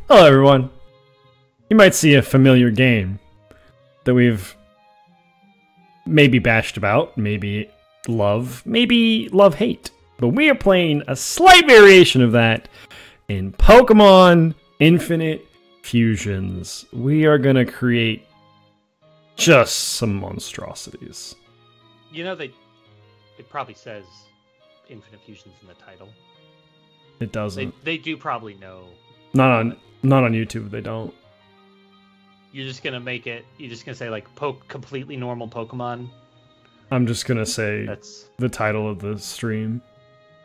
Hello everyone. You might see a familiar game that we've maybe bashed about, maybe love-hate. But we are playing a slight variation of that in Pokemon Infinite Fusions. We are gonna create just some monstrosities. You know, it probably says Infinite Fusions in the title. It doesn't. They do probably know. Not on YouTube, they don't. You're just gonna make it. You're just gonna say like completely normal Pokemon. I'm just gonna say That's the title of the stream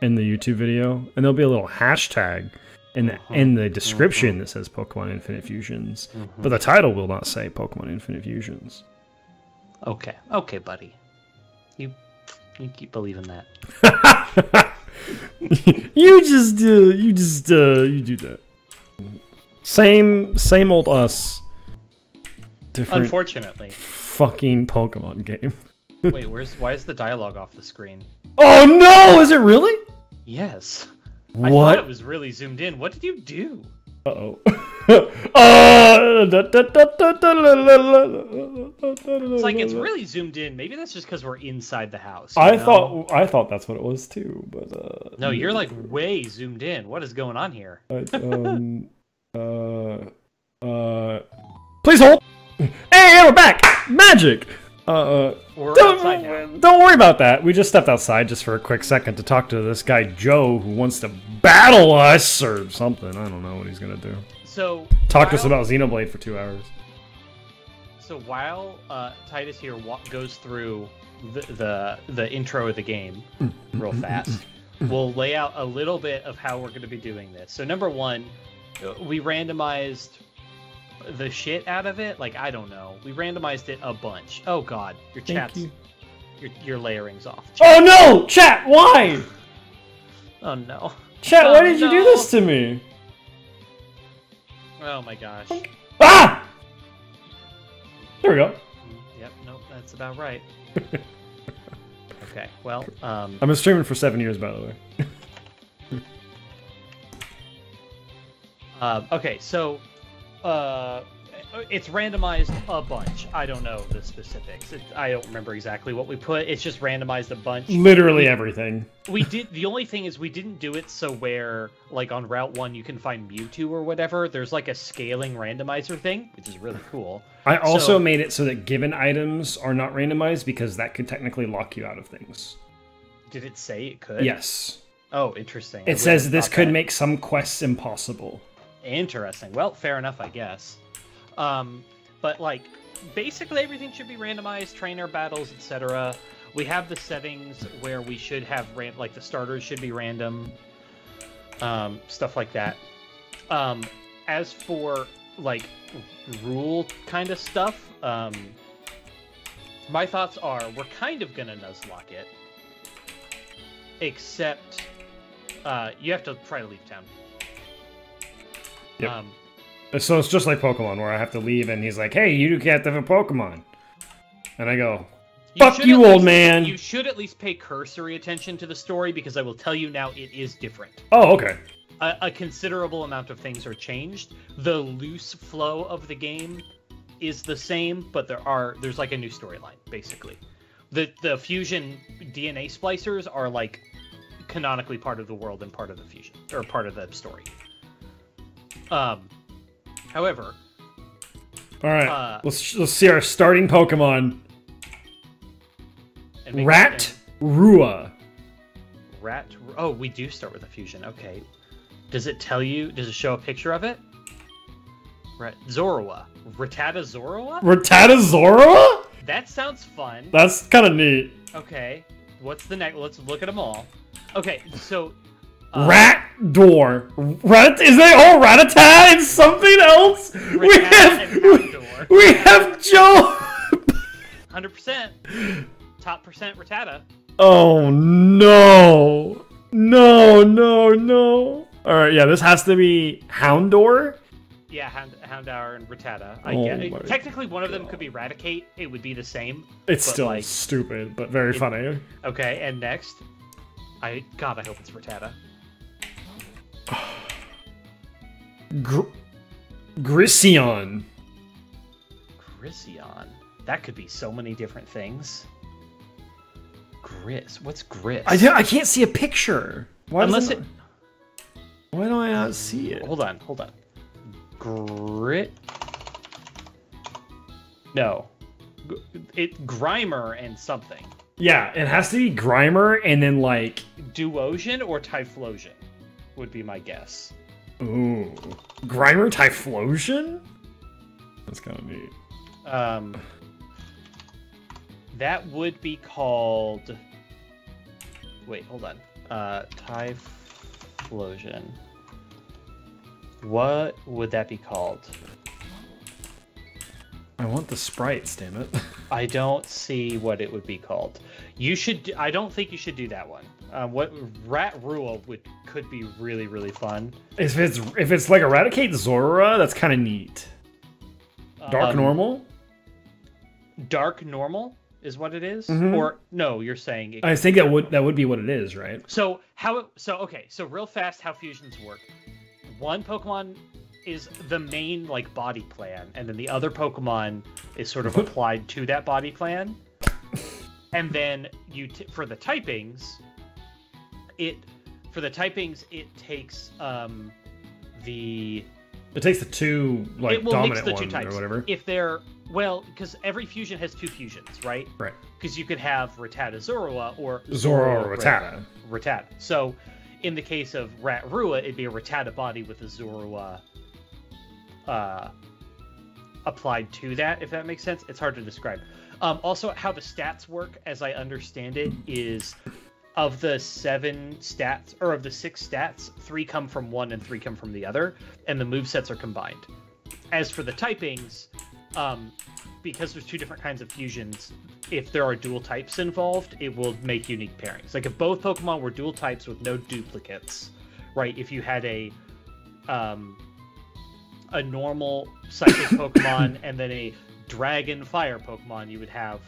in the YouTube video, and there'll be a little hashtag in the description that says Pokemon Infinite Fusions, but the title will not say Pokemon Infinite Fusions. okay. Okay, buddy. You keep believing that. you do that. Same old us. Different Unfortunately. fucking Pokemon game. Wait, why is the dialogue off the screen? Oh no! Is it really? Yes. What? I thought it was really zoomed in. What did you do? Uh-oh. It's like it's really zoomed in. Maybe that's just because we're inside the house. I thought that's what it was too, but no, you're like way zoomed in. What is going on here? Please hold. Hey, we're back. Magic. We're outside now. Don't worry about that. We just stepped outside just for a quick second to talk to this guy Joe who wants to battle us or something. I don't know what he's gonna do. So talk to us about Xenoblade for 2 hours. So while Titus here goes through the intro of the game real fast, we'll lay out a little bit of how we're going to be doing this. So number one, we randomized the shit out of it. Like, I don't know. We randomized it a bunch. Oh god, your chat's your layering's off. Chat. Oh no! Chat, why? Oh no. Chat, why did you do this to me? Oh my gosh. Ah! There we go. Yep, nope, that's about right. Okay, well, I've been streaming for 7 years, by the way. okay, so it's randomized a bunch. I don't know the specifics. I don't remember exactly what we put. It's just randomized a bunch. Literally everything. We did. The only thing is we didn't do it so where, like on Route 1, you can find Mewtwo or whatever. There's like a scaling randomizer thing, which is really cool. I also made it so that given items are not randomized because that could technically lock you out of things. Did it say it could? Yes. Oh, interesting. It says this could make some quests impossible. Interesting. Well, fair enough, I guess. But like, basically everything should be randomized, trainer battles, etc. We have the settings where we should have like the starters should be random, stuff like that. As for like rule kind of stuff, my thoughts are we're kind of gonna nuzlocke it, except you have to try to leave town. Yep. So it's just like Pokemon, where I have to leave, and he's like, "Hey, you can't have a Pokemon," and I go, "Fuck you, old man." You should at least pay cursory attention to the story, because I will tell you now, it is different. Oh, okay. A considerable amount of things are changed. The loose flow of the game is the same, but there's like a new storyline, basically. The fusion DNA splicers are like canonically part of the world and part of the fusion, or part of the story. However, all right, let's see our starting Pokemon. Rua. Oh, we do start with a fusion. Okay. Does it tell you? Does it show a picture of it? Zorua. Rattata Zorua? Rattata Zorua? That sounds fun. That's kind of neat. Okay. What's the next? Let's look at them all. Okay, so Ratdor. Is they all Rattata and something else? We have Joe. 100%. Top percent Rattata. Oh no. No. Alright, yeah, this has to be Houndour? Yeah, Houndour and Rattata. I get it. Technically, one of them could be Raticate. It would be the same. It's still like, stupid, but very funny. Okay, and next. God, I hope it's Rattata. Grision. Grision. That could be so many different things. Gris. What's Gris? I can't see a picture. Why Unless it... Why do I not see it? Hold on. Grit... No. Grimer and something. Yeah, it has to be Grimer and then like... Duosian or Typhlosion would be my guess. Ooh. Grimer Typhlosion? That's kind of neat. That would be called... Wait, hold on. Typhlosion. What would that be called? I want the sprites, damn it. I don't see what it would be called. You should... I don't think you should do that one. What Rat Rua could be really, really fun. If it's like Eradicate Zorora, that's kind of neat. Dark Normal? Dark Normal is what it is? Mm-hmm. Or no, you're saying I think that would be what it is, right? So real fast how fusions work. One Pokemon is the main like body plan, and then the other Pokemon is sort of applied to that body plan. And then for the typings, it takes It takes the two like it will dominant mix the one two types. or whatever. If they're because every fusion has two fusions, right? Right. Because you could have Rattata Zorua or Zorora Rattata. Rattata. So, in the case of Rat Rua, it'd be a Rattata body with a Zorua applied to that, if that makes sense. It's hard to describe. Also, how the stats work, as I understand it, is of the 7 stats, or of the 6 stats, 3 come from one and 3 come from the other, and the movesets are combined. As for the typings, because there's 2 different kinds of fusions, if there are dual types involved, it will make unique pairings. Like if both Pokemon were dual types with no duplicates, right? If you had a normal psychic Pokemon and then a dragon fire Pokemon,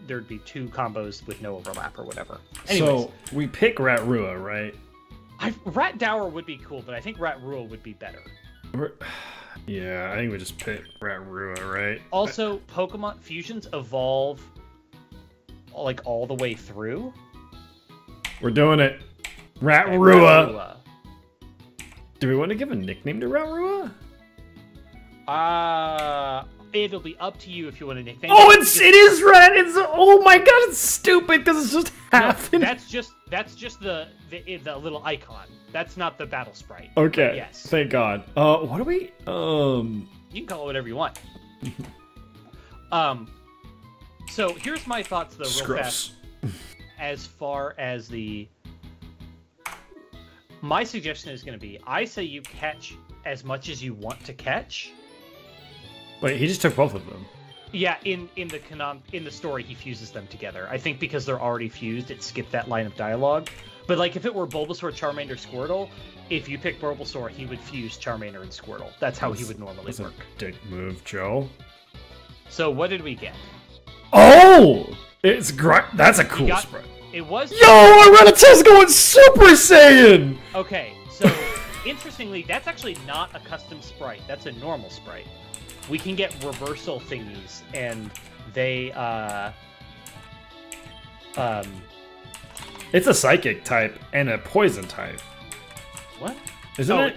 there'd be 2 combos with no overlap or whatever. Anyways, so we pick Rat Rua, right? Rat Dower would be cool, but I think Rat Rua would be better. Yeah, I think we just pick Rat Rua, right? Also, Pokemon fusions evolve like all the way through. We're doing it. Rat Rua. Do we want to give a nickname to Rat Rua? It'll be up to you if you want to nickname. Oh, it is Rat. Oh my god, it's stupid because it's just half. No, that's just the little icon. That's not the battle sprite. Okay. Yes. Thank God. What do we? You can call it whatever you want. So here's my thoughts though, real fast. As far as my suggestion is going to be, I say you catch as much as you want to catch. Wait, he just took both of them. Yeah, in the story, he fuses them together. I think because they're already fused, it skipped that line of dialogue. But like, if it were Bulbasaur, Charmander, Squirtle, if you pick Bulbasaur, he would fuse Charmander and Squirtle. That's how he would normally work. A dick move, Joe. So what did we get? Oh, that's a cool sprite. It was. Yo, our Rattata's going Super Saiyan. Okay, so interestingly, that's actually not a custom sprite. That's a normal sprite. We can get reversal thingies, and they, It's a psychic type and a poison type. What? Isn't it?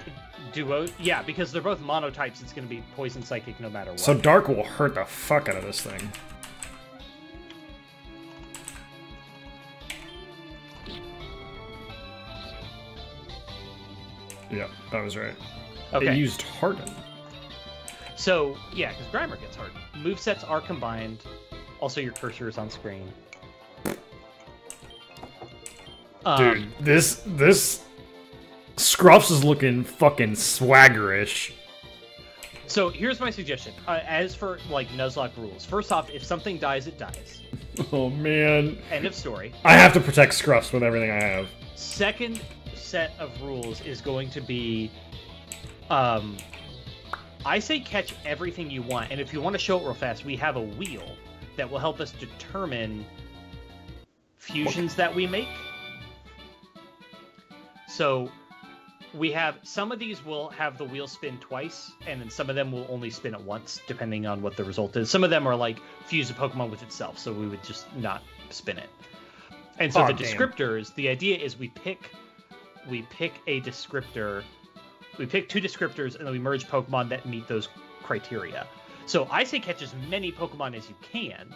Duo? Yeah, because they're both monotypes, it's going to be poison psychic no matter what. So Dark will hurt the fuck out of this thing. Yeah, that was right. Okay. It used Harden. So, yeah, because Grimer gets hardened. Movesets are combined. Also, your cursor is on screen. Dude, this Scruffs is looking fucking swaggerish. So, here's my suggestion. As for, like, nuzlocke rules. First off, if something dies, it dies. Oh, man. End of story. I have to protect Scruffs with everything I have. Second set of rules is going to be... I say catch everything you want, and if you want to show it real fast, we have a wheel that will help us determine fusions that we make. So, we have some of these will have the wheel spin twice, and then some of them will only spin it once, depending on what the result is. Some of them are like fuse a Pokemon with itself, so we would just not spin it. And so the descriptors, the idea is we pick a descriptor, we pick 2 descriptors, and then we merge Pokemon that meet those criteria. So I say catch as many Pokemon as you can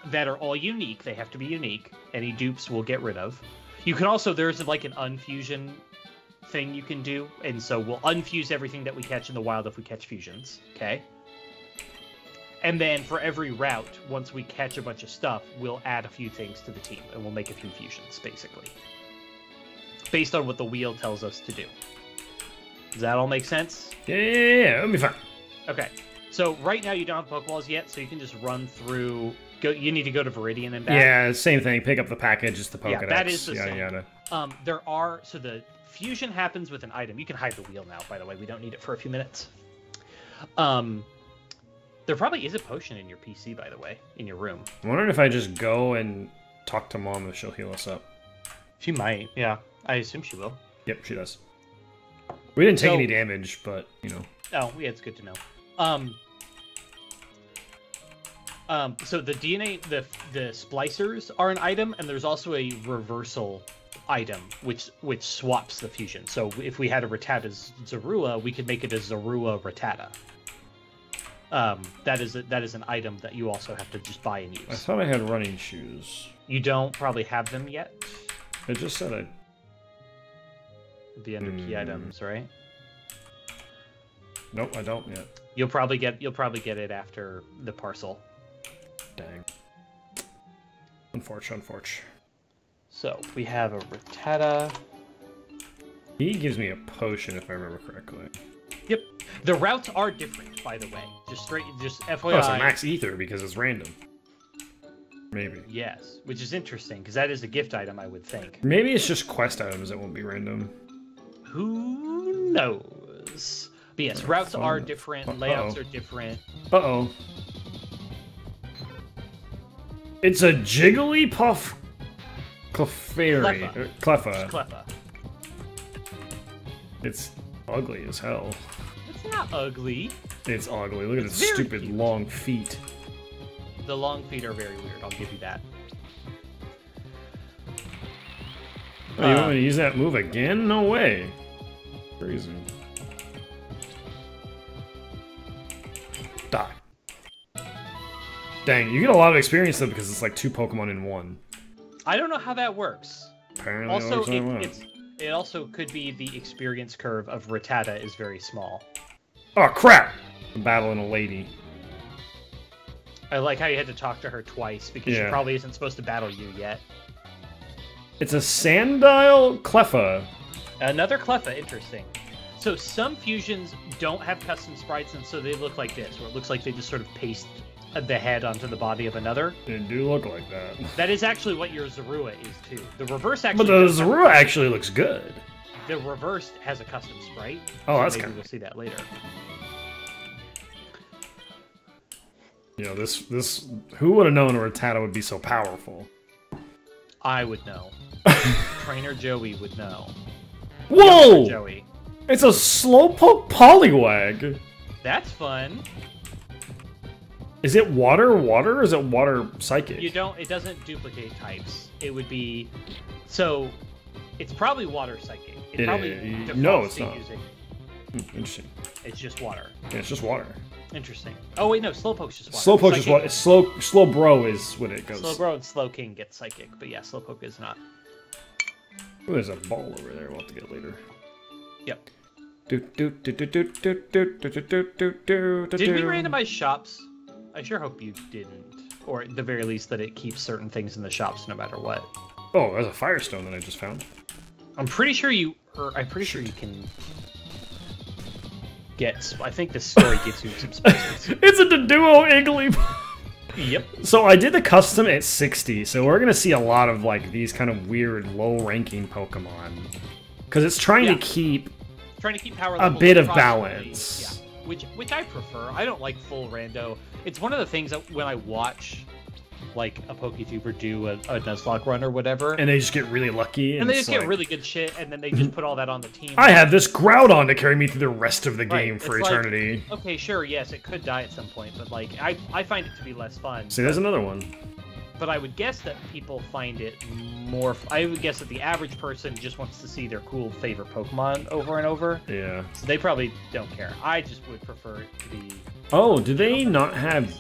that are all unique. They have to be unique. Any dupes we'll get rid of. You can also, there's like an unfusion thing you can do, and so we'll unfuse everything that we catch in the wild if we catch fusions, okay? And then for every route, once we catch a bunch of stuff, we'll add a few things to the team, and we'll make a few fusions, basically. Based on what the wheel tells us to do. Does that all make sense? Yeah, that'll be fine. Okay, so right now you don't have Pokeballs yet, so you can just run through... You need to go to Viridian and back. Yeah, same thing. Pick up the package, it's the Pokedex. Yeah, that is the same. Yada. So the fusion happens with an item. You can hide the wheel now, by the way. We don't need it for a few minutes. There probably is a potion in your PC, by the way, in your room. I'm wondering if I just go and talk to Mom if she'll heal us up. She might, yeah. I assume she will. Yep, she does. We didn't take any damage, but, you know. Oh, yeah, it's good to know. So the DNA, the splicers are an item, and there's also a reversal item, which swaps the fusion. So if we had a Rattata Zorua, we could make it a Zorua Rattata. That is an item that you also have to just buy and use. I thought I had running shoes. You don't probably have them yet. I just said I... The under key items, right? Nope, I don't yet. You'll probably get it after the parcel. Dang. Unfortunate. So we have a Rattata. He gives me a potion if I remember correctly. Yep. The routes are different, by the way. Just FYI. Oh, it's a max ether because it's random. Maybe. Yes, which is interesting because that is a gift item, I would think. Maybe it's just quest items that won't be random. Who knows? But yes, routes are different, layouts are different. Uh-oh. It's a Jigglypuff Clefairy. Cleffa. It's ugly as hell. It's not ugly. It's ugly. Look at its stupid cute. Long feet. The long feet are very weird, I'll give you that. Oh, you want me to use that move again? No way. Crazy. Die. Dang, you get a lot of experience though because it's like 2 Pokemon in one. I don't know how that works. Apparently also, it also could be the experience curve of Rattata is very small. Oh crap! I'm battling a lady. I like how you had to talk to her twice because she probably isn't supposed to battle you yet. It's a Sandile Cleffa. Another Cleffa, interesting. So some fusions don't have custom sprites, and so they look like this, where it looks like they just sort of paste the head onto the body of another. They do look like that. That is actually what your Zorua is too. The reverse actually. But the Zorua actually looks good. The reverse has a custom sprite. Oh, so that's maybe kind of... we'll see that later. You know, this who would have known a Rattata would be so powerful? I would know. Trainer Joey would know. Whoa! Joey. It's a Slowpoke Poliwag. That's fun. Is it water, or is it water psychic? It doesn't duplicate types. It would be, so it's probably water psychic. No, it's not. Interesting. It's just water. Yeah, it's just water. Interesting. Oh wait, no, Slowpoke's just water. Slowpoke's just water. Slowbro is what it goes. Slowbro and Slowking get psychic, but yeah, Slowpoke is not. Ooh, there's a ball over there we'll have to get later. Yep. Did we randomize shops? I sure hope you didn't. Or at the very least that it keeps certain things in the shops no matter what. Oh, there's a Firestone that I just found. I'm pretty sure you can get... I think this story gives you some spices. It's a Duo Iggly. Yep. So I did the custom at 60, so we're gonna see a lot of like these kind of weird low-ranking Pokemon. Because it's trying to keep power a bit of balance. Yeah. Which I prefer. I don't like full rando. It's one of the things that when I watch like a PokeTuber do a nuzlocke run or whatever, And they just get really lucky. and they just get really good shit, and then they just put all that on the team. I have this Groudon to carry me through the rest of the Right, game for it's like, eternity. okay, sure, yes, it could die at some point, but like I find it to be less fun. See, there's another one. But I would guess that people find it more. I would guess that the average person just wants to see their cool favorite Pokemon over and over. Yeah. So they probably don't care. I just would prefer it to be. Oh, do they not have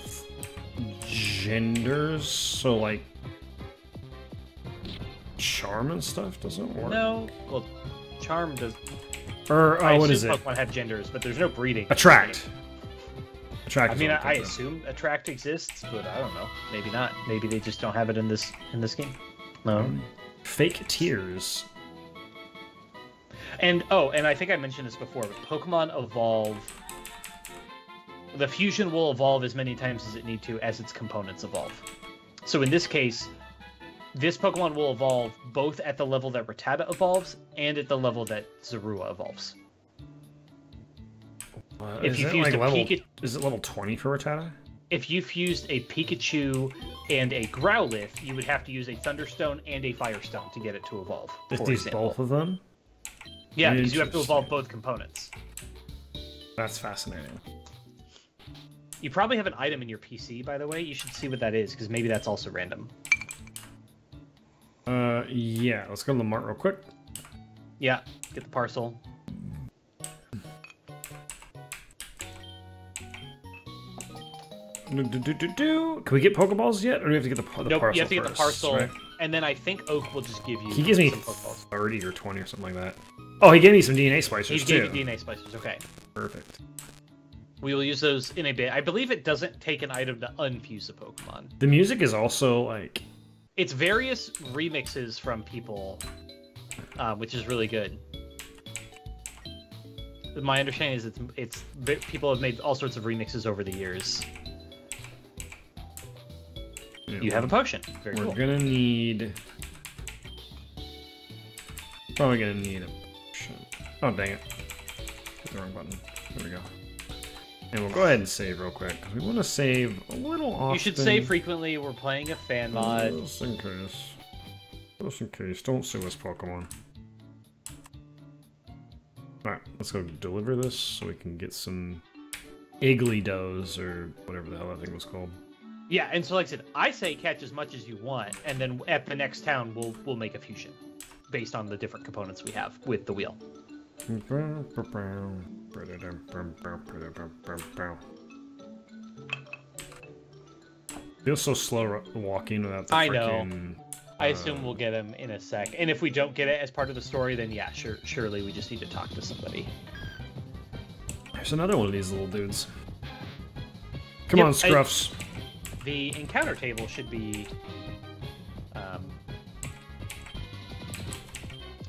genders? So like, Charm and stuff doesn't work. No, well, Charm does. Or what is it? Pokemon have genders, but there's no breeding. Attract. Attract. I mean, I assume Attract exists, but I don't know. Maybe not. Maybe they just don't have it in this game. No. Fake tears. And and I think I mentioned this before, but Pokemon evolve. The fusion will evolve as many times as it need to as its components evolve. So in this case, this Pokemon will evolve both at the level that Rattata evolves and at the level that Zorua evolves. If you fused is it level 20 for Rattata? If you fused a Pikachu and a Growlithe, you would have to use a Thunderstone and a Firestone to get it to evolve. If these both of them? Yeah, because you have to evolve both components. That's fascinating. You probably have an item in your PC, by the way. You should see what that is, because maybe that's also random. Yeah. Let's go to the mart real quick. Yeah, get the parcel. Can we get Pokeballs yet, or do we have to get the parcel? Nope, you have to get the first, parcel, right? and then I think Oak will just give you. He gives me some Pokeballs. 30 or 20 or something like that. Oh, he gave me some DNA splicers He too. gave you DNA splicers. Okay. Perfect. We will use those in a bit. I believe it doesn't take an item to unfuse a Pokemon. The music is also like. It's various remixes from people, which is really good. My understanding is it's people have made all sorts of remixes over the years. Yeah, you have a potion. Very cool. We're gonna need. Probably gonna need a potion. Oh dang it! Hit the wrong button. There we go. And we'll go ahead and save real quick because we want to save a little often. You should save frequently. We're playing a fan mod. Just in case. Just in case. Don't sue us, Pokemon. Alright, let's go deliver this so we can get some Igglydos or whatever the hell that thing was called. Yeah, and so like I said, I say catch as much as you want, and then at the next town we'll make a fusion based on the different components we have with the wheel. Feels so slow walking without the I freaking... know. I assume we'll get him in a sec. And if we don't get it as part of the story, then yeah, surely we just need to talk to somebody. There's another one of these little dudes. Come on, Scruffs. The encounter table should be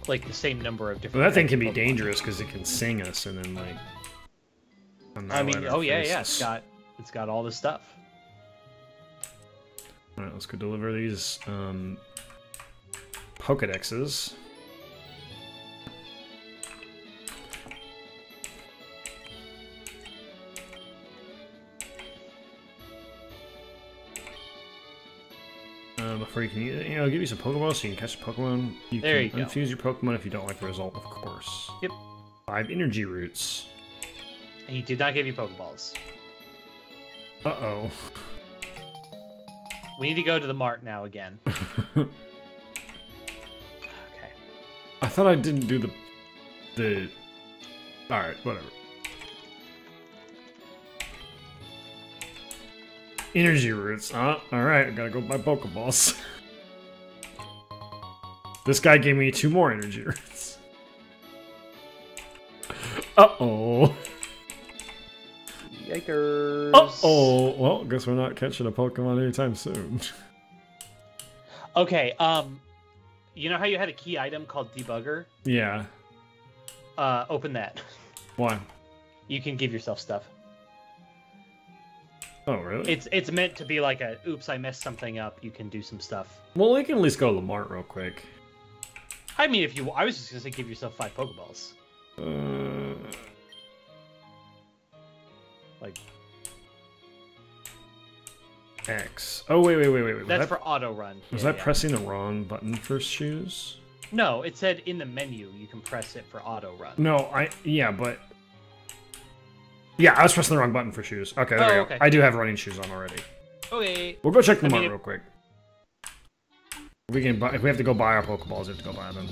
like the same number of different. Well, that thing can be dangerous because it can sing us and then like. I mean, oh yeah, it's got all this stuff. All right, let's go deliver these Pokedexes. Before you can, I'll give you some Pokeballs so you can catch a Pokemon. You can infuse your Pokemon if you don't like the result, of course. Yep. 5 energy roots. He did not give you Pokeballs. Uh-oh. We need to go to the mart now again. Okay. I thought I didn't do the... Alright, whatever. Energy roots. Alright, I gotta go buy Pokeballs. This guy gave me 2 more energy roots. Uh-oh. Yikers. Uh-oh. Well, guess we're not catching a Pokemon anytime soon. Okay, you know how you had a key item called Debugger? Yeah. Open that. Why? You can give yourself stuff. Oh, really? It's meant to be like a, oops, I messed something up, you can do some stuff. Well, we can at least go to the mart real quick. I mean, I was just gonna say give yourself 5 Pokeballs. Like... X. Oh, wait. That's for auto run. Was I pressing the wrong button for shoes? No, it said in the menu you can press it for auto run. No, but... Yeah, I was pressing the wrong button for shoes. Okay, there we go. Okay. I do have running shoes on already. Okay. We'll go check them out real quick. If we have to go buy our Pokeballs, we have to go buy them.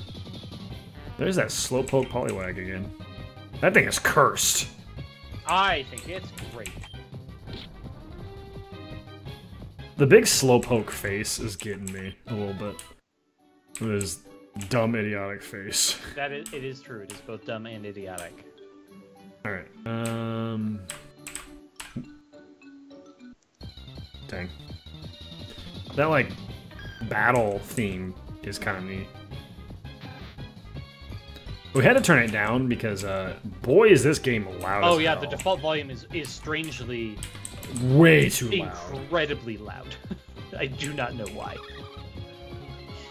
There's that Slowpoke Poliwag again. That thing is cursed. I think it's great. The big Slowpoke face is getting me a little bit. With his dumb, idiotic face. It is true. It is both dumb and idiotic. Alright, dang. That, like, battle theme is kind of neat. We had to turn it down because, boy, is this game loud Oh, as yeah, hell. the default volume is strangely... way too loud. Incredibly loud. I do not know why.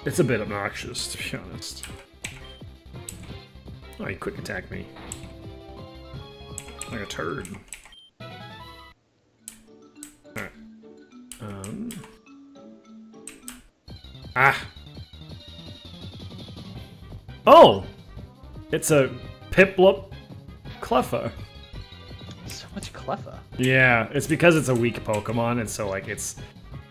It's a bit obnoxious, to be honest. Oh, he quick attacked me. Like a turd. Alright. Ah! Oh! It's a Piplup Cleffa. So much Cleffa. Yeah, it's because it's a weak Pokemon, and so, like, it's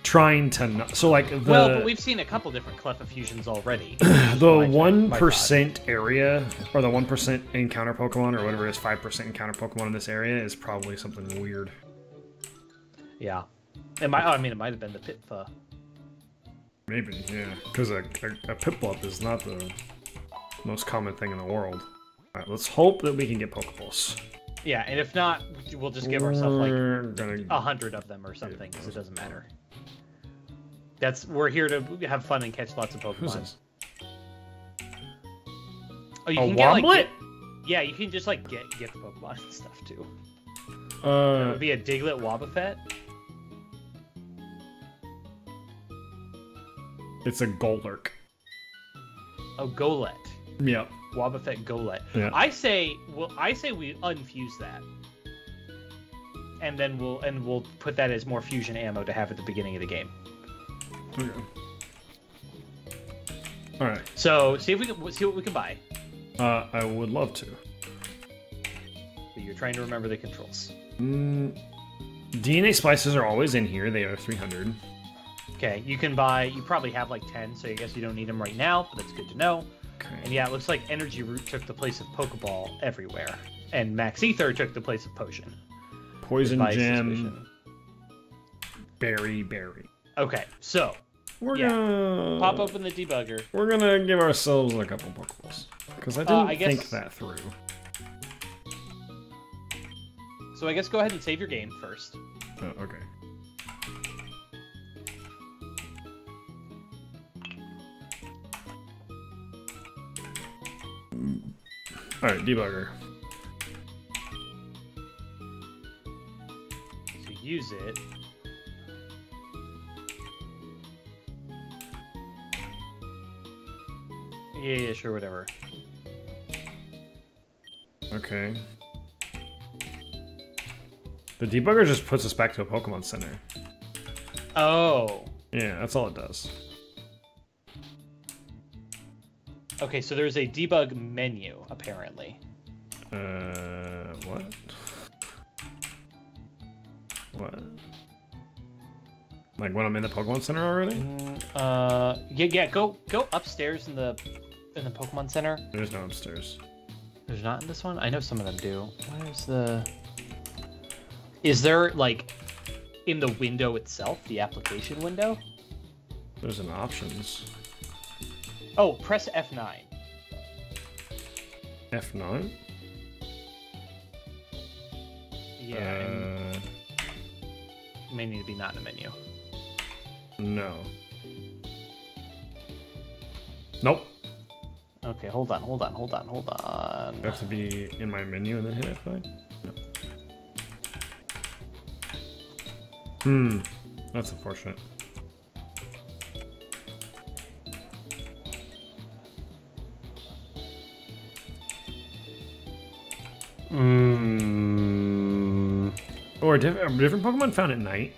trying to... So, like, the... Well, but we've seen a couple different Cleffa fusions already. The 1% area, or the 1% encounter Pokemon, or whatever it is, 5% encounter Pokemon in this area is probably something weird. Yeah. It might have been the Pitfa. Maybe, yeah. Because a Piplup is not the most common thing in the world. Alright, let's hope that we can get Pokeballs. Yeah, and if not, we'll just give ourselves like gonna... 100 of them or something, because it doesn't matter. We're here to have fun and catch lots of Pokemon. Who's this? Oh, you A can get, Womblet? yeah, you can just like get Pokemon and stuff too. That Uh, would be a Diglett Wobbuffet. it's a Golurk. Oh, Golett. Yep. Wobbuffet Golett. Yeah. I say we unfuse that, and then we'll put that as more fusion ammo to have at the beginning of the game. Okay. All right. So see what we can buy. I would love to. But you're trying to remember the controls. DNA spices are always in here. They are 300. Okay, you can buy. You probably have like 10, so I guess you don't need them right now. But that's good to know. Okay. And yeah, it looks like Energy Root took the place of Pokeball everywhere, and Max Ether took the place of Potion. Poison My Gem. suspicion. Berry. Okay, so We're gonna pop open the debugger. We're gonna give ourselves a couple Pokeballs because I didn't think that through. So I guess go ahead and save your game first. Oh, okay. All right, debugger. So use it. Yeah, sure, whatever. Okay. The debugger just puts us back to a Pokemon Center. Oh. Yeah, that's all it does. Okay, so there's a debug menu, apparently. What? What? Like when I'm in the Pokemon Center already? Yeah, go upstairs in the Pokemon Center. There's no upstairs. There's not in this one? I know some of them do. Where's the... Is there, like, in the window itself, the application window? There's an options. Oh, press F9. F9? Yeah, may need to be not in the menu. No. Nope. Okay, hold on. I have to be in my menu and then hit F9? No. That's unfortunate. Mm. Or a different Pokemon found at night?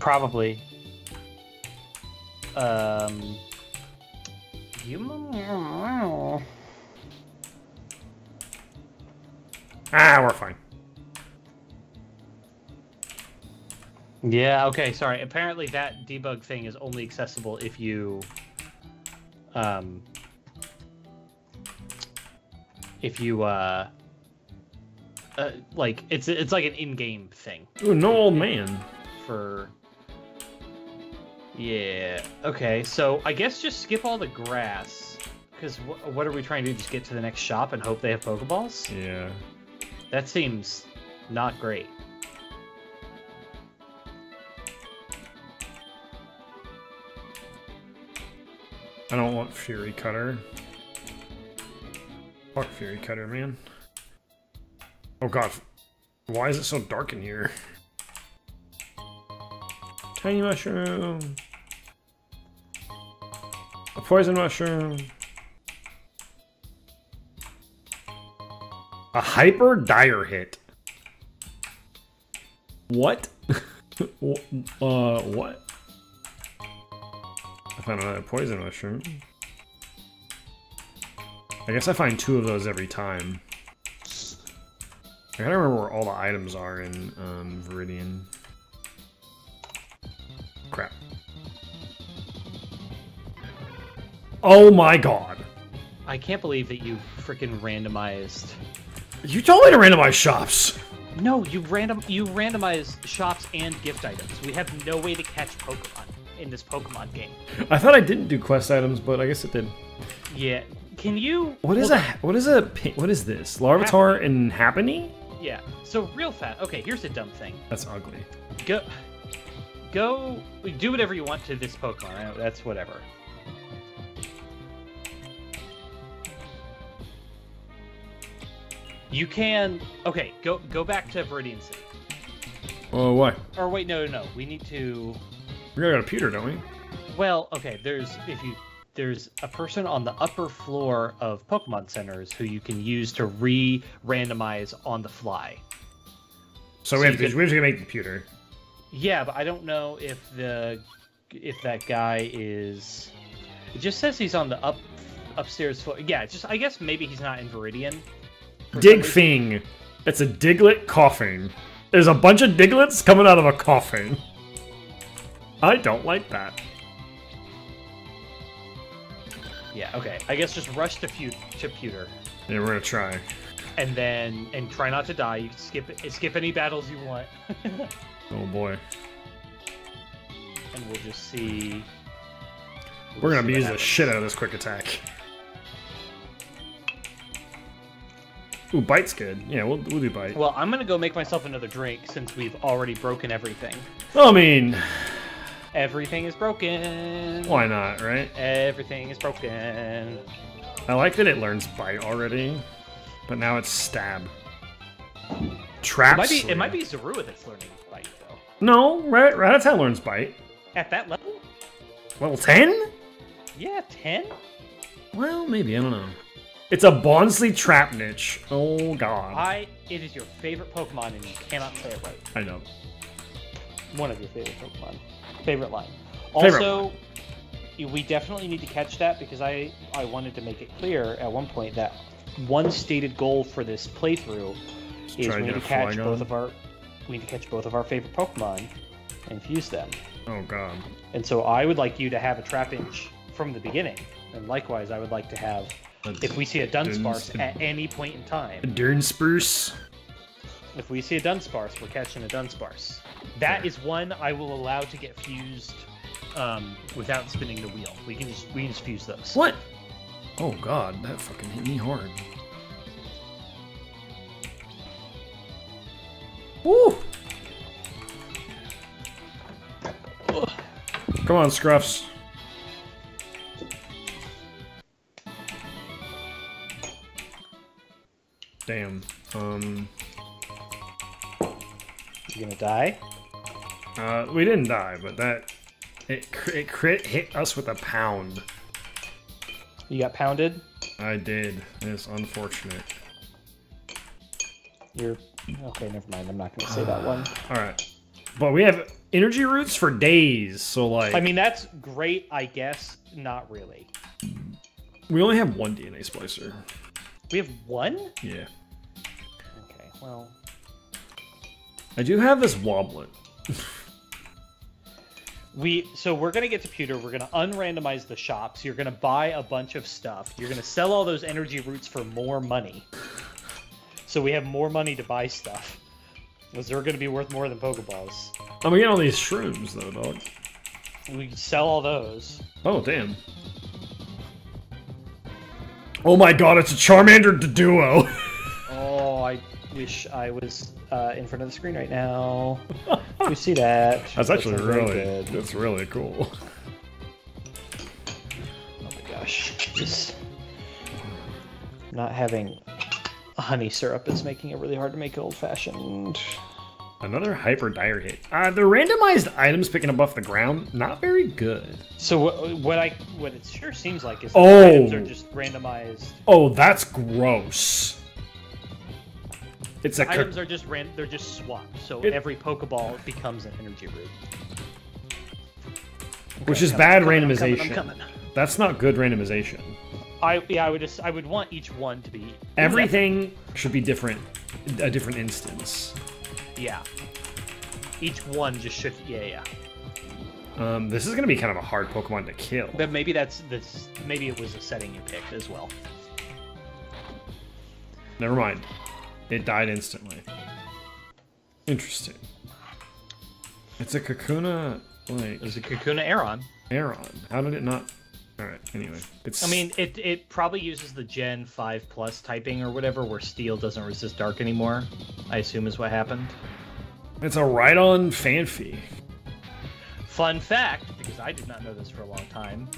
Probably. We're fine. Yeah, okay, sorry. Apparently that debug thing is only accessible if you like it's like an in-game thing. Ooh, no old man. Yeah. Okay, so I guess just skip all the grass, because what are we trying to do? Just get to the next shop and hope they have Pokeballs? Yeah. That seems not great. I don't want Fury Cutter. Fuck Fury Cutter, man. Oh god. Why is it so dark in here? Tiny mushroom. A poison mushroom. A hyper dire hit. What? What? I found another poison mushroom. I guess I find 2 of those every time. I gotta remember where all the items are in Viridian. Crap. Oh my god. I can't believe that you freaking randomized. You told me to randomize shops! No, you randomized shops and gift items. We have no way to catch Pokemon in this Pokemon game. I thought I didn't do quest items, but I guess it did. Yeah. Can you... What is this? Larvitar and Happiny? Yeah. So real fast. Okay, here's a dumb thing. That's ugly. Go do whatever you want to this Pokemon. I know, that's whatever. You can... Okay, go back to Viridian City. Oh, why? Or wait, no. We need to... We gotta go to Pewter, don't we? Well, okay, there's a person on the upper floor of Pokemon centers who you can use to randomize on the fly. So we have to make the Pewter. Yeah, but I don't know if that guy is... It just says he's on the upstairs floor. Yeah, I guess maybe he's not in Viridian. Digfing. It's a Diglett coughing. There's a bunch of Diglets coming out of a coffin. I don't like that. Yeah, okay. I guess just rush to Pewter. Yeah, we're gonna try. And try not to die. You can skip any battles you want. Oh boy. And we'll just see. We're gonna abuse the shit out of this quick attack. Ooh, Bite's good. Yeah, we'll do Bite. Well, I'm gonna go make myself another drink since we've already broken everything. I mean... Everything is broken. Why not, right? Everything is broken. I like that it learns Bite already, but now it's Stab. Trap. It might be Zorua that's learning Bite, though. No, Rattata learns Bite. At that level? Level 10? Yeah, 10? Well, maybe, I don't know. It's a Bonsley Trap Niche. Oh god. It is your favorite Pokemon and you cannot say it right. I know. One of your favorite Pokemon. Favorite line. Also, we definitely need to catch that because I wanted to make it clear at one point that one stated goal for this playthrough is we need to catch both of our favorite Pokemon and fuse them. Oh god. And so I would like you to have a Trapinch from the beginning, and likewise I would like to have, if we see a Dunsparce at any point in time. A Durnspruce. If we see a Dunsparce, we're catching a Dunsparce. That is one I will allow to get fused without spinning the wheel. We can just fuse those. What? Oh god, that fucking hit me hard. Woo! Come on, Scruffs. Damn. You gonna die? We didn't die, but it crit hit us with a pound. You got pounded? I did. It's unfortunate. Okay, never mind. I'm not gonna say that one. Alright. But we have energy roots for days. So like, I mean, that's great, I guess. Not really. we only have one DNA splicer. We have one? Yeah. Okay, well. I do have this wobblet. So we're gonna get to pewter. We're gonna unrandomize the shops. You're gonna buy a bunch of stuff. You're gonna sell all those energy roots for more money. So we have more money to buy stuff. Was they're gonna be worth more than Pokeballs? I'm getting all these shrooms though, dog. We can sell all those. Oh damn. Oh my god, it's a Charmander duo. Oh, I wish I was in front of the screen right now. You see that? That's actually very really, good. that's really cool. Oh my gosh, just not having honey syrup is making it really hard to make old-fashioned. Another hyper dire hit. The randomized items picking up off the ground, not very good. So what it sure seems like is that Oh. the items are just randomized. Oh, that's gross. It's a Items are just they're just swapped. So every Pokeball becomes an energy root. which is I'm bad coming, I'm randomization. coming. That's not good randomization. I would want each one to be Everything should be different, a different instance. Yeah. Each one just should. Yeah. This is gonna be kind of a hard Pokemon to kill. But maybe maybe it was a setting you picked as well. Never mind. It died instantly. Interesting. It's a Kakuna, like... It was a Kakuna Aeron. Aeron. How did it not... Alright, anyway. It's... I mean, it probably uses the Gen 5 Plus typing or whatever, where Steel doesn't resist Dark anymore, I assume is what happened. It's a Rhydon Fanfy. Fun fact, because I did not know this for a long time,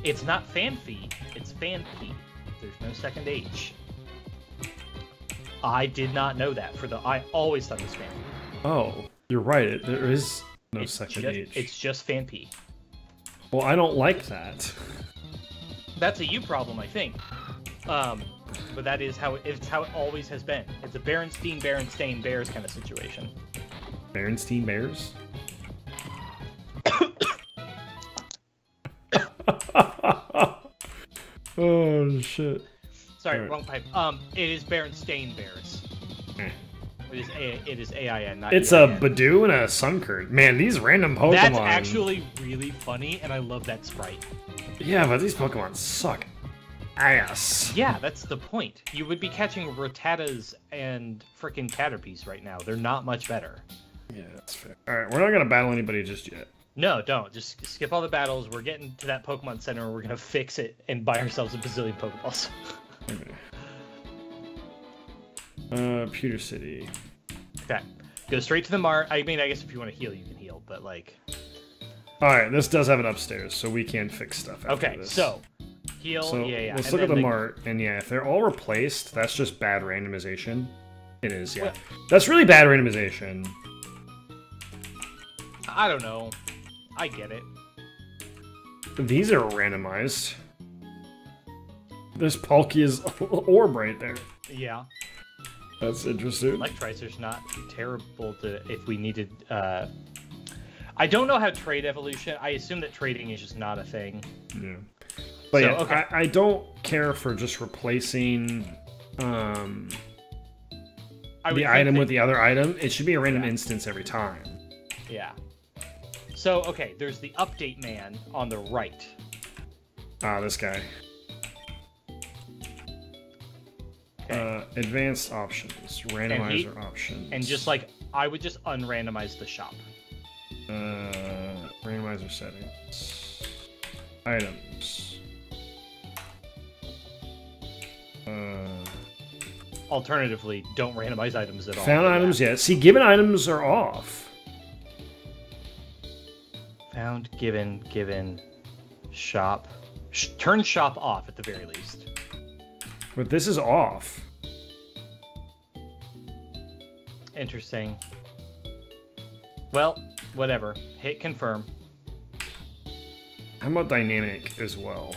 it's not Fanfy, it's Fanpy. There's no second H. I did not know that. I always thought it was Fanpy. Oh, you're right. There is no second H. It's just Fanpy. Well, I don't like that. That's a you problem, I think. But that is how it's how it always has been. It's a Berenstain Bears kind of situation. Berenstain Bears? Oh shit. Sorry, right. wrong pipe. It is Berenstain Bears. It is AIN, not It's EIN. a Badoo and a Sunkern. Man, these random Pokemon. That's actually really funny, and I love that sprite. Yeah, but these Pokemon suck ass. Yeah, that's the point. You would be catching Rattatas and frickin' Caterpies right now. They're not much better. Yeah, that's fair. Alright, we're not gonna battle anybody just yet. No, don't. Just skip all the battles. We're getting to that Pokemon Center, and we're gonna fix it and buy ourselves a bazillion Pokeballs. Okay. Pewter City. Okay. Go straight to the mart. I mean, I guess if you want to heal, you can heal, but like... Alright, this does have an upstairs, so we can fix stuff after Okay, this. so... Heal, So yeah. let's And look at then the mart, and yeah, if they're all replaced, that's just bad randomization. It is, yeah. What? That's really bad randomization. I don't know. I get it. These are randomized. There's Palkia's orb right there. Yeah. That's interesting. Electricer's not terrible to... If we needed... I don't know how trade evolution... I assume that trading is just not a thing. Yeah. But So, yeah, okay. I don't care for just replacing I would the think item that- with the other item. It should be a random instance every time. Yeah. So, okay, there's the update man on the right. Ah, this guy. Okay. Advanced options, randomizer options. And just like, I would just unrandomize the shop. Randomizer settings. Items. Alternatively, don't randomize items at all. Found items, yeah. See, given items are off. Found, given, shop. Turn shop off at the very least. But this is off. Interesting. Well, whatever. Hit confirm. How about dynamic as well?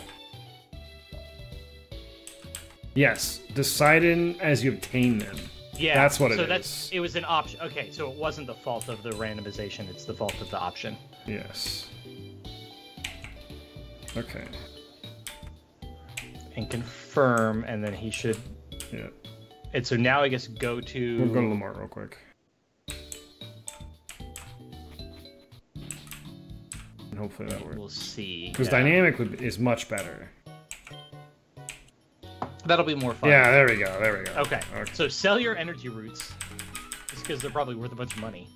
Yes, deciding as you obtain them. Yeah, That's what it so is. It was an option. Okay, so it wasn't the fault of the randomization, it's the fault of the option. Yes. Okay. And confirm, and then he should... Yeah. And so now I guess go to... We'll go to Lamar real quick. And hopefully that works. We'll see. Because dynamic is much better. That'll be more fun. Yeah, there we go. There we go. Okay. So sell your energy roots, just because they're probably worth a bunch of money.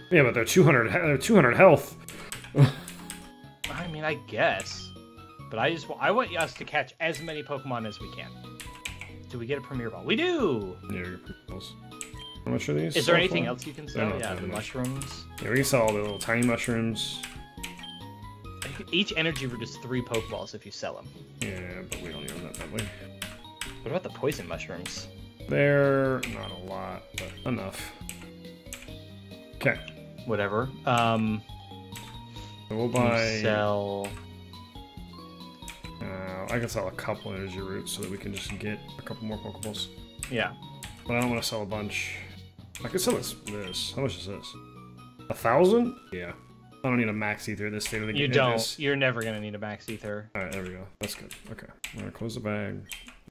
Yeah, but they're 200. They're 200 health. I mean, I guess, but I want us to catch as many Pokemon as we can. Do we get a Premier Ball? We do. Yeah, your balls. How much are these? Is there anything else you can sell? No, Yeah, no, the no. mushrooms. Yeah, we can sell all the little tiny mushrooms. Each energy root is 3 Pokeballs if you sell them. Yeah, but we don't need them that badly. What about the poison mushrooms? They're not a lot, but enough. Okay. Whatever. So we'll buy. Sell. I can sell a couple energy roots so that we can just get a couple more Pokeballs. Yeah. But I don't want to sell a bunch. I can sell this. How much is this? 1,000? Yeah. I don't need a max ether at this state of the game. You don't. You're never gonna need a max ether. Alright, there we go. That's good. Okay. I'm gonna close the bag.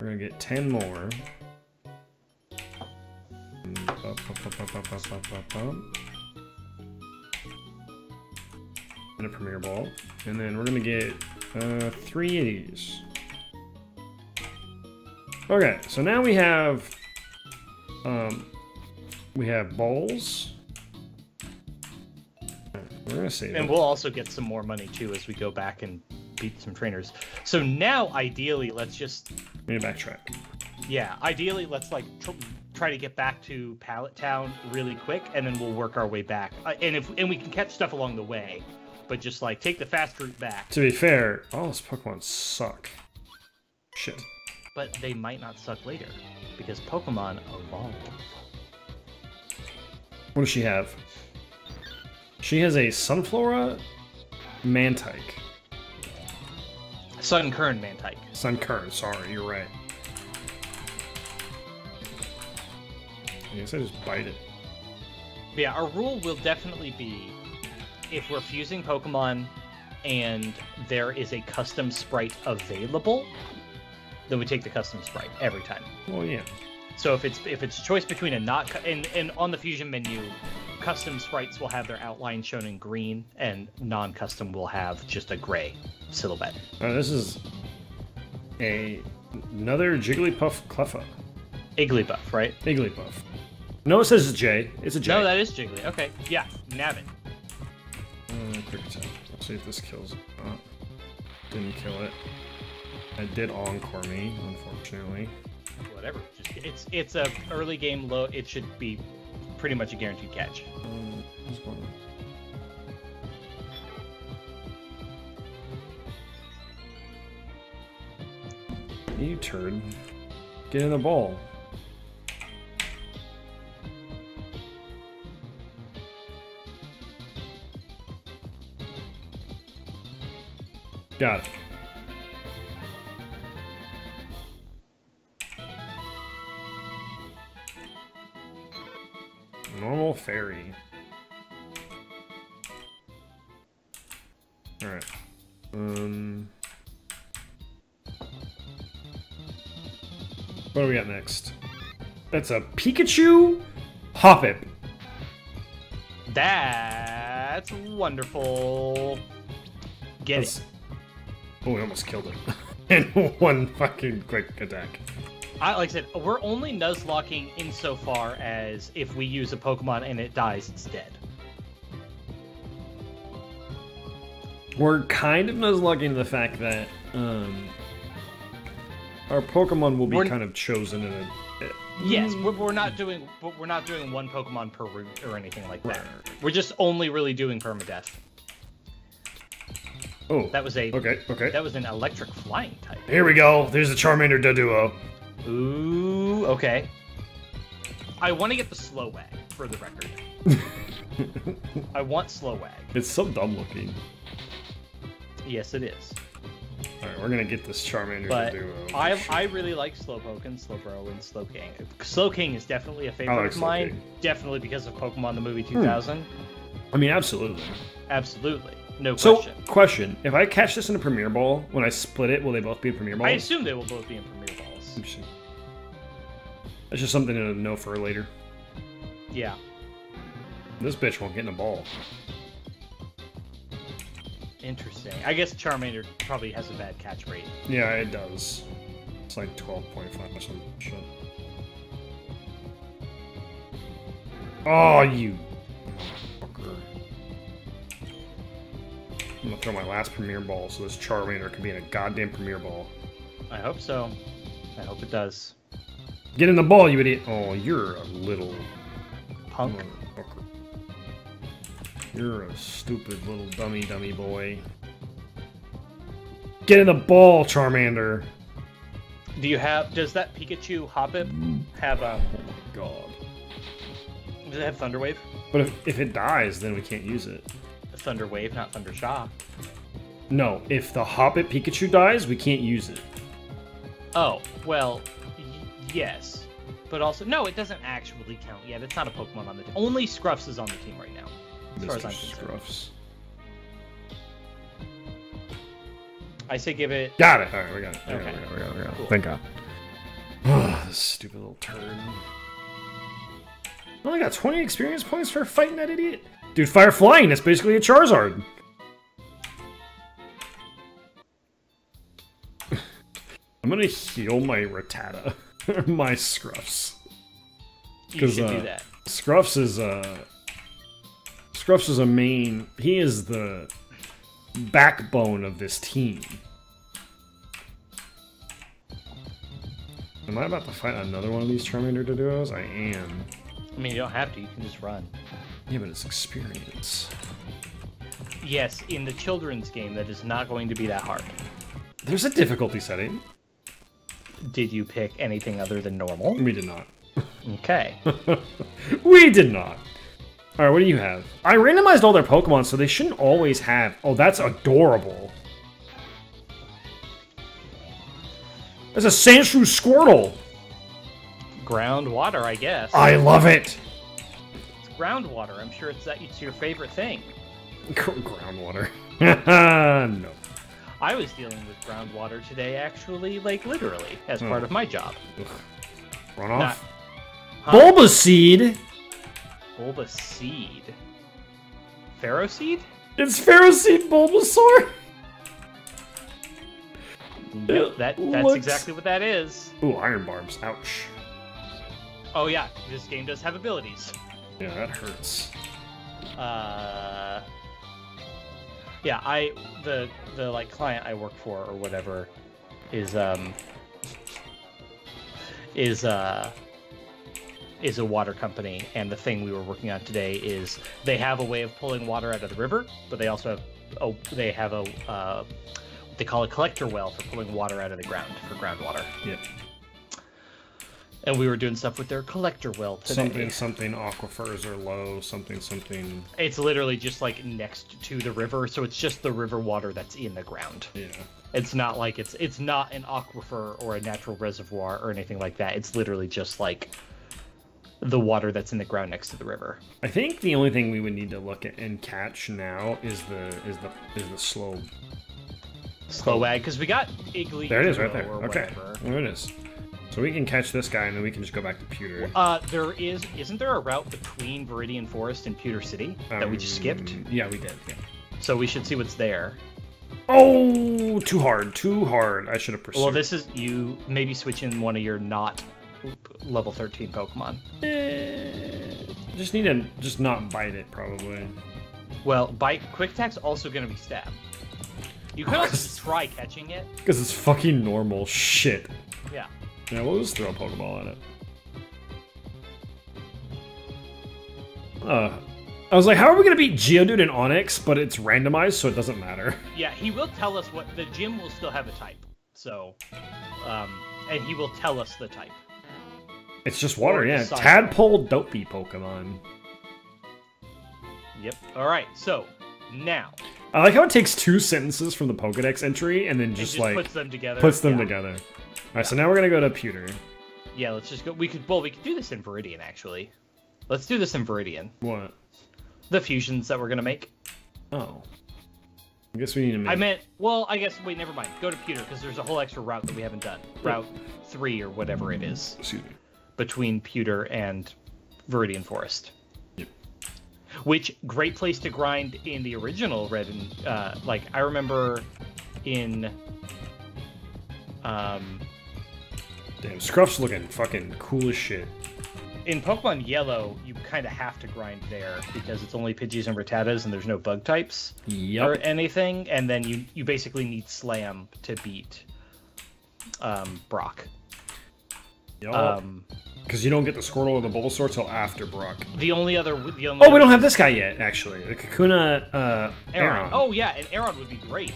We're gonna get 10 more. And a Premier Ball. And then we're gonna get 3 of these. Okay, so now we have balls. We're gonna save And it. we'll also get some more money too as we go back and beat some trainers. So now, ideally, let's just... We need to backtrack. Yeah, ideally, let's like try to get back to Pallet Town really quick, and then we'll work our way back. And we can catch stuff along the way, but just like take the fast route back. To be fair, all those Pokemon suck. Shit. But they might not suck later, because Pokemon evolve. What does she have? She has a Sunflora Mantike. Sunkern Mantike. Sunkern, sorry, you're right. I guess I just bite it. Yeah, our rule will definitely be, if we're fusing Pokemon and there is a custom sprite available, then we take the custom sprite every time. Well, yeah. So if it's a choice between a not and on the fusion menu, custom sprites will have their outline shown in green, and non-custom will have just a gray silhouette. This is another Jigglypuff Cleffa. Igglybuff, right? Igglypuff. No, it says J. It's a J. No, that is Jiggly. Okay, yeah, nab it. Quick attack. Let's see if this kills it. Didn't kill it. It did encore me, unfortunately. Whatever. Just it's a early game low. It should be pretty much a guaranteed catch. What's going on? You turd. Get in the ball. Got it. Normal fairy. Alright. What do we got next? That's a Pikachu Hoppip. That's wonderful. Get it. Oh, we almost killed it. In one fucking quick attack. Like I said, we're only nuzlocking insofar as if we use a Pokemon and it dies, it's dead. We're kind of nuzlocking the fact that our Pokemon will be kind of chosen in a. Yes, we're not doing one Pokemon per route or anything like that. We're just only really doing permadeath. Oh, that was a okay. That was an electric flying type. Here we go. There's the Charmander Doduo. Ooh, okay. I want to get the Slowwag for the record. I want Slowwag. It's so dumb looking. Yes, it is. Alright, we're gonna get this Charmander But to do I really like Slowpoke and Slowbro and Slowking. Slowking is definitely a favorite of mine. Slowking. Definitely because of Pokemon the movie 2000. I mean, absolutely. Absolutely. No So, question. question. If I catch this in a Premier Ball, when I split it, will they both be in Premier Balls? I assume they will both be in Premier Balls. Interesting. That's just something to know for later. Yeah. This bitch won't get in a ball. Interesting. I guess Charmander probably has a bad catch rate. Yeah, it does. It's like 12.5 or some shit. Oh, you fucker. I'm gonna throw my last Premier Ball so this Charmander can be in a goddamn Premier Ball. I hope so. I hope it does. Get in the ball, you idiot! Oh, you're a little Punk. motherfucker. You're a stupid little dummy boy. Get in the ball, Charmander! Do you have? Does that Pikachu Hoppip have a? Oh my god. Does it have Thunder Wave? But if it dies, then we can't use it. Thunder Wave, not Thunder Shock. No, if the Hoppip Pikachu dies, we can't use it. Oh, well, yes. But also, no, it doesn't actually count yet. It's not a Pokemon on the team. Only Scruffs is on the team right now, as far as I'm concerned. Scruffs. I say give it... Got it! Alright, we got it. Okay. We got it. Cool. Thank God. Oh, this stupid little turd. I only got 20 experience points for fighting that idiot. Dude, Fire Flying, that's basically a Charizard. I'm gonna heal my Rattata. My Scruffs. You should do that. Scruffs is a main... He is the backbone of this team. Am I about to fight another one of these Charmander Doduos? I am. I mean, you don't have to. You can just run. Yeah, but it's experience. Yes, in the children's game, that is not going to be that hard. There's a difficulty setting. Did you pick anything other than normal? We did not. Okay. We did not. Alright, what do you have? I randomized all their Pokemon, so they shouldn't always have... Oh, that's adorable. That's a Sandshrew Squirtle. Groundwater, I guess. I love it. It's groundwater. I'm sure it's your favorite thing. Groundwater. No. I was dealing with groundwater today, actually, like literally, as part of my job. Ugh. Runoff? Huh? Bulbaseed? Bulbaseed? Ferroseed? It's Ferroseed Bulbasaur? Yep, that's exactly what that is. Ooh, Iron Barbs. Ouch. Oh yeah, this game does have abilities. Yeah, that hurts. Yeah, the like client I work for or whatever is a water company, and the thing we were working on today is they have a way of pulling water out of the river, but they also have what they call a collector well for pulling water out of the ground for groundwater. Yep. And we were doing stuff with their collector well today. Something aquifers are low, something. It's literally just like next to the river, so it's just the river water that's in the ground. Yeah. It's not like it's not an aquifer or a natural reservoir or anything like that. It's literally just like the water that's in the ground next to the river. I think the only thing we would need to look at and catch now is the slow Slowag, because we got Iggly. There it is, right there. Or Okay, whatever. there it is. So we can catch this guy, and then we can just go back to Pewter. Isn't there a route between Viridian Forest and Pewter City that we just skipped? Yeah, we did. Yeah. So we should see what's there. Oh, too hard. I should have pursued. Well, this is you maybe switch in one of your not level 13 Pokemon. Just need to not bite it, probably. Well, Quick Attack's also going to be Stab. You could also just try catching it. Because it's fucking normal shit. Yeah. Yeah, we'll just throw a Pokeball at it. I was like, how are we going to beat Geodude and Onix, but it's randomized, so it doesn't matter. Yeah, he will tell us what... The gym will still have a type. So, and he will tell us the type. It's just water, yeah. Size. Tadpole Dopey Pokemon. Yep. Alright, so, now... I like how it takes 2 sentences from the Pokedex entry and then just like puts them together. All right, so now we're gonna go to Pewter. Yeah, let's just go. We could do this in Viridian actually. Let's do this in Viridian. What? The fusions that we're gonna make. Oh. I guess we need to make... I meant, well, I guess, wait, never mind. Go to Pewter, because there's a whole extra route that we haven't done. Route 3, or whatever it is. Excuse me. Between Pewter and Viridian Forest. Yep. Which, great place to grind in the original Red and, like, I remember in... Damn, Scruff's looking fucking cool as shit. In Pokemon Yellow, you kind of have to grind there because it's only Pidgeys and Rattatas and there's no bug types or anything. And then you basically need Slam to beat Brock. Because you don't get the Squirtle or the Bulbasaur till after Brock. We don't have this guy yet, actually. The Kakuna Aron. Oh yeah, and Aron would be great.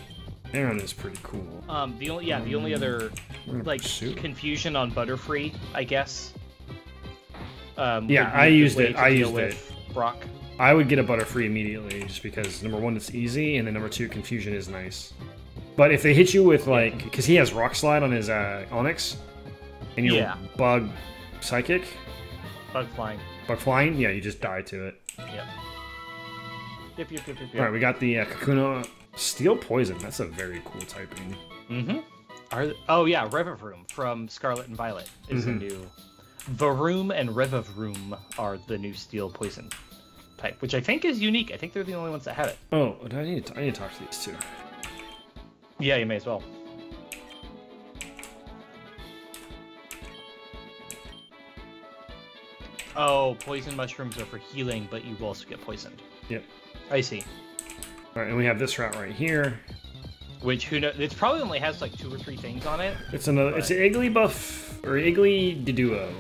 Aron is pretty cool. The only other like confusion on Butterfree, I guess. Yeah, I used it. Brock. I would get a Butterfree immediately, just because number 1, it's easy, and then number 2, confusion is nice. But if they hit you with like, because he has Rock Slide on his Onix, and you're Bug Psychic, Bug Flying, yeah, you just die to it. Yep. All right, we got the Kakuna Steel Poison. That's a very cool typing. Revavroom from Scarlet and Violet is the new. Varoom and Revavroom are the new Steel Poison type, which I think is unique. I think they're the only ones that have it. Oh, I need to talk to these two. Yeah, you may as well. Oh, poison mushrooms are for healing, but you also get poisoned. Yep. I see. All right, and we have this route right here. Which, who knows? It probably only has like 2 or 3 things on it. It's an Igglybuff or Igglyduo.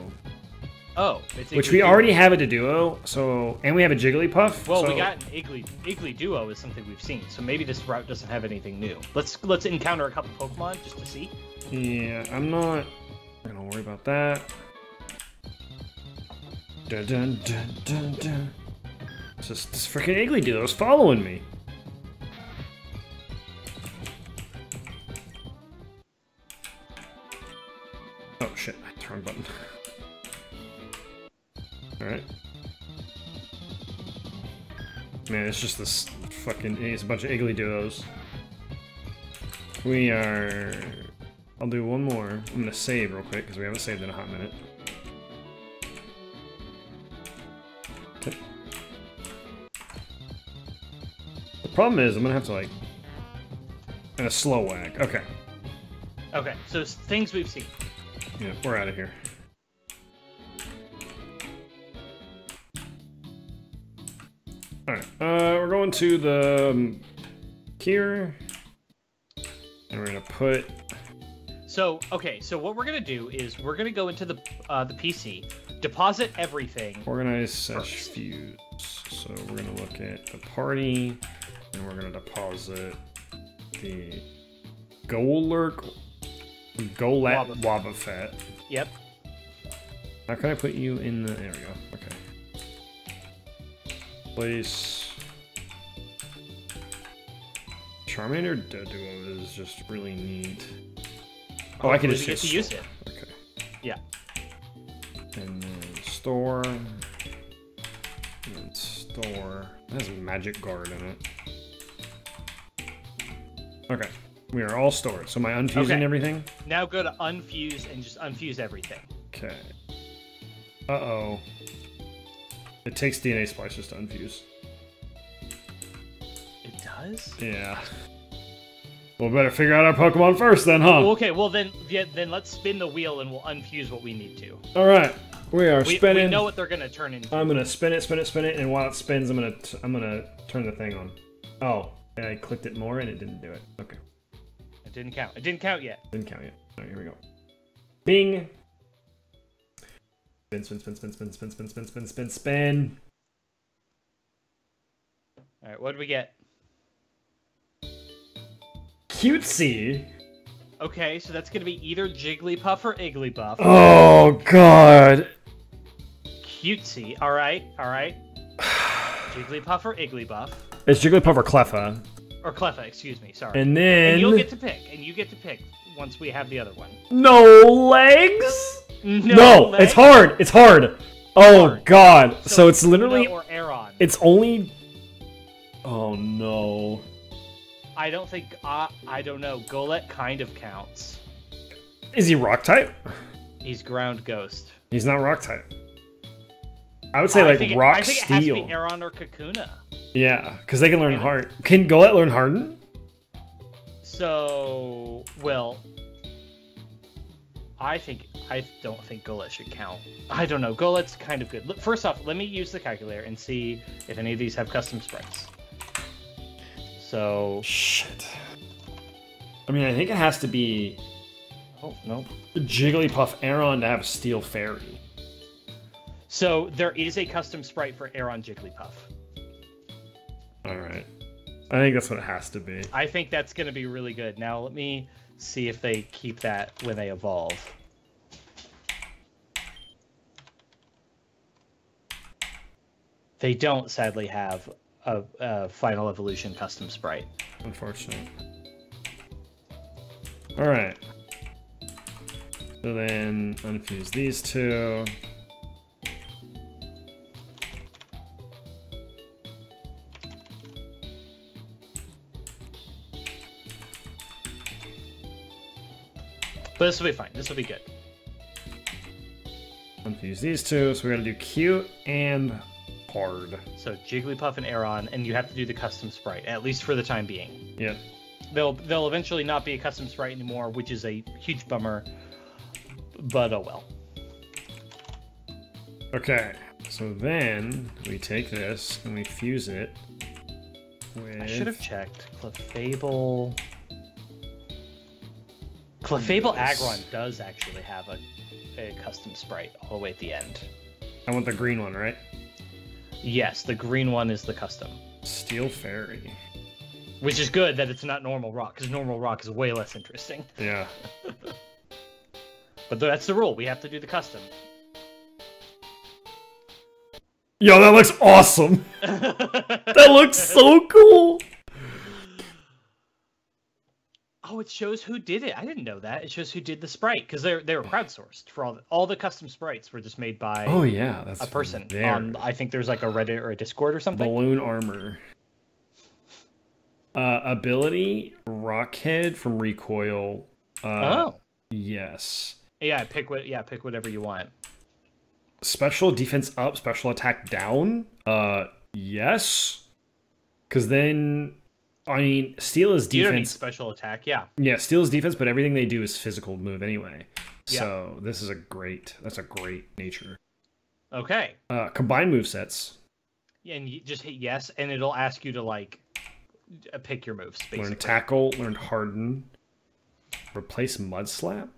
Oh, it's which we already have a Deduo, so, and we have a Jigglypuff. Well, we got an Igglyduo is something we've seen, so maybe this route doesn't have anything new. Let's encounter a couple Pokemon just to see. Yeah, I'm not gonna worry about that. Dun dun dun dun dun. This freaking Igglyduo is following me. Oh shit, I hit the wrong button. Alright. Man, it's just this fucking... It's a bunch of Igglyduos. We are... I'll do one more. I'm gonna save real quick, because we haven't saved in a hot minute. Okay. The problem is, I'm gonna have to, like... And a slow wag. Okay. Okay, so things we've seen. Yeah, we're out of here. Alright, we're going to the here, and we're gonna put. So okay, so what we're gonna do is we're gonna go into the PC, deposit everything. Organize / fuse. So we're gonna look at the party, and we're gonna deposit the Golurk, Wobbuffet. Yep. How can I put you in the? There we go. Okay. Place Charmander Duo is just really neat. Oh, I can just get to use it. Okay. Yeah. And then store. And then store. It has a magic guard in it. Okay. We are all stored. So am I unfusing everything? Now go to unfuse and just unfuse everything. Okay. Uh-oh. It takes DNA splicers to unfuse. It does? Yeah. We'll better figure out our Pokemon first then, huh? Okay, well then let's spin the wheel and we'll unfuse what we need to. Alright. We are spinning. We know what they're gonna turn into. I'm gonna spin it, and while it spins, I'm gonna turn the thing on. Oh, and I clicked it more and it didn't do it. Okay. It didn't count. It didn't count yet. Didn't count yet. Alright, here we go. Bing! Spin, spin, spin, spin, spin, spin, spin, spin, spin, spin, spin. Alright, what do we get? Cutesy. Okay, so that's gonna be either Jigglypuff or Igglybuff. Oh god. Cutesy. Alright, alright. Jigglypuff or Igglybuff. It's Jigglypuff or Cleffa. Or Cleffa, excuse me, sorry. And then... And you'll get to pick, and you get to pick once we have the other one. No legs? No legs? It's hard. It's hard. Oh, Hard. God. So it's literally... Or Aeron. It's only... Oh, no. I don't think... I don't know. Golett kind of counts. Is he rock type? He's ground ghost. He's not rock type. I would say like rock I think steel. it has to be Aeron or Kakuna. Yeah, because they can learn hard. Can Golett learn harden? So, well, I don't think Golett should count. I don't know. Golett's kind of good. Look, first off, let me use the calculator and see if any of these have custom sprites. So shit. I mean, I think it has to be. Oh no. Jigglypuff Aeron to have Steel Fairy. So there is a custom sprite for Aeron Jigglypuff. All right. I think that's what it has to be. I think that's going to be really good. Now let me see if they keep that when they evolve. They don't, sadly, have a Final Evolution custom sprite. Unfortunate. All right. So then unfuse these two. But this will be fine. This will be good. Unfuse these two. So we're gonna do cute and hard. So Jigglypuff and Aeron, and you have to do the custom sprite, at least for the time being. Yep. They'll eventually not be a custom sprite anymore, which is a huge bummer. But oh well. Okay. So then we take this and we fuse it with... I should have checked. Clefable... Clefable Aggron does actually have a custom sprite all the way at the end. I want the green one, right? Yes, the green one is the custom. Steel Fairy. Which is good that it's not normal rock, because normal rock is way less interesting. Yeah. But that's the rule. We have to do the custom. Yo, that looks awesome! That looks so cool! Oh, it shows who did it. I didn't know that. It shows who did the sprite, because they were crowdsourced. For all the custom sprites were just made by that's a person. there. I think there's like a Reddit or a Discord or something. Balloon armor. Ability, Rockhead from Recoil. Oh. Yes. Yeah, pick whatever you want. Special defense up, special attack down. Yes. Because then, I mean, steel is defense. You don't need special attack, yeah. Yeah, steel is defense, but everything they do is physical move anyway. Yeah. So this is that's a great nature. Okay. Combined move sets. Yeah, and you just hit yes, and it'll ask you to like pick your moves. Basically. Learn tackle, learn harden, replace mud slap.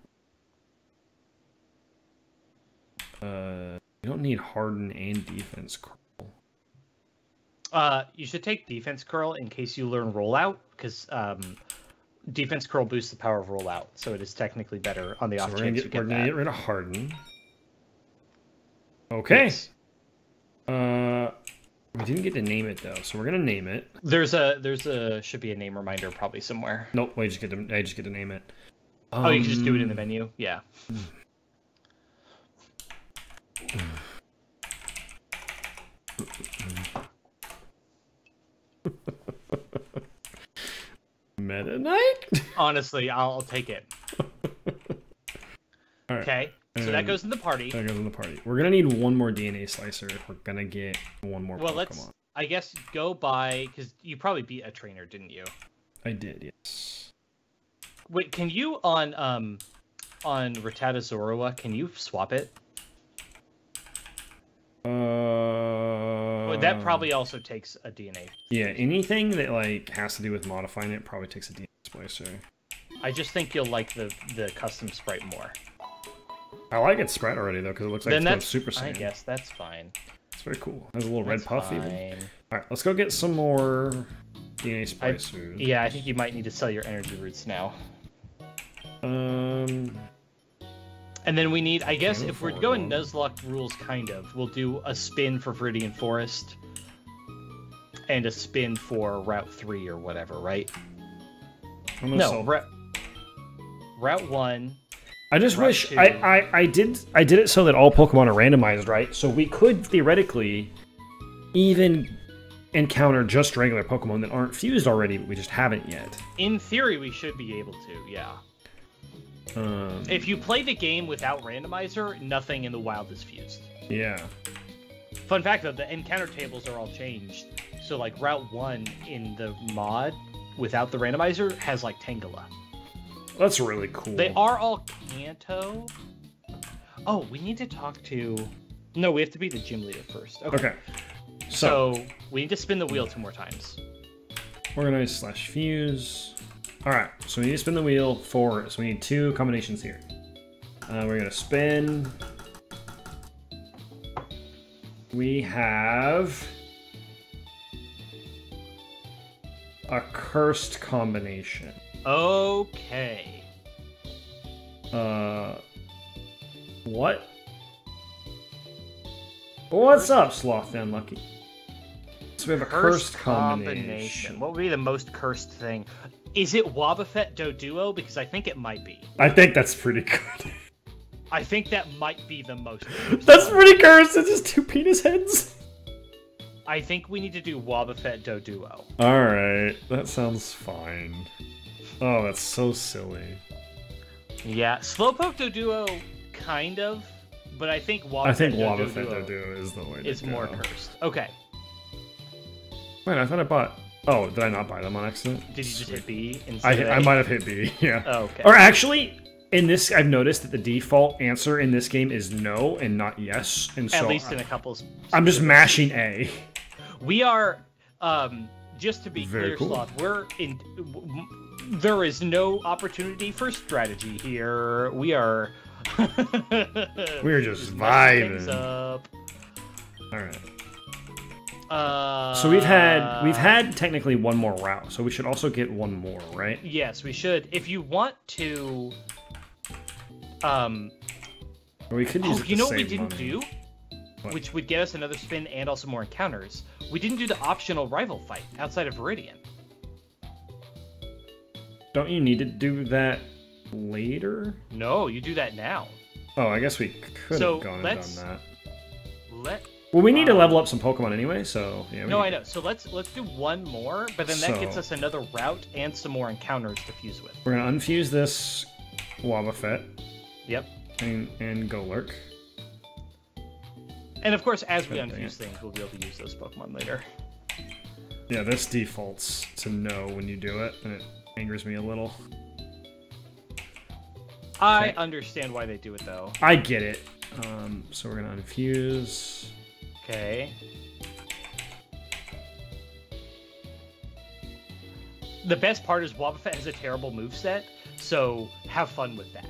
You don't need harden and defense curl. You should take defense curl in case you learn rollout, because defense curl boosts the power of rollout, so it is technically better on the off chance you get that. We're gonna get rid of harden. Okay. Yes. We didn't get to name it though, so we're gonna name it. There's should be a name reminder probably somewhere. Nope, I just get to name it. Oh, you can just do it in the menu. Yeah. Meta Knight? Honestly, I'll take it. Right. Okay, so that goes in the party. That goes in the party. We're gonna need one more DNA slicer if we're gonna get one more Pokemon. Let's, I guess, go by, because you probably beat a trainer, didn't you? I did, yes. Wait, can you, on Rattata Zorua, can you swap it? Well, that probably also takes a DNA. Yeah, anything that like has to do with modifying it probably takes a DNA splicer. I just think you'll like the custom sprite more. I like its sprite already though, because it looks like it's going Super Saiyan. I guess that's fine. It's very cool. It has a little red puff fine. even. All right, let's go get some more DNA splicers. Yeah, I think you might need to sell your energy roots now. And then we need, I guess, if we're going Nuzlocke rules, kind of, we'll do a spin for Viridian Forest. and a spin for Route 3 or whatever, right? No, Route 1. I just wish I did it so that all Pokemon are randomized, right? So we could theoretically even encounter just regular Pokemon that aren't fused already, but we just haven't yet. In theory, we should be able to, yeah. If you play the game without randomizer, nothing in the wild is fused. Yeah. Fun fact though, the encounter tables are all changed. So like Route 1 in the mod without the randomizer has like Tangela. That's really cool. They are all Kanto. Oh, we need to talk to... No, we have to be the gym leader first. Okay. So we need to spin the wheel 2 more times. Organize / fuse. Alright, so we need to spin the wheel 4. So we need 2 combinations here. We're going to spin. We have a cursed combination. Okay. What? What's up, Sloth and Lucky? So we have a cursed combination. What would be the most cursed thing? Is it Wobbuffet Doduo? Because I think it might be. I think that's pretty good. I think that might be the most cursed. That's pretty cursed. It's just 2 penis heads. I think we need to do Wobbuffet Doduo. Alright, that sounds fine. Oh, that's so silly. Yeah, Slowpoke Doduo, kind of, but I think Wobbuffet Doduo is the way to is go. more cursed. Okay. Wait, I thought I bought... Oh, did I not buy them on accident? Did you just hit B instead of A? I might have hit B, yeah. Oh, okay. Or actually, in this, I've noticed that the default answer in this game is no and not yes. And so at least in a couple of... I'm just mashing A. We are, just to be clear, cool. Sloth, we're in... There is no opportunity for strategy here. We are... We're just vibing. Alright. So we've had technically 1 more route, so we should also get 1 more, right? Yes, we should. If you want to, or we could use it to you know what we save didn't money. do, which would get us another spin and also more encounters. We didn't do the optional rival fight outside of Viridian. Don't you need to do that later? No, you do that now. Oh, I guess we could have gone and done that. Well, we need to level up some Pokemon anyway, so yeah. No, I know. So let's do 1 more, but then that gets us another route and some more encounters to fuse with. We're gonna unfuse this Wobbuffet. Yep. And Golurk. And of course, as we unfuse things, we'll be able to use those Pokemon later. Yeah, this defaults to no when you do it, and it angers me a little. I understand why they do it, though. I get it. So we're gonna unfuse. Okay. The best part is Wobbuffet has a terrible moveset, so have fun with that.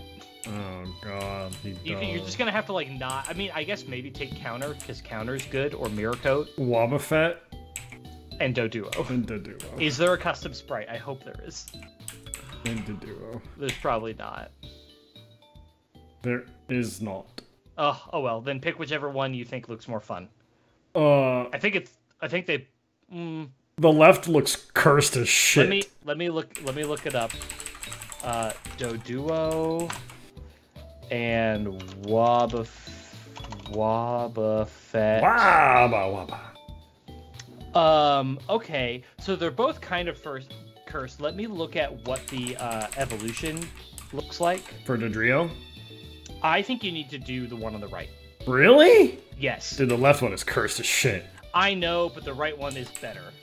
Oh god, you're just gonna have to like not. I mean, I guess maybe take counter because counter's good, or mirror coat. Wobbuffet and Doduo. Is there a custom sprite? I hope there is. And Doduo. There's probably not. There is not. Oh well, then pick whichever one you think looks more fun. I think they. The left looks cursed as shit. Let me look it up. Doduo and Wobbuffet. Okay, so they're both kind of cursed. Let me look at what the evolution looks like for Dodrio. I think you need to do the one on the right. Really? Yes. Dude, the left one is cursed as shit. I know, but the right one is better.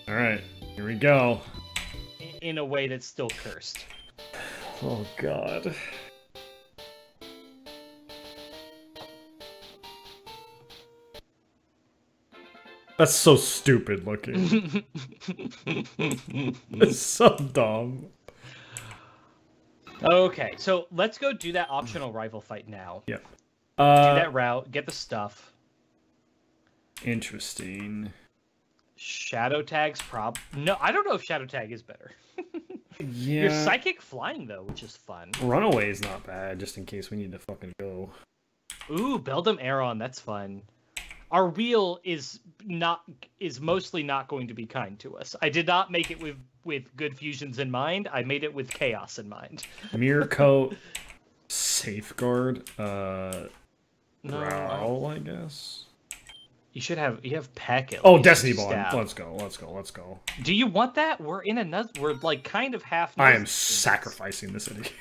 Alright, here we go. In a way that's still cursed. Oh, God. That's so stupid looking. It's so dumb. Okay, so let's go do that optional rival fight now. Yeah. Do that route, get the stuff. Interesting. Shadow Tag's No, I don't know if Shadow Tag is better. Yeah. You're Psychic Flying, though, which is fun. Runaway is not bad, just in case we need to fucking go. Ooh, Beldum Aeron, that's fun. our wheel is mostly not going to be kind to us. I did not make it with good fusions in mind. I made it with chaos in mind. Mirror coat, safeguard, No, growl, I guess. You have peck. Oh, Destiny Bond. Let's go. Do you want that? We're in a we're like kind of half. I am sacrificing this idiot.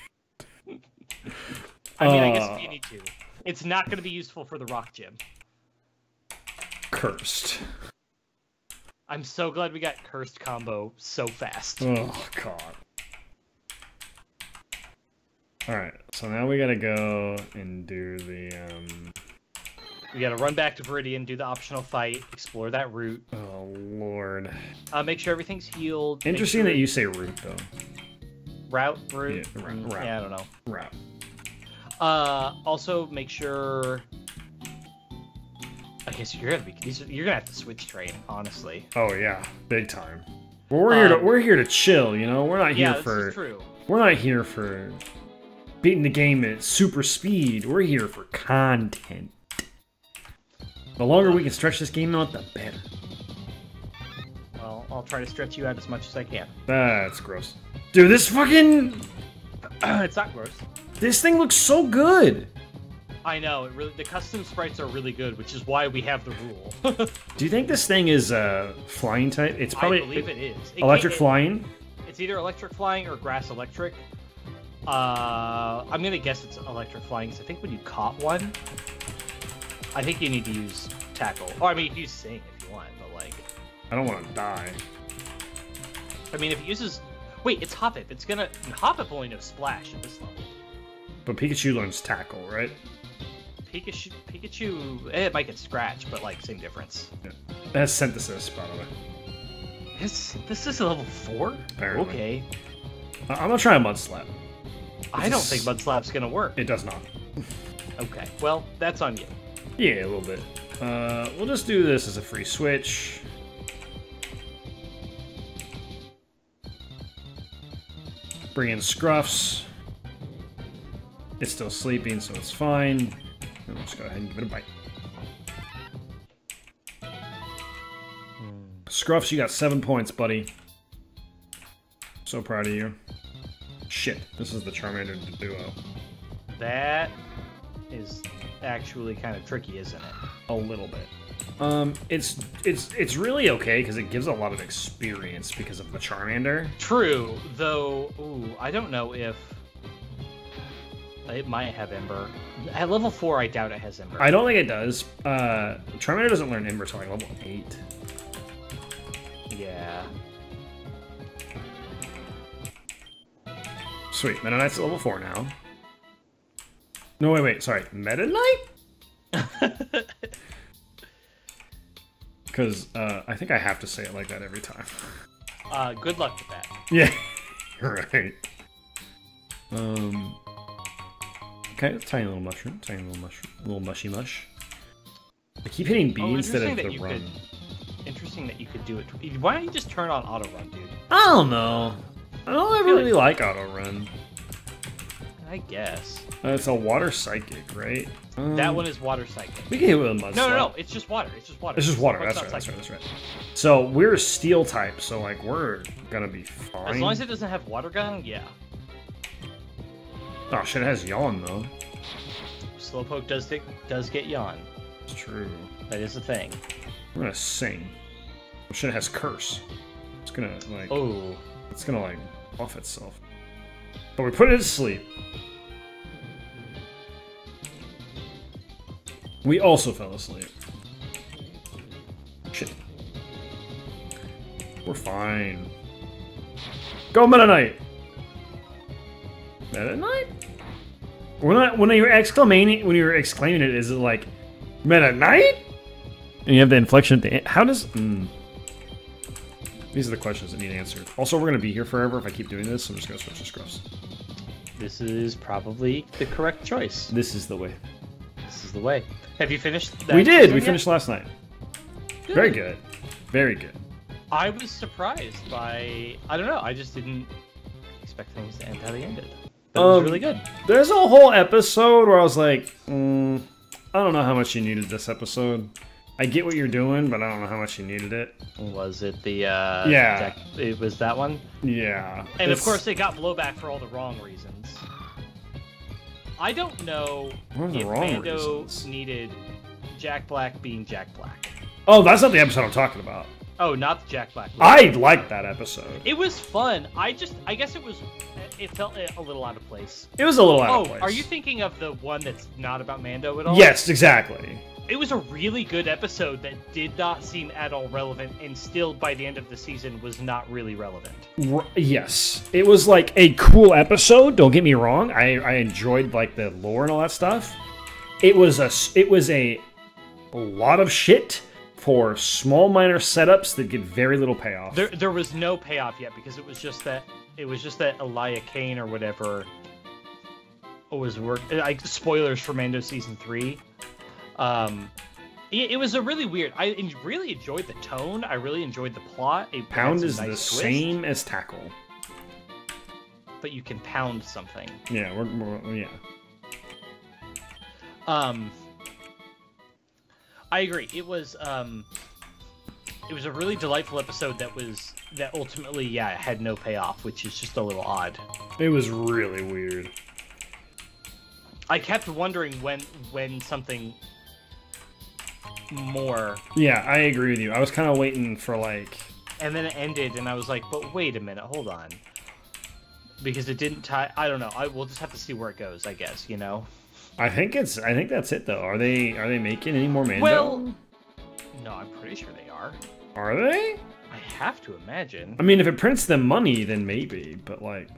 I mean, I guess if you need to. It's not going to be useful for the rock gym. Cursed. I'm so glad we got cursed combo so fast. Oh god. Alright, so now we gotta go and do the We gotta run back to Viridian, do the optional fight, explore that route. Oh lord. Make sure everything's healed. Interesting that you say route though. Route? Yeah, route. Yeah, I don't know. Route. Also make sure. I guess you're gonna have to switch train, honestly. Oh yeah, big time. Well, we're here to chill, you know. We're not here for. This is true. We're not here for beating the game at super speed. We're here for content. The longer we can stretch this game out, the better. Well, I'll try to stretch you out as much as I can. That's gross, dude. This fucking. It's not gross. This thing looks so good. I know, the custom sprites are really good, which is why we have the rule. Do you think this thing is flying type? It's probably. I believe it is. Electric flying? It's either electric flying or grass electric. I'm gonna guess it's electric flying, because I think when you caught one, I think you need to use tackle. Or I mean, you can use sing if you want, but like... I don't want to die. I mean, if it uses... Wait, it's Hoppip. It's gonna... Hoppip only knows Splash at this level. But Pikachu learns tackle, right? Pikachu, it might get scratched, but like same difference. Yeah. It has synthesis, by the way. This is level 4? Apparently. Okay. I'm gonna try a Mud Slap. I don't think Mud Slap's gonna work. It does not. Okay, well, that's on you. Yeah, a little bit. We'll just do this as a free switch. Bring in Scruffs. It's still sleeping, so it's fine. And we'll just go ahead and give it a bite. Scruffs, you got 7 points, buddy. So proud of you. Shit, this is the Charmander duo. That is actually kind of tricky, isn't it? A little bit. It's really okay because it gives a lot of experience because of the Charmander. True, though. Ooh, I don't know if it might have Ember. At level 4, I doubt it has Ember. I don't think it does. Charmander doesn't learn Ember until like level 8. Yeah. Sweet, Meta Knight's at level 4 now. No, wait, sorry. Meta Knight? Because I think I have to say it like that every time. Good luck with that. Yeah, right. Okay, tiny little mushroom, little mushy mush. I keep hitting B instead of the run. Interesting that you could do it. Why don't you just turn on auto run, dude? I don't know. I don't ever really like auto run. I guess. It's a water psychic, right? That one is water psychic. We can hit it with a mud slap. No, it's just water. It's just water. It's just water. That's right. So we're steel type, so like we're gonna be fine. As long as it doesn't have water gun, yeah. Oh shit, it has yawn though. Slowpoke does get yawn. It's true. That is a thing. We're gonna sing. Oh shit, it has curse. It's gonna like. Oh. It's gonna like buff itself. But we put it to sleep. We also fell asleep. Shit. We're fine. Go Meta Knight! Meta Knight? When you're exclaiming it, is it like Meta Knight? And you have the inflection at the end. How does These are the questions that need answered. Also, we're gonna be here forever if I keep doing this, so I'm just gonna switch to Scruffs. This is probably the correct choice. This is the way. This is the way. Have you finished that? We did! We finished last night. Good. Very good. Very good. I was surprised by... I don't know, I just didn't expect things to end how they ended. But it was really good. There's a whole episode where I was like, I don't know how much you needed this episode. I get what you're doing, but I don't know how much you needed it. Was it the Yeah. It was that one? Yeah. And of course, they got blowback for all the wrong reasons. I don't know What are the if wrong Mando reasons? needed Jack Black being Jack Black. Oh, that's not the episode I'm talking about. Oh, not the Jack Black. I liked that episode. It was fun. I guess it felt a little out of place. It was a little out of place. Are you thinking of the one that's not about Mando at all? Yes, exactly. It was a really good episode that did not seem at all relevant, and still by the end of the season was not really relevant. Yes, it was like a cool episode. Don't get me wrong. I enjoyed like the lore and all that stuff. It was a lot of shit for small minor setups that get very little payoff. There was no payoff yet because it was just that Elia Kane or whatever was like spoilers for Mando season 3. It was a really weird. I really enjoyed the tone. I really enjoyed the plot. Pound is nice the twist, same as tackle. but you can pound something. Yeah, yeah. I agree. It was a really delightful episode that ultimately, had no payoff, which is just a little odd. It was really weird. I kept wondering when something more. Yeah, I agree with you. I was kind of waiting for like. And then it ended, and I was like, but wait a minute, hold on. Because it didn't tie. I don't know. We'll just have to see where it goes, I guess. You know. I think that's it though. Are they making any more Mando? Well, no, I'm pretty sure they are. Are they? I have to imagine. I mean, if it prints them money, then maybe. But like,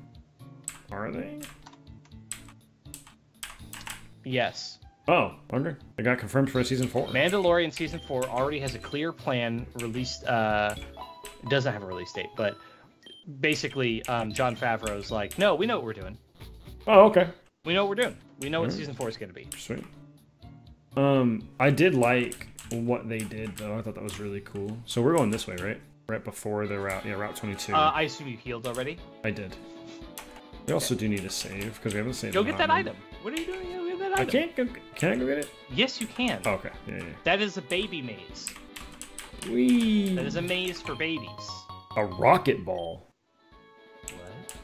are they? Yes. Oh, okay. It got confirmed for season 4. Mandalorian season 4 already has a clear plan released. It doesn't have a release date, but basically, Jon Favreau's like, no, we know what we're doing. Oh, okay. We know what we're doing. We know what season 4 is going to be. Sweet. I did like what they did though. I thought that was really cool. So we're going this way, right? Right before the route. Yeah, Route 22. I assume you healed already. I did. We also do need to save because we haven't saved. Go get that item. What are you doing? Go get that item. I can't go. Can I go get it? Yes, you can. Oh, okay. Yeah. That is a baby maze. Whee! That is a maze for babies. A rocket ball. What?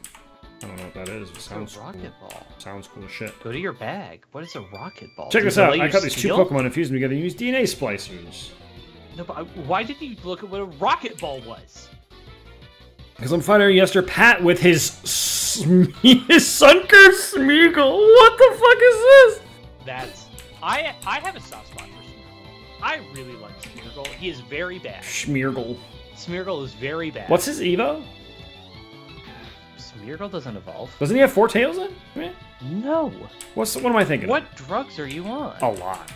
I don't know what that is. It sounds a rocket cool. ball. Sounds cool as shit. Go to your bag. What is a rocket ball? Check Does this it out. let I you got these 2 steal? Pokemon infused together and use DNA splicers. No, but why didn't you look at what a rocket ball was? Because I'm fighting Yester Pat with his Sunker Smeagol. What the fuck is this? That's I have a soft spot for Smeargle. I really like Smeargle. He is very bad. Smeargle. Smeargle is very bad. What's his Evo? Smeargle doesn't evolve. Doesn't he have 4 tails then? No. What am I thinking? What drugs are you on? A lot.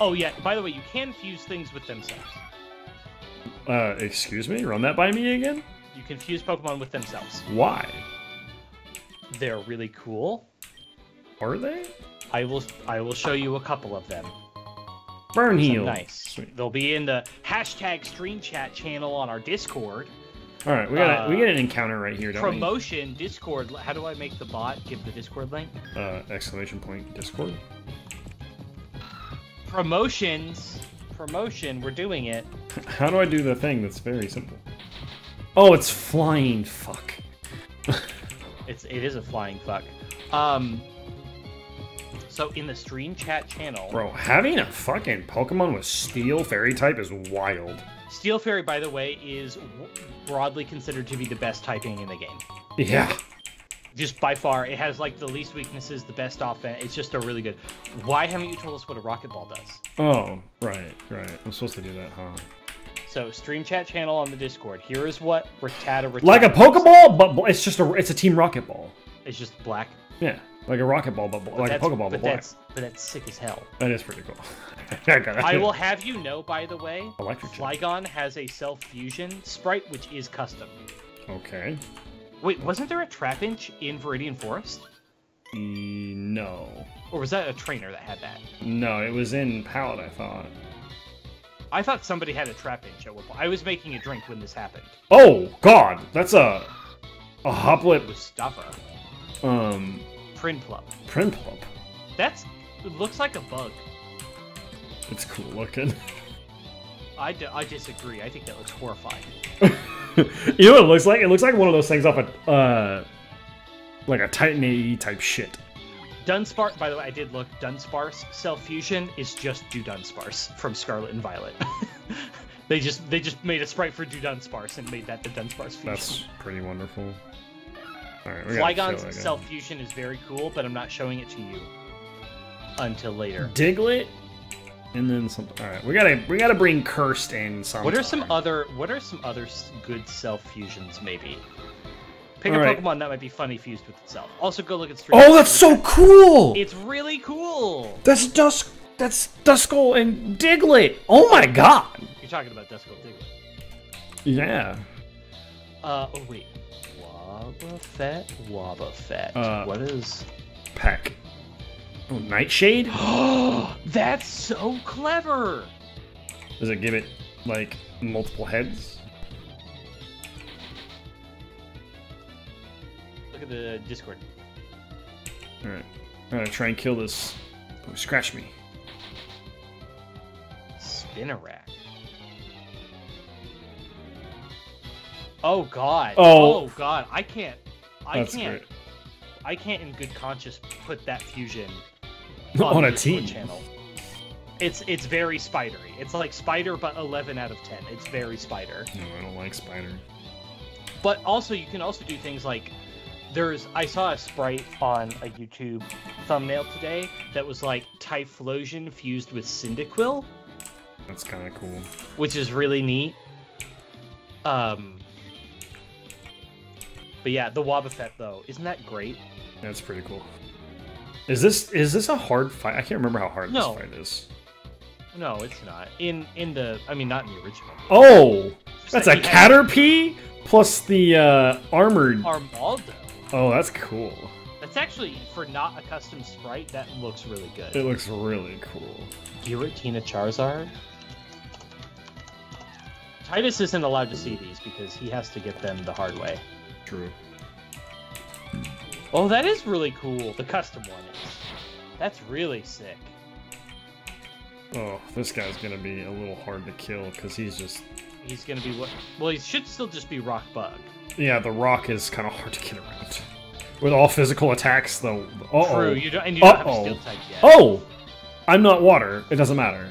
Oh yeah. By the way, you can fuse things with themselves. Excuse me? Run that by me again? You can fuse Pokemon with themselves. Why? They're really cool. Are they? I will show you a couple of them. Burn heal. Nice. Sweet. They'll be in the hashtag stream chat channel on our Discord. All right, we get an encounter right here, don't Promotion Discord. How do I make the bot give the Discord link? we? Exclamation point Discord. Promotions. Promotion. We're doing it. How do I do the thing that's very simple? Oh, it's flying. Fuck. It is a flying fuck. So in the stream chat channel, Bro, having a fucking Pokemon with Steel Fairy type is wild. Steel Fairy, by the way, is broadly considered to be the best typing in the game. Yeah. Just by far, it has like the least weaknesses, the best offense. It's just a really good. Why haven't you told us what a rocket ball does? Oh, right. I'm supposed to do that, huh? So stream chat channel on the Discord. Here is what Rattata. Like a Pokeball, but it's just it's a Team Rocket Ball. It's just black. Yeah, like a Rocket Ball, but like a Pokeball, but black. But that's sick as hell. That is pretty cool. I will have you know, by the way, Electric Flygon has a self-fusion sprite, which is custom. Okay. Wait, wasn't there a Trapinch in Viridian Forest? No. Or was that a trainer that had that? No, it was in Pallet, I thought. I thought somebody had a Trapinch at one point. I was making a drink when this happened. Oh, God! That's a Hoplet. Mustafa. Prinplup. Prinplup. It looks like a bug. It's cool looking. I disagree. I think that looks horrifying. You know what it looks like? It looks like one of those things off a like a Titan AE type shit. Dunsparce, by the way, I did look. Dunsparce self-fusion is just Dunsparce from Scarlet and Violet. they just made a sprite for Dunsparce and made that the Dunsparce fusion. That's pretty wonderful. All right, Flygon's self-fusion is very cool, but I'm not showing it to you until later. Diglett, and then some. All right, we gotta bring Cursed in sometime. What are some other good self-fusions? Maybe. Pick a Pokemon that might be funny fused with itself. Also, go look at Street. Oh, that's so cool! It's really cool! That's Duskull and Diglett! Oh my god! You're talking about Duskull Diglett. Yeah. Oh, wait. Wobbuffet. What is... Peck. Oh, Nightshade? That's so clever! Does it give it, like, multiple heads? Look at the Discord. Alright. I'm gonna try and kill this. Oh, scratch me. Spinnerack. Oh god. Oh god. I can't great. I can't in good conscience put that fusion on a Discord team. channel. It's very spidery. It's like Spider, but 11 out of 10. It's very Spider. No, I don't like Spider. But also, you can also do things like I saw a sprite on a YouTube thumbnail today that was like Typhlosion fused with Cyndaquil. That's kind of cool. Which is really neat. But yeah, the Wobbuffet though, isn't that great? That's pretty cool. Is this a hard fight? I can't remember how hard this fight is. No, it's not. Not in the original. Oh! That's a Caterpie plus the armored Armaldo. Oh, that's cool. That's actually, for not a custom sprite, that looks really good. It looks really cool. Giratina Charizard? Titus isn't allowed to see these because he has to get them the hard way. True. Oh, that is really cool. The custom one is. That's really sick. Oh, this guy's gonna be a little hard to kill because he's gonna be what? Well, he should still just be Rock Bug. Yeah, the rock is kind of hard to get around. With all physical attacks, though. True, you don't have a steel type yet. Oh! I'm not water. It doesn't matter.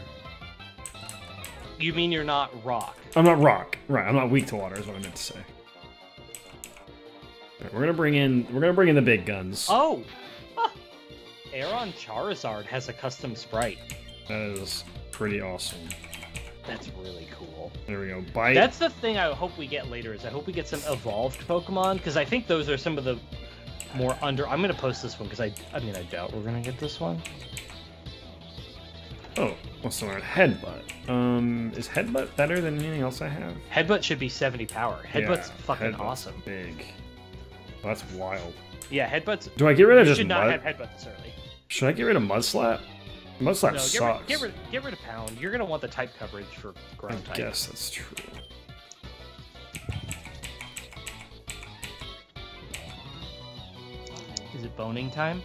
You mean you're not rock? I'm not rock. Right, I'm not weak to water is what I meant to say. Right, we're gonna bring in the big guns. Oh! Huh. Aeron Charizard has a custom sprite. That is pretty awesome. That's really cool. There we go. Bite. That's the thing I hope we get later, is I hope we get some evolved Pokemon, because I think those are some of the more I'm gonna post this one, because I doubt we're gonna get this one. Oh, what's the word? Headbutt. Is Headbutt better than anything else I have? Headbutt should be 70 power. Headbutt's fucking awesome. Big. Well, that's wild. Yeah, Headbutt's... Do I get rid of just should Mud? not have Headbutt this early. Should I get rid of Mudslap? Mudslap no, sucks. Get rid of Pound. You're gonna want the type coverage for ground type. I guess that's true. Is it boning time?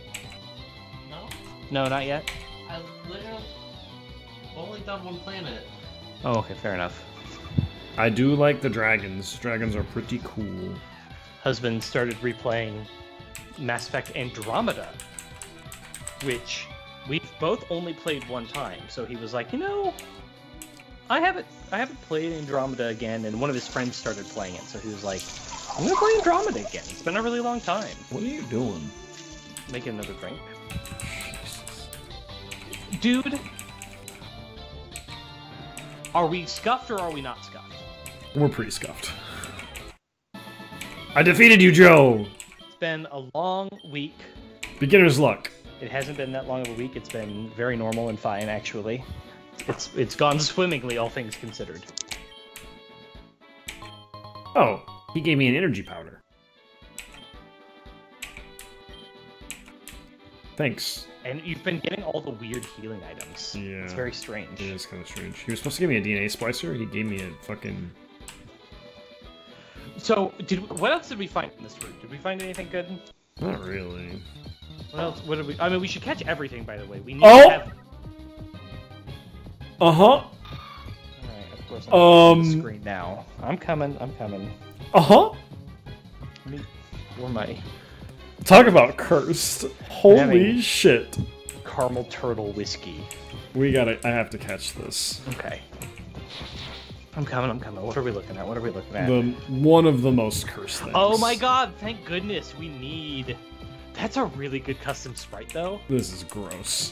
No. No, not yet? I literally only done one planet. Oh, okay, fair enough. I do like the dragons. Dragons are pretty cool. Husband started replaying Mass Effect Andromeda, which we've both only played one time. So he was like, you know, I haven't played Andromeda again, and one of his friends started playing it. So he was like, I'm gonna play Andromeda again. It's been a really long time. What are you doing? Making another drink. Dude, are we scuffed or are we not scuffed? We're pretty scuffed. I defeated you, Joe! It's been a long week. Beginner's luck. It hasn't been that long of a week. It's been very normal and fine, actually. It's gone swimmingly, all things considered. Oh, he gave me an energy powder. Thanks. And you've been getting all the weird healing items. Yeah. It's very strange. It is kind of strange. He was supposed to give me a DNA splicer. He gave me a fucking... So, what else did we find in this route? Did we find anything good? Not really. What else? What did we... I mean, we should catch everything, by the way. We need Oh! to have... Uh-huh. Alright, of course was on the screen now. I'm coming. Uh-huh. Where am I? Talk about cursed. Holy shit. Caramel turtle whiskey. I have to catch this. Okay. I'm coming. What are we looking at? One of the most cursed things. Oh my god, thank goodness we need... That's a really good custom sprite, though. This is gross.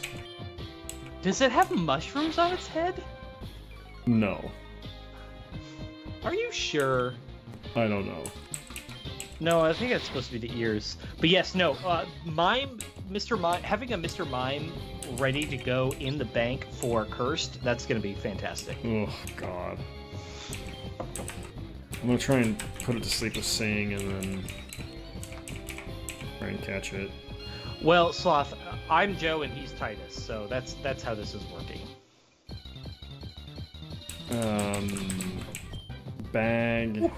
Does it have mushrooms on its head? No. Are you sure? I don't know. No, I think it's supposed to be the ears. But yes, no, Mime, Mr. Mime, having a Mr. Mime ready to go in the bank for Cursed, that's going to be fantastic. Oh, God. I'm going to try and put it to sleep with Sing and then try and catch it. Well, Sloth, I'm Joe and he's Titus, so that's how this is working. Bag. Ooh.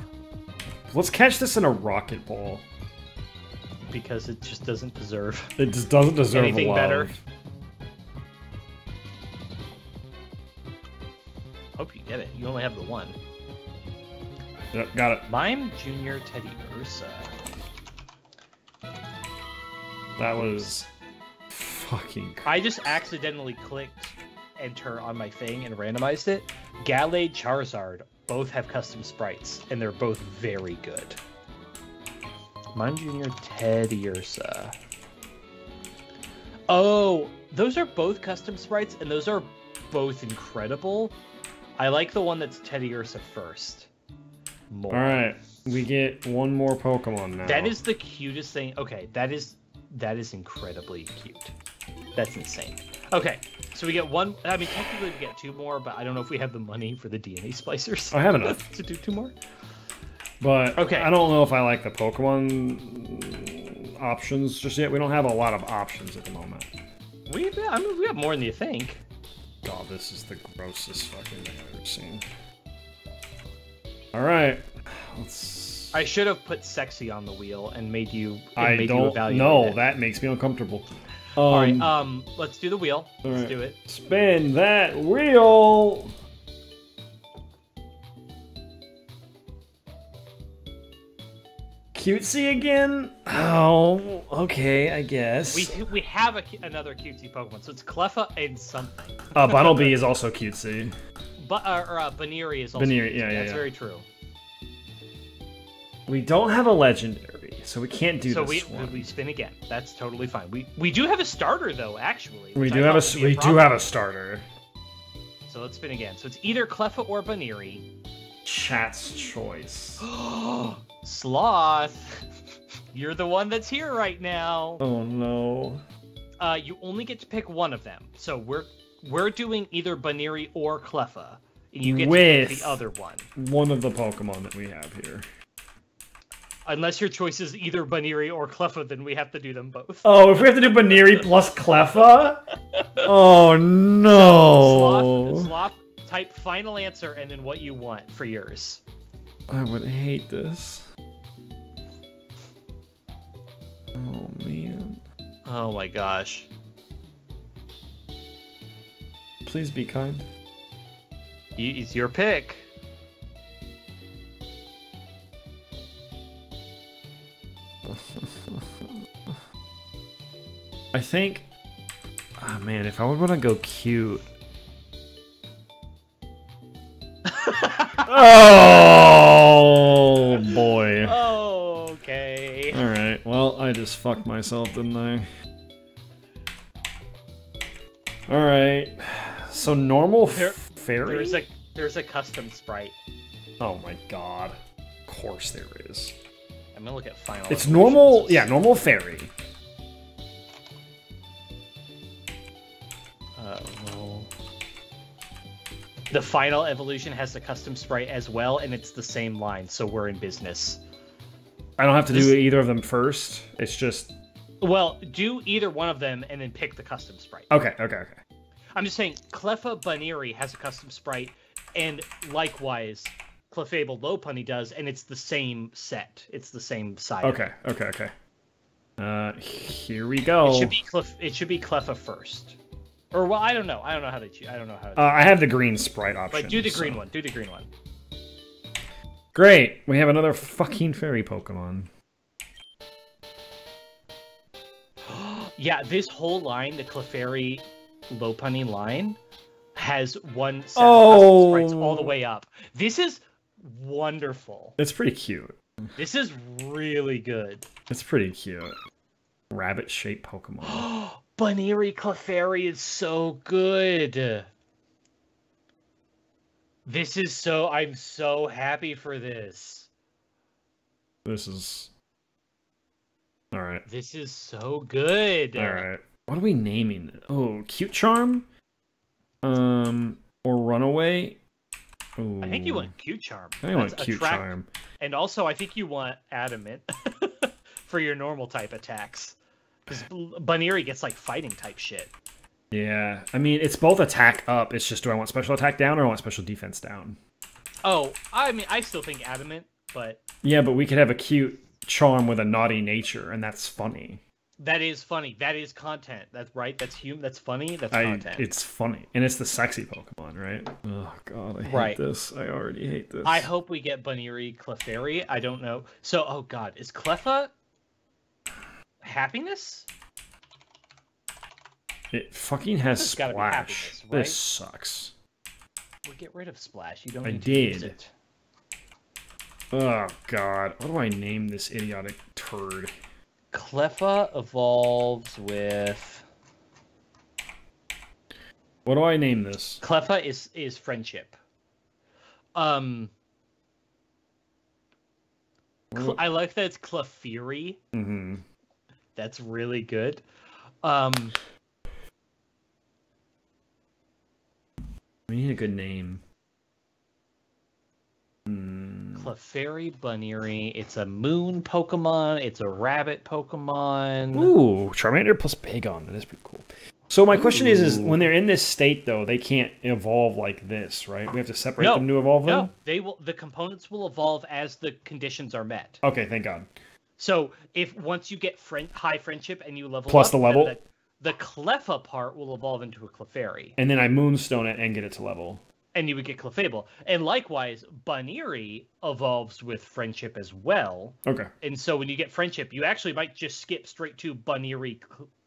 Let's catch this in a rocket ball. Because it just doesn't deserve... It just doesn't deserve anything love. better. Hope you get it. You only have the one. Yep, got it. Mime Junior Teddy Ursa. That was fucking... I just accidentally clicked enter on my thing and randomized it. Gallade Charizard both have custom sprites, and they're both very good. Mime Junior Teddy Ursa. Oh, those are both custom sprites, and those are both incredible. I like the one that's Teddy Ursa first. More. Alright, we get one more Pokemon now. That is the cutest thing. Okay, that is incredibly cute. That's insane. Okay, so we get one. I mean, technically we get two more, but I don't know if we have the money for the DNA splicers. I have enough to do two more. But okay, I don't know if I like the Pokemon options just yet. We don't have a lot of options at the moment. We have more than you think. God, this is the grossest fucking thing I've ever seen. All right, let's. I should have put sexy on the wheel and made you. I don't know. That makes me uncomfortable. All right, let's do the wheel. Let's do it. Spin that wheel. Cutesy again? Oh, okay, I guess. We have another cutesy Pokemon, so it's Cleffa and something. Bunnelby is also cutesy. Baneri is also cutesy. Yeah, that's very true. We don't have a legendary, so we can't do this one. So we spin again. That's totally fine. We do have a starter though, actually. We do have a starter. So let's spin again. So it's either Cleffa or Baneri. Chat's choice. Sloth, you're the one that's here right now. Oh no. You only get to pick one of them. So we're doing either Baneri or Cleffa. And you get to pick the other one. One of the Pokemon that we have here. Unless your choice is either Baneri or Cleffa, then we have to do them both. Oh, if we have to do Baneri plus Cleffa? Oh no. Sloth, type final answer and then what you want for yours. I would hate this. Oh man. Oh my gosh. Please be kind. It's your pick. I think... Oh man, if I would want to go cute... Oh boy. Oh, okay. Alright, well, I just fucked myself, didn't I? Alright. So normal fairy? There's a custom sprite. Oh my god. Of course there is. I'm gonna look at final. It's normal, yeah, normal fairy. Well, the final evolution has the custom sprite as well, and it's the same line, so we're in business. I don't have to do either of them first. It's just... Well, do either one of them and then pick the custom sprite. Okay. I'm just saying, Cleffa Baneri has a custom sprite, and likewise, Clefable Lopunny does, and it's the same set. It's the same side. Okay. Here we go. It should be Cleffa first. Or well, I don't know. I don't know how they choose. I don't know how. I have the green sprite option. But do the green one. Do the green one. Great. We have another fucking fairy Pokemon. Yeah, this whole line, the Clefairy Lopunny line, has one set of sprites all the way up. This is wonderful. It's pretty cute. This is really good. It's pretty cute. Rabbit-shaped Pokemon. Baniri Clefairy is so good. This is so... I'm so happy for this. This is... Alright. This is so good. Alright. What are we naming it? Oh, Cute Charm? Or Runaway? Ooh. I think you want Cute Charm. I think I want Cute Charm. And also, I think you want Adamant for your normal type attacks. Because Baniri gets, like, fighting type shit. Yeah. I mean, it's both attack up. It's just, do I want special attack down or I want special defense down? Oh, I mean, I still think Adamant, but... Yeah, but we could have a Cute Charm with a naughty nature, and that's funny. That is funny. That is content. That's right. That's That's funny. That's content. It's funny. And it's the sexy Pokemon, right? Oh, God, I hate this. I already hate this. I hope we get Baniri Clefairy. I don't know. So, oh, God. Is Cleffa happiness? It fucking has Splash. Right? This sucks. Well, get rid of Splash. You don't I need to use it. Oh, God. What do I name this idiotic turd? Cleffa evolves with... What do I name this? Cleffa is friendship. I like that it's Clefairy. Mm-hmm. That's really good. We need a good name. Clefairy Baniri. It's a moon Pokemon. It's a rabbit Pokemon. Ooh, Charmander plus Bagon. That is pretty cool. So my question is when they're in this state, though, they can't evolve like this, right? We have to separate them to evolve them? No, they will. The components will evolve as the conditions are met. Okay, thank God. So if once you get high friendship and you level plus up, the level, the Cleffa part will evolve into a Clefairy. And then I Moonstone it and get it to level. And you would get Clefable. And likewise, Baniri evolves with friendship as well. Okay. And so when you get friendship, you actually might just skip straight to Baniri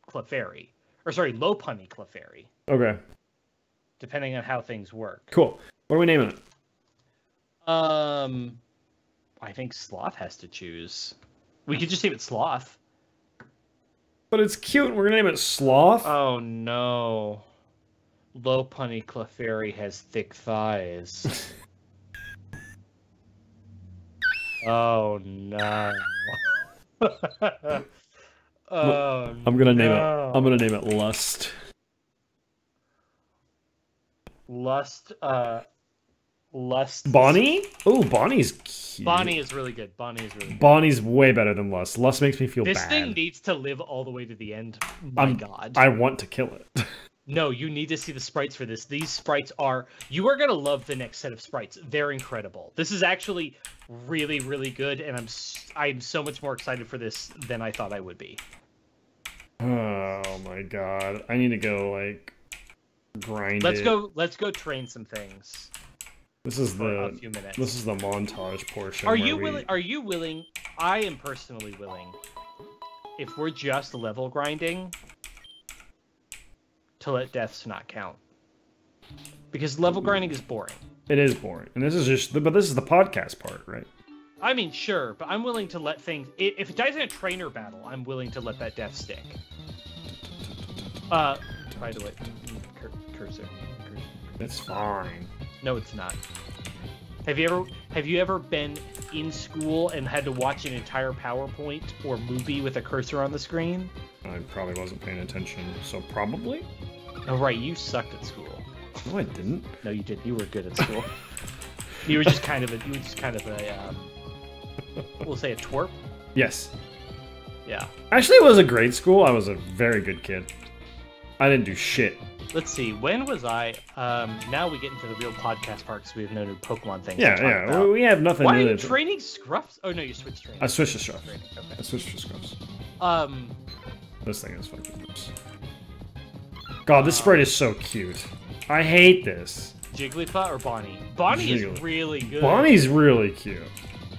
Clefairy. Or sorry, Lopunny Clefairy. Okay. Depending on how things work. Cool. What are we naming it? I think Sloth has to choose. We could just name it Sloth. But it's cute. We're gonna name it Sloth? Oh no. Lopunny Clefairy has thick thighs. Oh no. I'm gonna name it. I'm gonna name it Lust. Lust. Bonnie? Oh, Bonnie's cute. Bonnie is really good. Bonnie is really good. Bonnie's way better than Lust. Lust makes me feel bad. This thing needs to live all the way to the end. My God. I want to kill it. No, you need to see the sprites for this. These sprites are... You are going to love the next set of sprites. They're incredible. This is actually really, really good, and I'm so much more excited for this than I thought I would be. Oh my God. I need to go, like, grind Let's go train some things. This is a few minutes. This is the montage portion. Are you willing? I am personally willing. If we're just level grinding, to let deaths not count, because level grinding is boring. It is boring, and this is but this is the podcast part, right? I mean, sure, but I'm willing to let things. If it dies in a trainer battle, I'm willing to let that death stick. By the way, cursor. It's fine. No, it's not. Have you ever been in school and had to watch an entire PowerPoint or movie with a cursor on the screen? I probably wasn't paying attention, so probably. Oh right, you sucked at school. No, I didn't. No, you did. You were good at school. You were just kind of a. We'll say a twerp. Yes. Yeah. Actually, it was a great school. I was a very good kid. I didn't do shit. Let's see. When was I? Now we get into the real podcast part because we have no new Pokemon things. Yeah. We have nothing. Why are you training Scruffs? Oh no, you switched training. I switched to Scruffs. Okay. I switched to Scruffs. This thing is fucking gross. God, this sprite is so cute. I hate this. Jigglypuff or Bonnie? Bonnie is really good. Bonnie's really cute.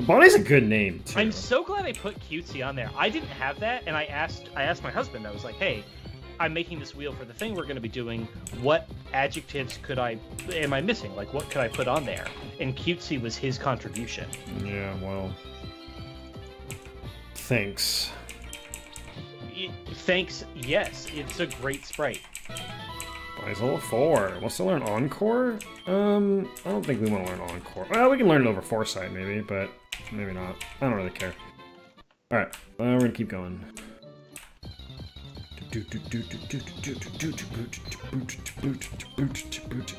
Bonnie's a good name too. I'm so glad I put cutesy on there. I didn't have that, and I asked my husband. I was like, "Hey, I'm making this wheel for the thing we're going to be doing. What adjectives am I missing? Like, what could I put on there?" And cutesy was his contribution. Yeah, well, thanks. Thanks. Yes, it's a great sprite. Bonnie's level 4. Wants to learn Encore? I don't think we want to learn Encore. Well, we can learn it over Foresight, maybe, but maybe not. I don't really care. Alright, we're gonna keep going.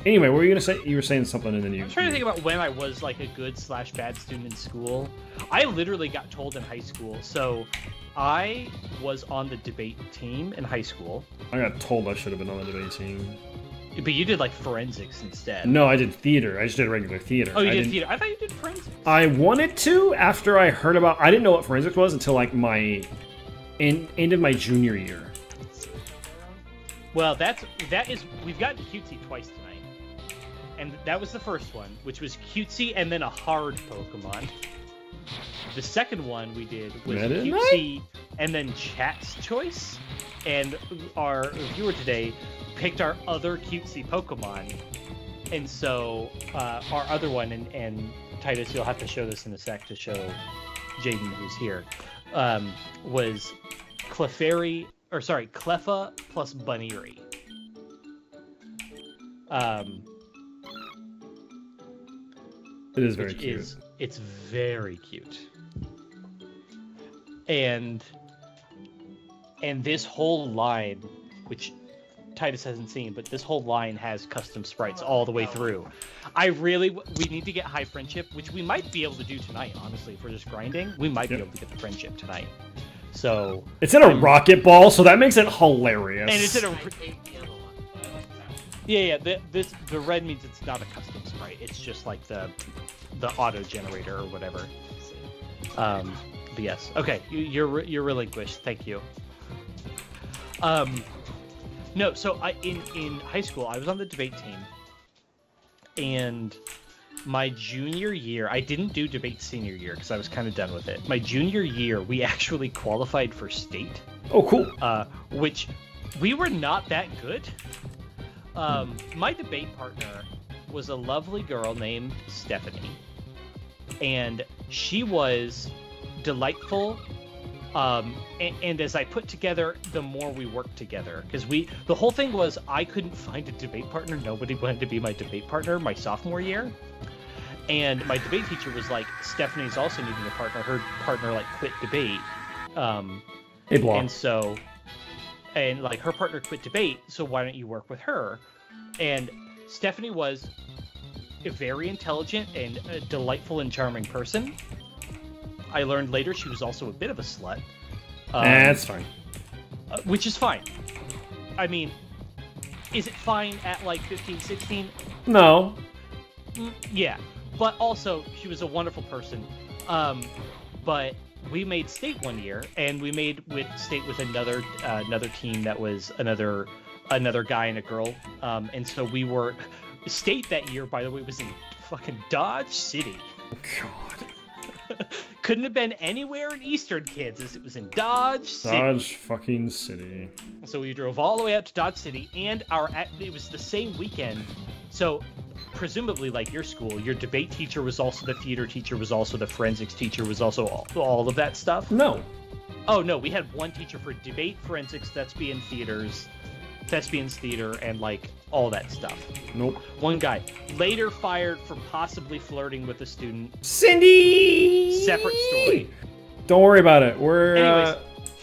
Anyway, what were you gonna say? You were saying something and then you... I'm trying to think about when I was like a good/bad student in school. I literally got told in high school. So I was on the debate team in high school. I got told I should have been on the debate team. But you did like forensics instead. No, I did theater. I just did regular theater. Oh, you did theater. I thought you did forensics. I wanted to after I heard about... I didn't know what forensics was until like my... end of my junior year. Well, that is we've gotten cutesy twice tonight, and that was the first one, which was cutesy and then a hard Pokemon. The second one we did was cutesy and then chat's choice, and our viewer today picked our other cutesy Pokemon, and so our other one, and Titus, you'll have to show this in a sec to show Jaden who's here, was Clefairy. Or sorry, Cleffa plus Bunnery. It is very cute. It's very cute. And this whole line, which Titus hasn't seen, but this whole line has custom sprites all the way through. We need to get high friendship, which we might be able to do tonight, honestly, if we're just grinding. We might be able to get the friendship tonight. So it's in a rocket ball, so that makes it hilarious. And it's in a yeah. The red means it's not a custom sprite. It's just like the auto generator or whatever. But yes, okay. You're relinquished. Thank you. No. So in high school I was on the debate team, and my junior year, I didn't do debate senior year because I was kind of done with it. My junior year, we actually qualified for state. Oh, cool. Which we were not that good. My debate partner was a lovely girl named Stephanie, and she was delightful. And as I put together, the more we worked together, because the whole thing was I couldn't find a debate partner. Nobody wanted to be my debate partner my sophomore year. And my debate teacher was like, Stephanie's also needing a partner. Her partner like quit debate. And like her partner quit debate, so why don't you work with her? And Stephanie was a very intelligent and a delightful and charming person. I learned later she was also a bit of a slut. That's fine. Which is fine. I mean, is it fine at like 15, 16? No. Yeah. But also, she was a wonderful person. But we made state one year, and we made state with another team that was another guy and a girl. And so we were state that year. By the way, was in fucking Dodge City. God. Couldn't have been anywhere in Eastern Kansas. It was in Dodge City. Dodge fucking City. So we drove all the way up to Dodge City, and it was the same weekend. So presumably, like your school, your debate teacher was also the theater teacher, was also the forensics teacher, was also all of that stuff? No. Oh, no, we had one teacher for debate, forensics, thespians, theater, and like all that stuff. Nope. One guy. Later fired for possibly flirting with a student. Cindy! Separate story. Don't worry about it.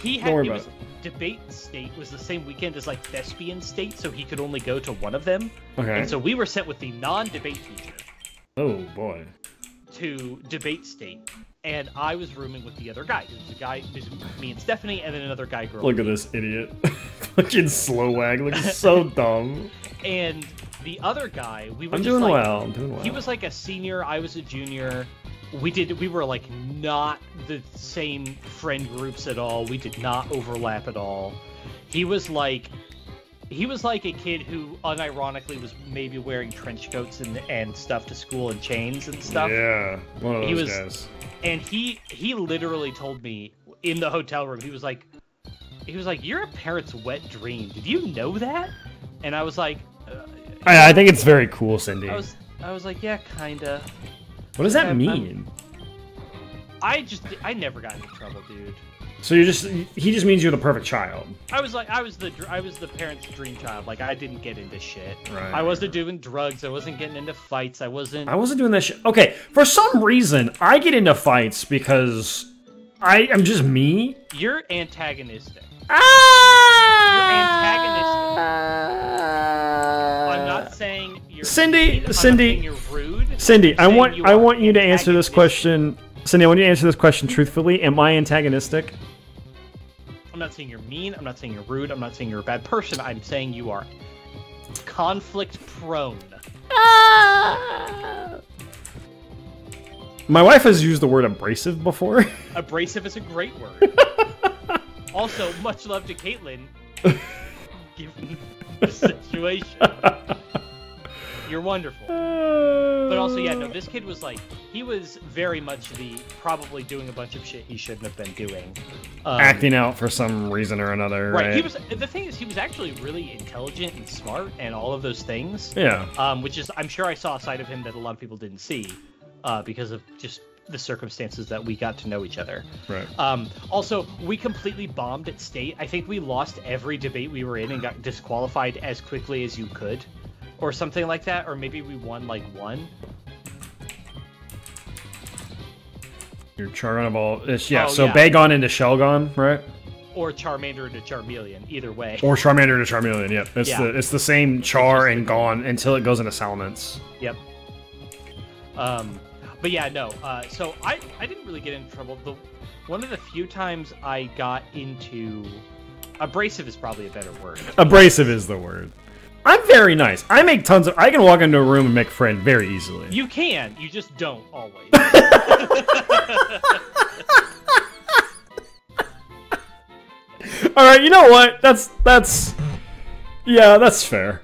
Anyways, debate state was the same weekend as like thespian state, so he could only go to one of them. Okay. And so we were sent with the non-debate teacher. Oh boy. To debate state, and I was rooming with the other guy. It was me and Stephanie, and then another guy girl. Look at this idiot. Fucking slow wag. Looks so dumb. And the other guy, I'm doing well. He was like a senior, I was a junior. We were like not the same friend groups at all. We did not overlap at all. He was like he was like a kid who unironically was maybe wearing trench coats and stuff to school and chains and stuff. Yeah, one of those guys. And he literally told me in the hotel room, he was like, "You're a parent's wet dream. Did you know that?" And I was like, I think it's very cool, Cindy. I was like, yeah, kinda. What does that mean? I never got into trouble, dude. So he just means you're the perfect child. I was the parent's dream child. Like, I didn't get into shit. Right. I wasn't doing drugs. I wasn't getting into fights. I wasn't doing that shit. Okay, for some reason, I get into fights because I am just me. You're antagonistic. Ah! You're antagonistic. I'm not saying you're Cindy, mean. Cindy, I'm not saying you're rude. Cindy, I want you to answer this question. Cindy, I want you to answer this question truthfully. Am I antagonistic? I'm not saying you're mean. I'm not saying you're rude. I'm not saying you're a bad person. I'm saying you are conflict prone. Ah! My wife has used the word abrasive before. Abrasive is a great word. Also, much love to Caitlin, given the situation. You're wonderful. But also, yeah, no, this kid was like, he was very much probably doing a bunch of shit he shouldn't have been doing. Acting out for some reason or another, right? The thing is, he was actually really intelligent and smart and all of those things. Yeah. Which is, I'm sure I saw a side of him that a lot of people didn't see because of just the circumstances that we got to know each other. Right. Also, we completely bombed at state. I think we lost every debate we were in and got disqualified as quickly as you could. Or something like that, or maybe we won like one. Your Charmander yeah, oh, so yeah. Bagon into Shelgon, right? Or Charmander into Charmeleon, either way. Or Charmander into Charmeleon, yep. It's the same Char and Gon until it goes into Salamence. Yep. But yeah, no. So I didn't really get into trouble. One of the few times I got into abrasive is probably a better word. Abrasive is the word. I'm very nice. I can walk into a room and make a friend very easily. You can. You just don't always. All right, you know what? That's fair.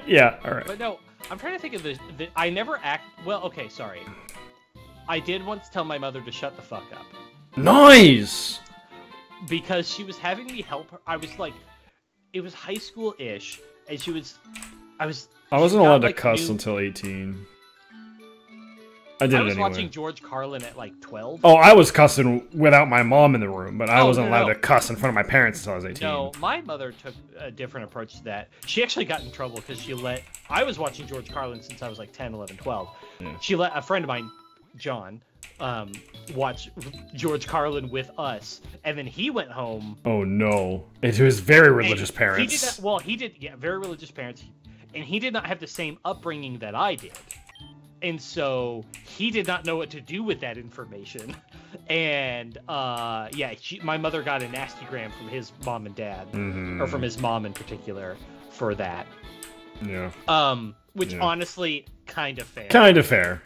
Yeah, all right. But no, I'm trying to think of I never well, okay, sorry. I did once tell my mother to shut the fuck up. Nice. Because she was having me help her. I was like, it was high school-ish, and I wasn't allowed to cuss until 18. I did it anyway. I was watching George Carlin at like 12. Oh, I was cussing without my mom in the room, but I wasn't allowed to cuss in front of my parents until I was 18. No, my mother took a different approach to that. She actually got in trouble because I was watching George Carlin since I was like 10, 11, 12. Yeah. She let a friend of mine, John, watch George Carlin with us, and then he went home. Oh no! To his very religious parents. He did, very religious parents, and he did not have the same upbringing that I did, and so he did not know what to do with that information. And my mother got a nasty gram from his mom and dad, or from his mom in particular, for that. Yeah. Which honestly, kind of fair. Kind of fair.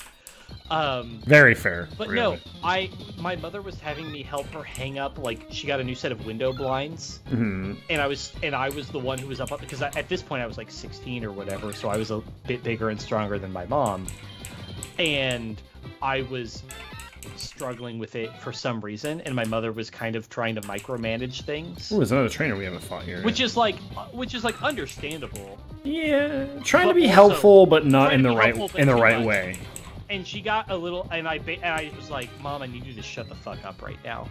Very fair. But really. No, my mother was having me help her hang up, like, she got a new set of window blinds, and I was the one who was up because at this point I was like 16 or whatever, so I was a bit bigger and stronger than my mom, and I was struggling with it for some reason, and my mother was kind of trying to micromanage things. Ooh, there's another trainer we haven't fought here. Which is like understandable. Yeah, trying to be helpful, but not in the right way. And she got a little, and I was like, Mom, I need you to shut the fuck up right now.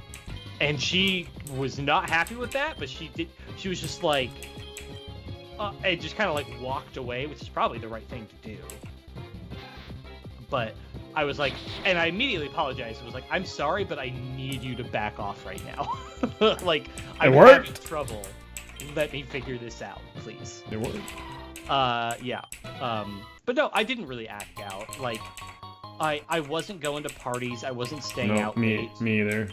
And she was not happy with that, but she was just like, and just kind of like walked away, which is probably the right thing to do. But I was like, and I immediately apologized. I was like, I'm sorry, but I need you to back off right now. Like, I'm having trouble. Let me figure this out, please. It worked. Yeah. But no, I didn't really act out. Like, I wasn't going to parties. I wasn't staying out late. Me either.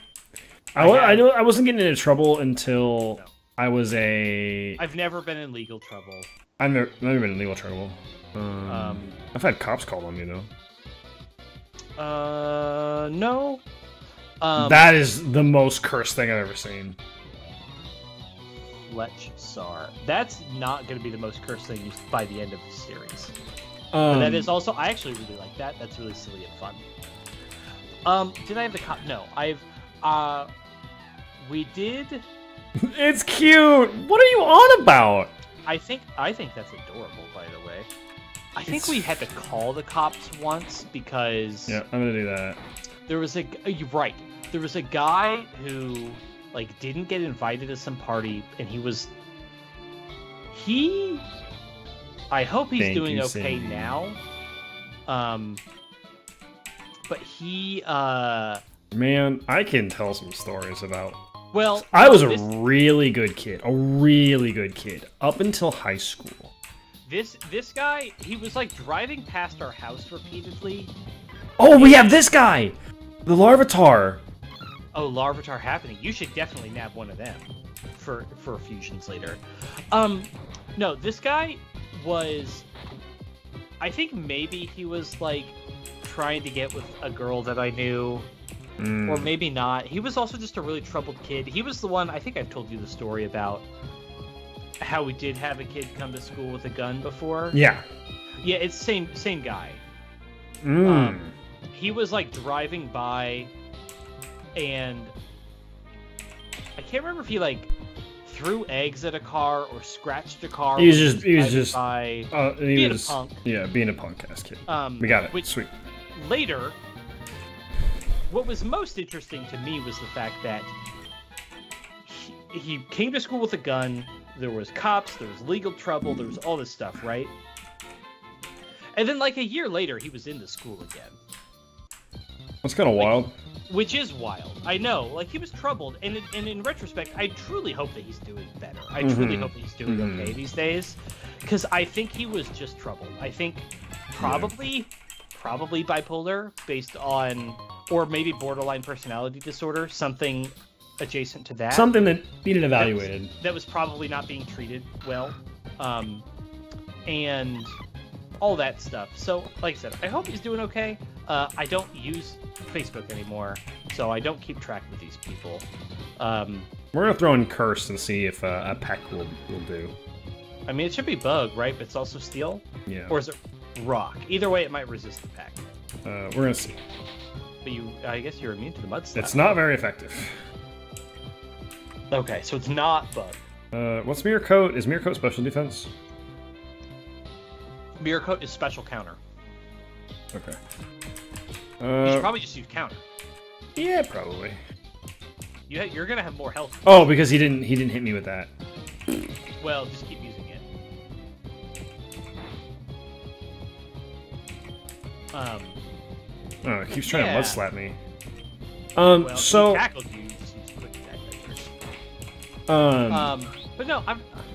I wasn't getting into trouble until I was I've never been in legal trouble. I've never been in legal trouble. I've had cops called on me though. No. That is the most cursed thing I've ever seen. Lech Sar. That's not going to be the most cursed thing used by the end of the series. But that is also, I actually really like that. That's really silly and fun. Did I have the cop? No, we did. It's cute. What are you on about? I think that's adorable, by the way. I think we had to call the cops once because yeah, I'm gonna do that. There was you're right. There was a guy who like didn't get invited to some party, and I hope he's doing okay now. But he man, I can tell some stories about. Well, I was a really good kid, up until high school. This guy, he was like driving past our house repeatedly. Oh, we have this guy, the Larvitar. Oh, Larvitar happening. You should definitely nab one of them for fusions later. No, this guy was. I think maybe he was like trying to get with a girl that I knew. Or maybe not. He was also just a really troubled kid. He was the one, I think I've told you the story about how we did have a kid come to school with a gun before. Yeah. Yeah, it's same guy. He was like driving by and I can't remember if he like threw eggs at a car or scratched a car. He was just being a punk. Yeah, being a punk ass kid. We got it. Sweet. Later, what was most interesting to me was the fact that he came to school with a gun, there was cops, there was legal trouble, there was all this stuff, right? And then like a year later, he was in the school again. That's kind of wild. Which is wild. I know. Like, he was troubled, and in retrospect, I truly hope that he's doing better. I truly hope that he's doing okay these days, because I think he was just troubled. I think probably bipolar, based on... Or maybe borderline personality disorder, something adjacent to that. Something that needed evaluated. That was probably not being treated well. And all that stuff. So, like I said, I hope he's doing okay. I don't use Facebook anymore, so I don't keep track of these people. We're going to throw in Curse and see if a peck will do. I mean, it should be Bug, right? But it's also Steel? Yeah. Or is it Rock? Either way, it might resist the peck. We're going to see. But I guess you're immune to the mud slap. It's not very effective. Okay, so it's not Bug. What's Mirror Coat? Is Mirror Coat special defense? Mirror Coat is special counter. Okay. You should probably just use counter. Yeah, probably. You're gonna have more health. Oh, because he didn't hit me with that. Well, just keep using it. Oh, it keeps trying to mud slap me. Well, so... He tackled you, just use quick attack measures. But no,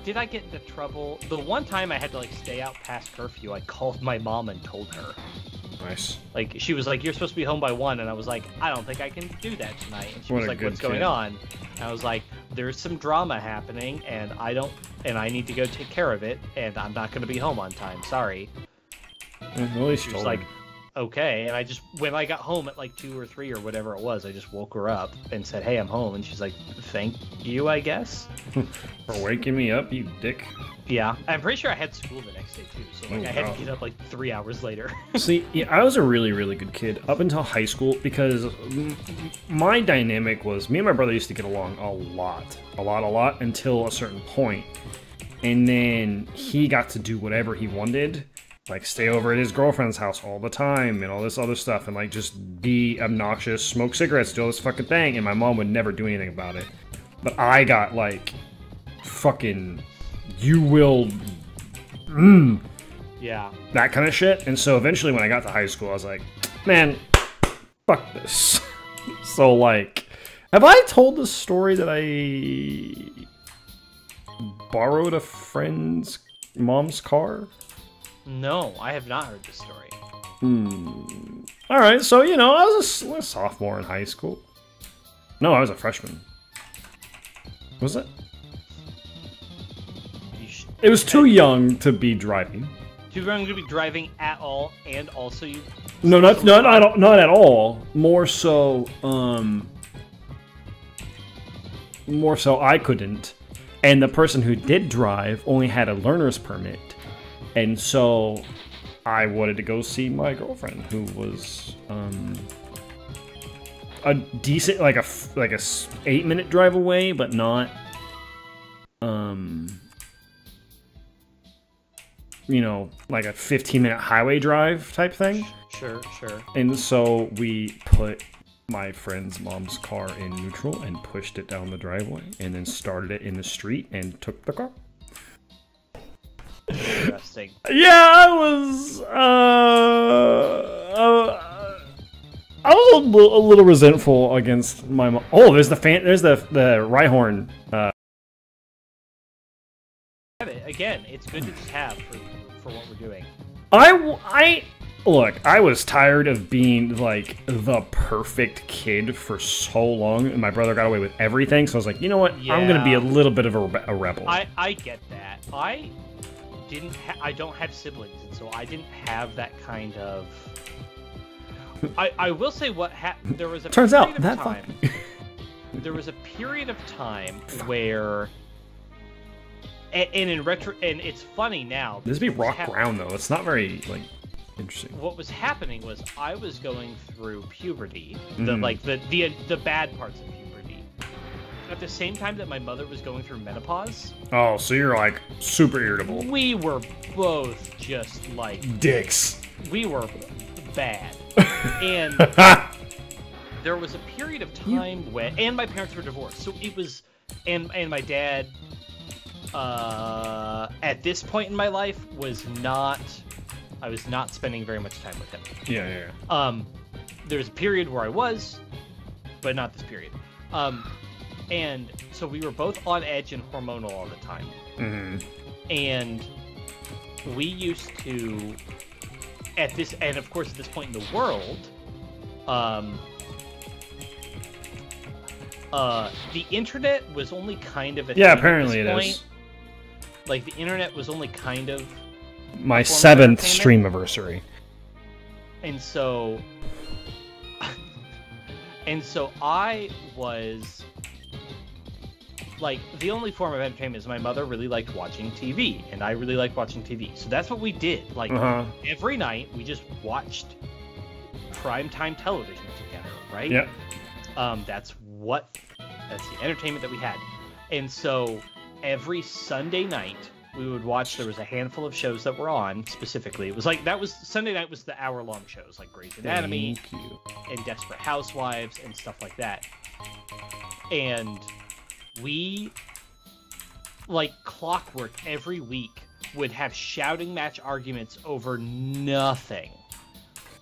did I get into trouble? The one time I had to, like, stay out past curfew, I called my mom and told her. Nice. Like, she was like, you're supposed to be home by 1, and I was like, I don't think I can do that tonight. And she was like, what's going on? And I was like, there's some drama happening, and I need to go take care of it, and I'm not going to be home on time, sorry. At least she was like, okay, and when I got home at like 2 or 3 or whatever it was, I just woke her up and said, hey, I'm home, and she's like, thank you, I guess. For waking me up, you dick. Yeah, I'm pretty sure I had school the next day too, so like I had to get up like 3 hours later. See, yeah, I was a really, really good kid up until high school because my dynamic was me and my brother used to get along a lot until a certain point, and then he got to do whatever he wanted. Like, stay over at his girlfriend's house all the time and all this other stuff and, like, just be obnoxious, smoke cigarettes, do all this fucking thing, and my mom would never do anything about it. But I got, like, fucking, you will, yeah, that kind of shit. And so eventually when I got to high school, I was like, man, fuck this. So, like, have I told the story that I borrowed a friend's mom's car? No, I have not heard this story. Alright, so, you know, I was a sophomore in high school. No, I was a freshman. Was it? It was too young to be driving. Too young to be driving at all, and also you... No, not at all. More so I couldn't. And the person who did drive only had a learner's permit. And so I wanted to go see my girlfriend, who was a decent, like a 8-minute drive away, but not, you know, like a 15-minute highway drive type thing. Sure. And so we put my friend's mom's car in neutral and pushed it down the driveway, and then started it in the street and took the car. Interesting. Yeah, I was a little resentful against my mom. Oh, there's the Rhyhorn. Again, it's good to just have for what we're doing. Look, I was tired of being like the perfect kid for so long, and my brother got away with everything. So I was like, you know what? Yeah. I'm gonna be a little bit of a rebel. I get that. I don't have siblings, and so I didn't have that kind of. I will say what happened. There was a Turns out period of that time. There was a period of time where. And in retro, and it's funny now. This would be rock ground though. It's not very like interesting. What was happening was I was going through puberty, the bad parts of puberty. At the same time that my mother was going through menopause. Oh, so you're like super irritable. We were both just like dicks. We were bad, and there was a period of time when, and my parents were divorced, so it was, and my dad. At this point in my life, I was not spending very much time with him. Yeah. There was a period where I was, but not this period. And so we were both on edge and hormonal all the time. Mm-hmm. And we used to, and of course at this point in the world, the internet was only kind of a thing apparently at this it point. is. Like, the internet was only kind of... My 7th stream anniversary. And so... I was... Like, the only form of entertainment is my mother really liked watching TV, and I really liked watching TV. So that's what we did. Like, every night, we just watched primetime television together, right? Yep. That's the entertainment that we had. And so... Every Sunday night, we would watch. There was a handful of shows that were on specifically. It was like Sunday night was the hour-long shows like Grey's Anatomy and Desperate Housewives and stuff like that. And we, like clockwork, every week would have shouting match arguments over nothing.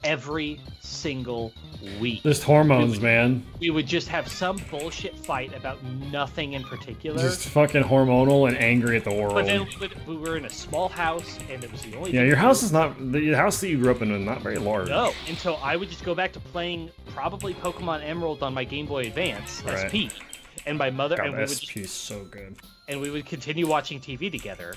Every single week. Just hormones, man. We would just have some bullshit fight about nothing in particular. Just fucking hormonal and angry at the world. But then we were in a small house, and it was the only. Yeah, your house is not the house that you grew up in is not very large. No, and so I would just go back to playing probably Pokemon Emerald on my Game Boy Advance SP, and my mother God, and we would SP is so good. And we would continue watching TV together.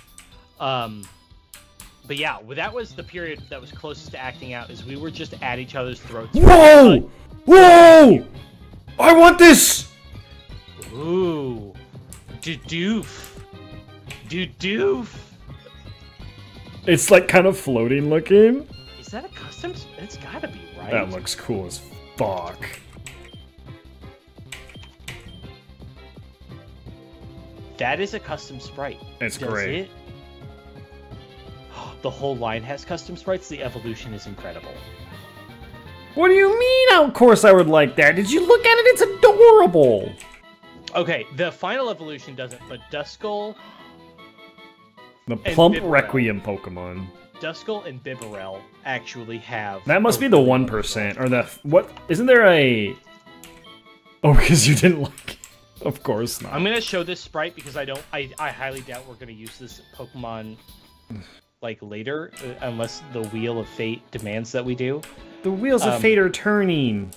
But yeah, that was the period that was closest to acting out, is we were just at each other's throats. Whoa! Whoa! I want this! Ooh. Doof. It's like kind of floating looking. Is that a custom? It's gotta be, right? That looks cool as fuck. That is a custom sprite. It's great. It? The whole line has custom sprites. The evolution is incredible. What do you mean? Of course I would like that. Did you look at it? It's adorable. Okay, the final evolution doesn't, but Duskull... The Plump Requiem Pokemon. Duskull and Bibarel actually have... That must be the 1%, or the... What? Isn't there a... Oh, because you didn't like it. Of course not. I'm going to show this sprite because I highly doubt we're going to use this Pokemon... like later, unless the Wheel of Fate demands that we do. The Wheels of Fate are turning.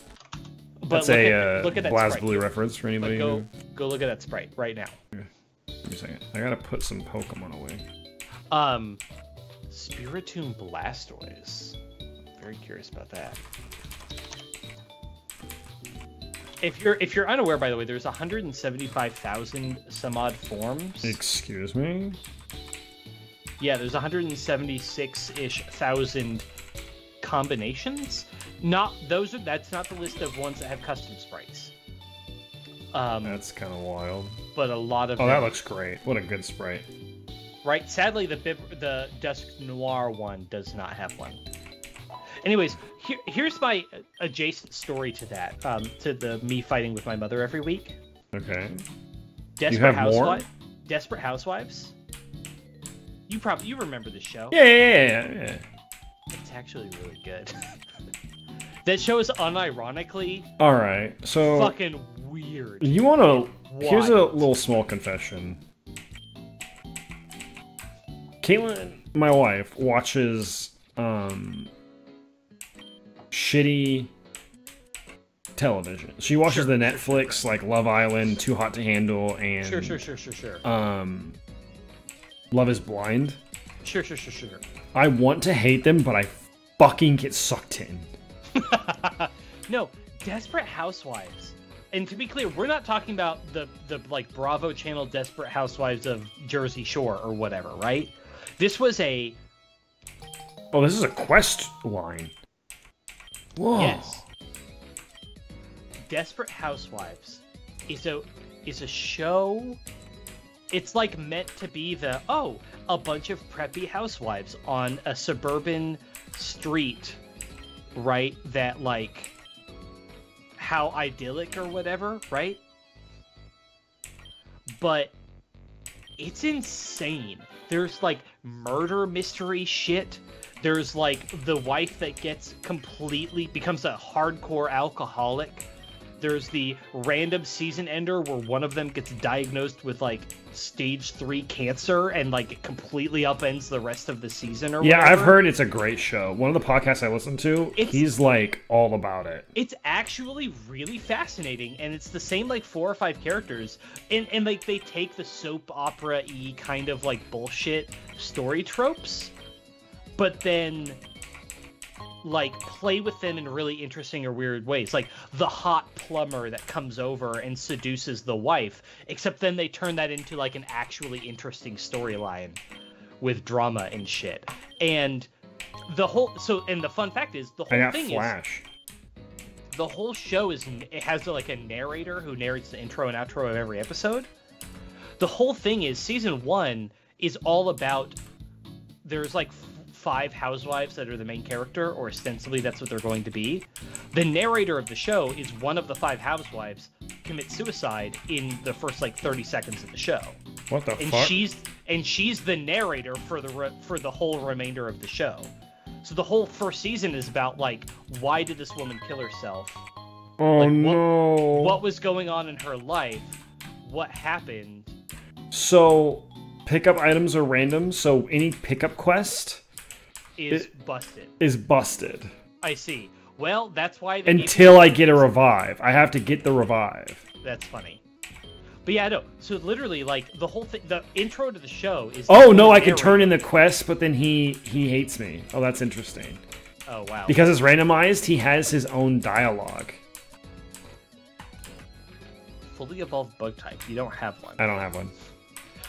But That's look at that BlazBlue reference for anybody. Go look at that sprite right now. Give me a second. I gotta put some Pokemon away. Spiritomb Blastoise. Very curious about that. If you're unaware, by the way, there's 175,000 some odd forms. Excuse me? Yeah, there's 176-ish thousand combinations. That's not the list of ones that have custom sprites. That's kind of wild. But a lot of that looks great. What a good sprite. Right. Sadly, the Dusk Noir one does not have one. Anyways, here's my adjacent story to that. To the me fighting with my mother every week. Okay. Desperate Housewives. You remember the show? Yeah. It's actually really good. That show is unironically all right. So fucking weird. You want to? Here's a little small confession. Caitlin, my wife, watches shitty television. She watches the Netflix like Love Island, Too Hot to Handle, and Sure. Love is Blind. Sure. I want to hate them, but I fucking get sucked in. No, Desperate Housewives. And to be clear, we're not talking about the like Bravo channel Desperate Housewives of Jersey Shore or whatever, right? This was a... Oh, this is a quest line. Whoa. Yes. Desperate Housewives is a show... It's like meant to be a bunch of preppy housewives on a suburban street, right? That like, how idyllic or whatever, right? But it's insane. There's like murder mystery shit. There's like the wife that becomes a hardcore alcoholic. There's the random season ender where one of them gets diagnosed with like stage 3 cancer and like it completely upends the rest of the season or whatever. Yeah, I've heard it's a great show. One of the podcasts I listen to, he's like all about it. It's actually really fascinating, and it's the same like 4 or 5 characters, and like they take the soap opera-y kind of like bullshit story tropes, but then like play with them in really interesting or weird ways, like the hot plumber that comes over and seduces the wife, except then they turn that into like an actually interesting storyline with drama and shit. And the fun fact is the whole show it has like a narrator who narrates the intro and outro of every episode. The whole thing is season 1 is all about, there's like 5 housewives that are the main character, or ostensibly that's what they're going to be. The narrator of the show is one of the 5 housewives commits suicide in the first like 30 seconds of the show. What the fuck? She's the narrator for the whole remainder of the show. So the whole first season is about like, why did this woman kill herself? Oh like, no! What was going on in her life? What happened? So pickup items are random. So any pickup quest is busted. I see. Well, that's why until I get a revive. I have to get the revive. That's funny. But yeah, no. So literally, like the whole thing, the intro to the show is. Oh no, I can turn in the quest, but then he hates me. Oh, that's interesting. Oh wow. Because it's randomized, he has his own dialogue. Fully evolved bug type. You don't have one. I don't have one.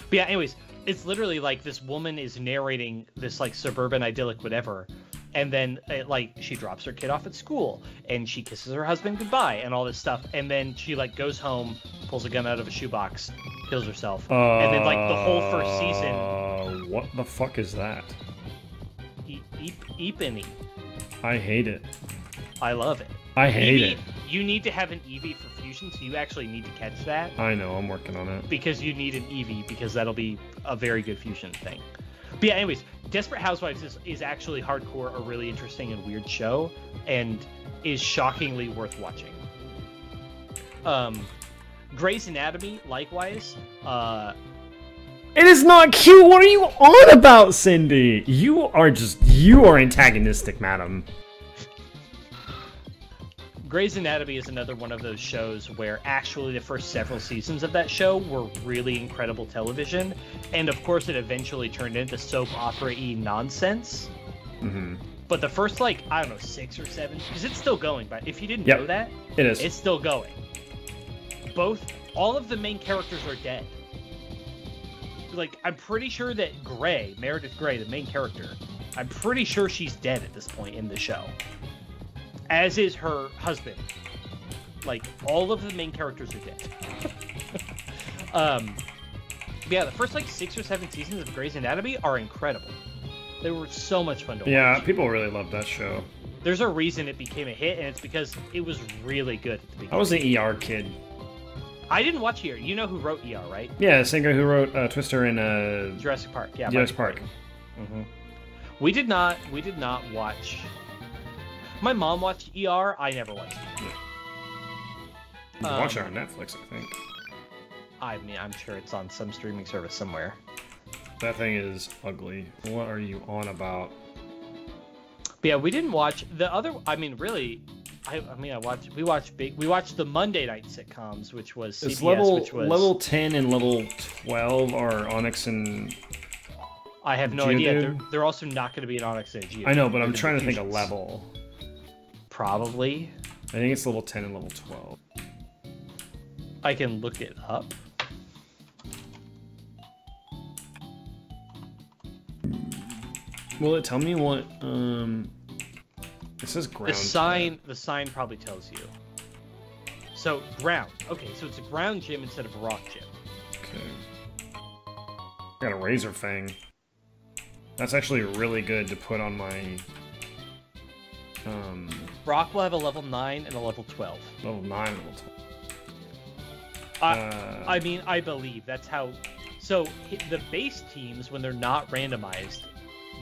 But yeah, anyways, it's literally like this woman is narrating this like suburban idyllic whatever, and then like she drops her kid off at school and she kisses her husband goodbye and all this stuff, and then she like goes home, pulls a gun out of a shoebox, kills herself, and then like the whole first season. What the fuck is that? Eepany. I hate it. I love it. I hate it. You need to have an EV for fusion, so you actually need to catch that. I know, I'm working on it. Because you need an EV, because that'll be a very good fusion thing. But yeah, anyways, Desperate Housewives is actually hardcore, a really interesting and weird show, and is shockingly worth watching. Grey's Anatomy, likewise. It is not cute! What are you on about, Cindy? You are antagonistic, madam. Grey's Anatomy is another one of those shows where actually the first several seasons of that show were really incredible television, and of course it eventually turned into soap opera-y nonsense. Mm-hmm. But the first, like, I don't know, 6 or 7, because it's still going, but if you didn't know that, it is. It's still going. all of the main characters are dead. Like, I'm pretty sure that Meredith Grey, the main character, I'm pretty sure she's dead at this point in the show. As is her husband. Like, all of the main characters are dead. Yeah, the first, like, 6 or 7 seasons of Grey's Anatomy are incredible. They were so much fun to watch. Yeah, people really love that show. There's a reason it became a hit, and it's because it was really good at the beginning. I was an ER kid. I didn't watch ER. You know who wrote ER, right? Yeah, the same guy who wrote Twister and Jurassic Park. Yeah, Jurassic Park. Mm-hmm. We did not watch. My mom watched ER. I never watched ER. You can watch it on Netflix, I think. I mean, I'm sure it's on some streaming service somewhere. That thing is ugly. What are you on about? But yeah, we didn't watch the other. I mean, really. We watched the Monday night sitcoms, which was CBS, it's level 10 and level 12 are Onyx and I have no idea. They're also not going to be an Onyx and Geodude. I know, but I'm trying to think of level. Probably. I think it's level 10 and level 12. I can look it up. Will it tell me what it says ground? The sign probably tells you. So ground. Okay, so it's a ground gym instead of a rock gym. Okay. Got a razor fang. That's actually really good to put on my Rock will have a level 9 and a level 12. level 9 and level 12. I mean, I believe that's how. So the base teams, when they're not randomized,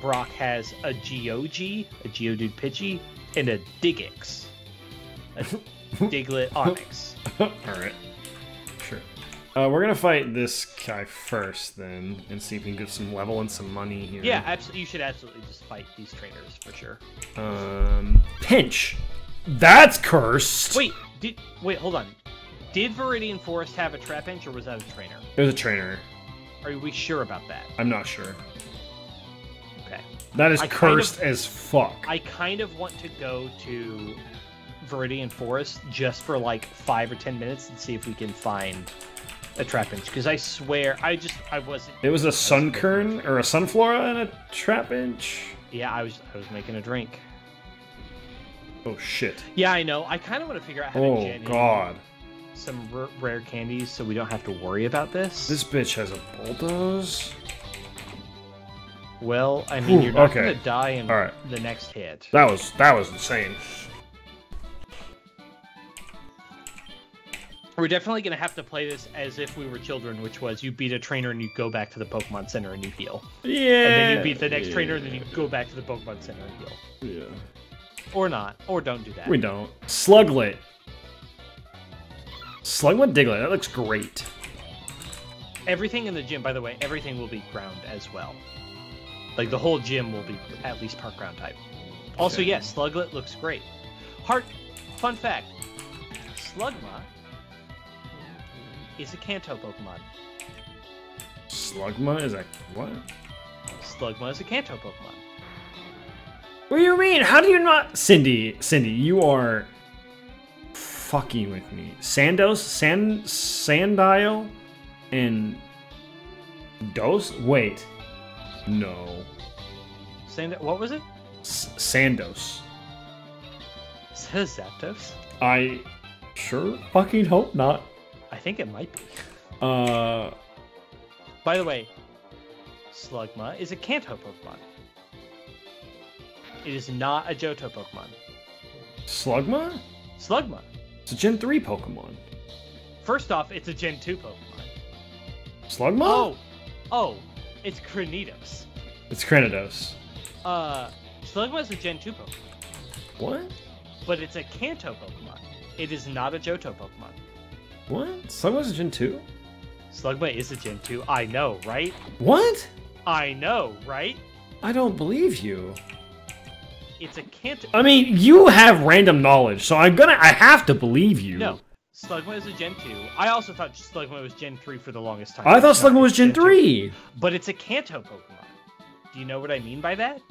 Brock has a Geodude, a Geodude Pidgey, and a Digix. A Diglett Onyx. Alright. Sure. We're gonna fight this guy first, then, and see if we can get some level and some money here. Yeah, absolutely. You should absolutely just fight these trainers, for sure. Pinch! That's cursed! Wait, hold on. Did Viridian Forest have a Trapinch, or was that a trainer? It was a trainer. Are we sure about that? I'm not sure. Okay. That is cursed as fuck. I kind of want to go to Viridian Forest just for like 5 or 10 minutes and see if we can find a Trapinch, because I swear I wasn't. It was a Sunkern or a Sunflora and a Trapinch. Yeah, I was making a drink. Oh shit. Yeah, I know. I kind of want to figure out how to gen god. Some rare candies so we don't have to worry about this. This bitch has a bulldoze. Well, I mean, you're not gonna die in the next hit. That was insane. We're definitely gonna have to play this as if we were children, which was you beat a trainer and you go back to the Pokemon Center and you heal. Yeah. And then you beat the next trainer and then you go back to the Pokemon Center and heal. Yeah. Or not. Or don't do that. We don't. Sluglet. Sluglet Diglett. That looks great. Everything in the gym, by the way, everything will be ground as well. Like, the whole gym will be at least park ground type. Also, yes, Sluglet looks great. Fun fact. Slugma is a Kanto Pokemon. Slugma is a what? Slugma is a Kanto Pokemon. What do you mean? How do you not... Cindy, you are fucking with me. Sandile, and Dose? Wait. No. What was it? Sandos. Is that Zapdos? I sure fucking hope not. I think it might be. By the way, Slugma is a Kanto Pokemon. It is not a Johto Pokemon. Slugma? Slugma. It's a Gen 3 Pokemon. First off, it's a Gen 2 Pokemon. Slugma? Oh, it's Cranidos. It's Cranidos. Slugma is a Gen 2 Pokemon. What? But it's a Kanto Pokemon. It is not a Johto Pokemon. What? Slugma's a Gen 2? Slugma is a Gen 2. I know, right? What? I know, right? I don't believe you. It's a Kanto... I mean, you have random knowledge, so I have to believe you. No. Slugma is a Gen 2. I also thought Slugma was Gen 3 for the longest time. I thought Slugma was Gen 3! But it's a Kanto Pokemon. Do you know what I mean by that?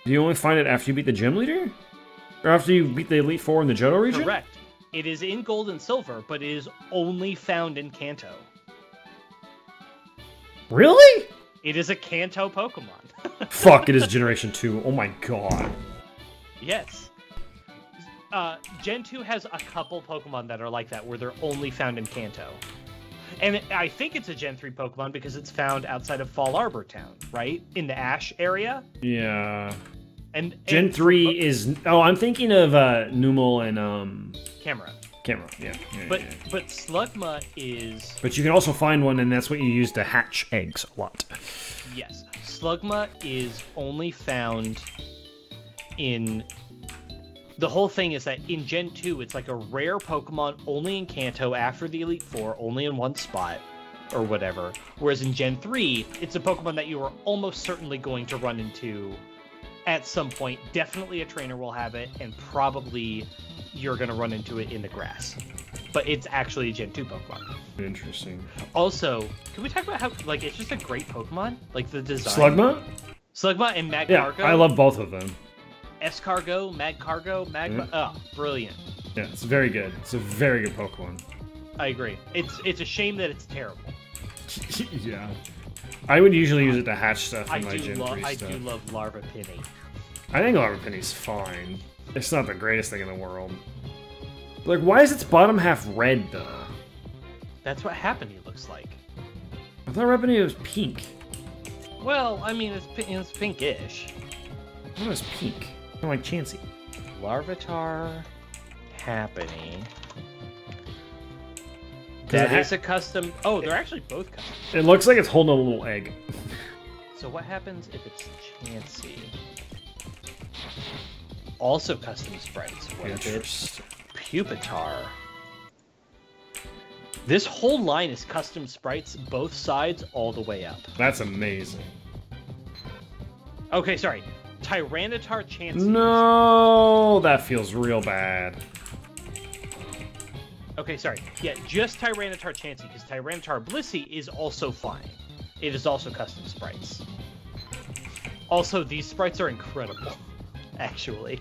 Do you only find it after you beat the gym leader? Or after you beat the Elite Four in the Johto region? Correct. It is in Gold and Silver, but it is only found in Kanto. Really? It is a Kanto Pokemon. Fuck, it is Generation 2. Oh my god. Yes. Gen 2 has a couple Pokemon that are like that, where they're only found in Kanto. And I think it's a Gen 3 Pokemon because it's found outside of Fall Arbor Town, right? In the Ash area. Yeah. And Gen 3 is... Oh, I'm thinking of Numel and... Camera. Yeah. But Slugma is... But you can also find one, and that's what you use to hatch eggs a lot. Yes. Slugma is only found in... The whole thing is that in Gen 2, it's like a rare Pokemon only in Kanto after the Elite Four, only in one spot, or whatever. Whereas in Gen 3, it's a Pokemon that you are almost certainly going to run into at some point. Definitely a trainer will have it, and probably you're going to run into it in the grass. But it's actually a Gen 2 Pokemon. Interesting. Also, can we talk about how, like, it's just a great Pokemon? Like, the design. Slugma? Slugma and Magcargo? Yeah, I love both of them. Escargo, Magcargo, Magma. Oh, brilliant. Yeah, it's very good. It's a very good Pokemon. I agree. It's a shame that it's terrible. Yeah. I would usually use it to hatch stuff in my Gen 3 stuff. I do love Larvapini. I think Larvapini's fine. It's not the greatest thing in the world. Like, why is its bottom half red, though? That's what Happiny looks like. I thought Larvapini was pink. Well, I mean, it's pinkish. I thought it was pink. Kind of like Chansey. Larvitar, Happiny. That is a custom... Oh, they're actually both custom. It looks like it's holding a little egg. So what happens if it's Chansey? Also custom sprites. What if it's Pupitar? This whole line is custom sprites, both sides, all the way up. That's amazing. Okay, sorry. Tyranitar Chansey. No, that feels real bad. Okay, sorry. Yeah, just Tyranitar Chansey, because Tyranitar Blissey is also fine. It is also custom sprites. Also, these sprites are incredible, actually.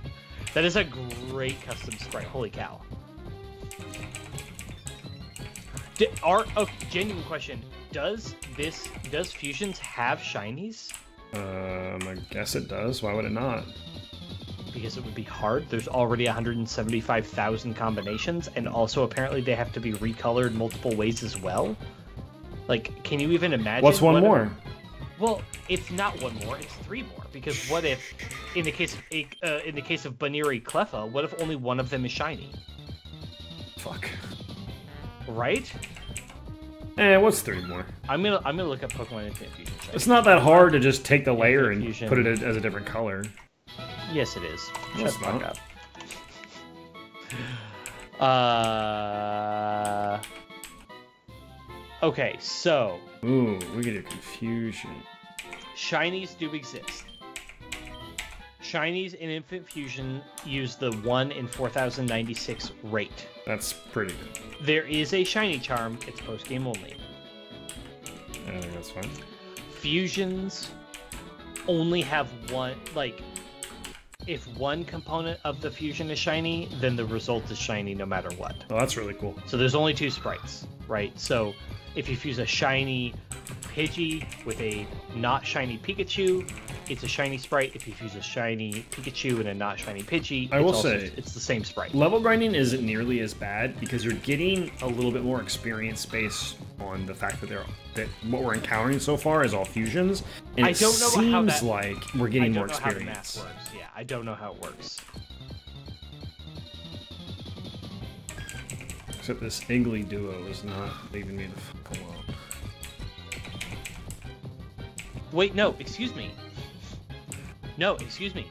That is a great custom sprite. Holy cow. Genuine question. Does Fusions have shinies? I guess it does. Why would it not? Because it would be hard. There's already 175,000 combinations, and also apparently they have to be recolored multiple ways as well. Like, can you even imagine? What's one more? Well, it's not one more. It's three more. Because what if, in the case of Baniri Cleffa, what if only one of them is shiny? Fuck. Right? What's three more? I'm gonna look up Pokemon Infinite Fusion. It's not that hard to just take the layer and Fusion. put it as a different color. Yes, it is. No, Shut the fuck up. Okay, so... Ooh, we get a confusion. Shinies do exist. Shinies in Infinite Fusion use the 1 in 4096 rate. That's pretty good. There is a shiny charm. It's post-game only. I think that's fine. Fusions only have one... Like, if one component of the fusion is shiny, then the result is shiny no matter what. Oh, that's really cool. So there's only two sprites, right? So if you fuse a shiny Pidgey with a not shiny Pikachu, it's a shiny sprite. If you fuse a shiny Pikachu and a not shiny Pidgey, it's the same sprite. Level grinding isn't nearly as bad because you're getting a little bit more experience based on the fact that what we're encountering so far is all fusions. And I don't know how that seems like we're getting more experience. I don't know how the math works. Yeah, I don't know how it works. Except this Iggly duo is not leaving me the fuck alone. Wait, no, excuse me. No, excuse me.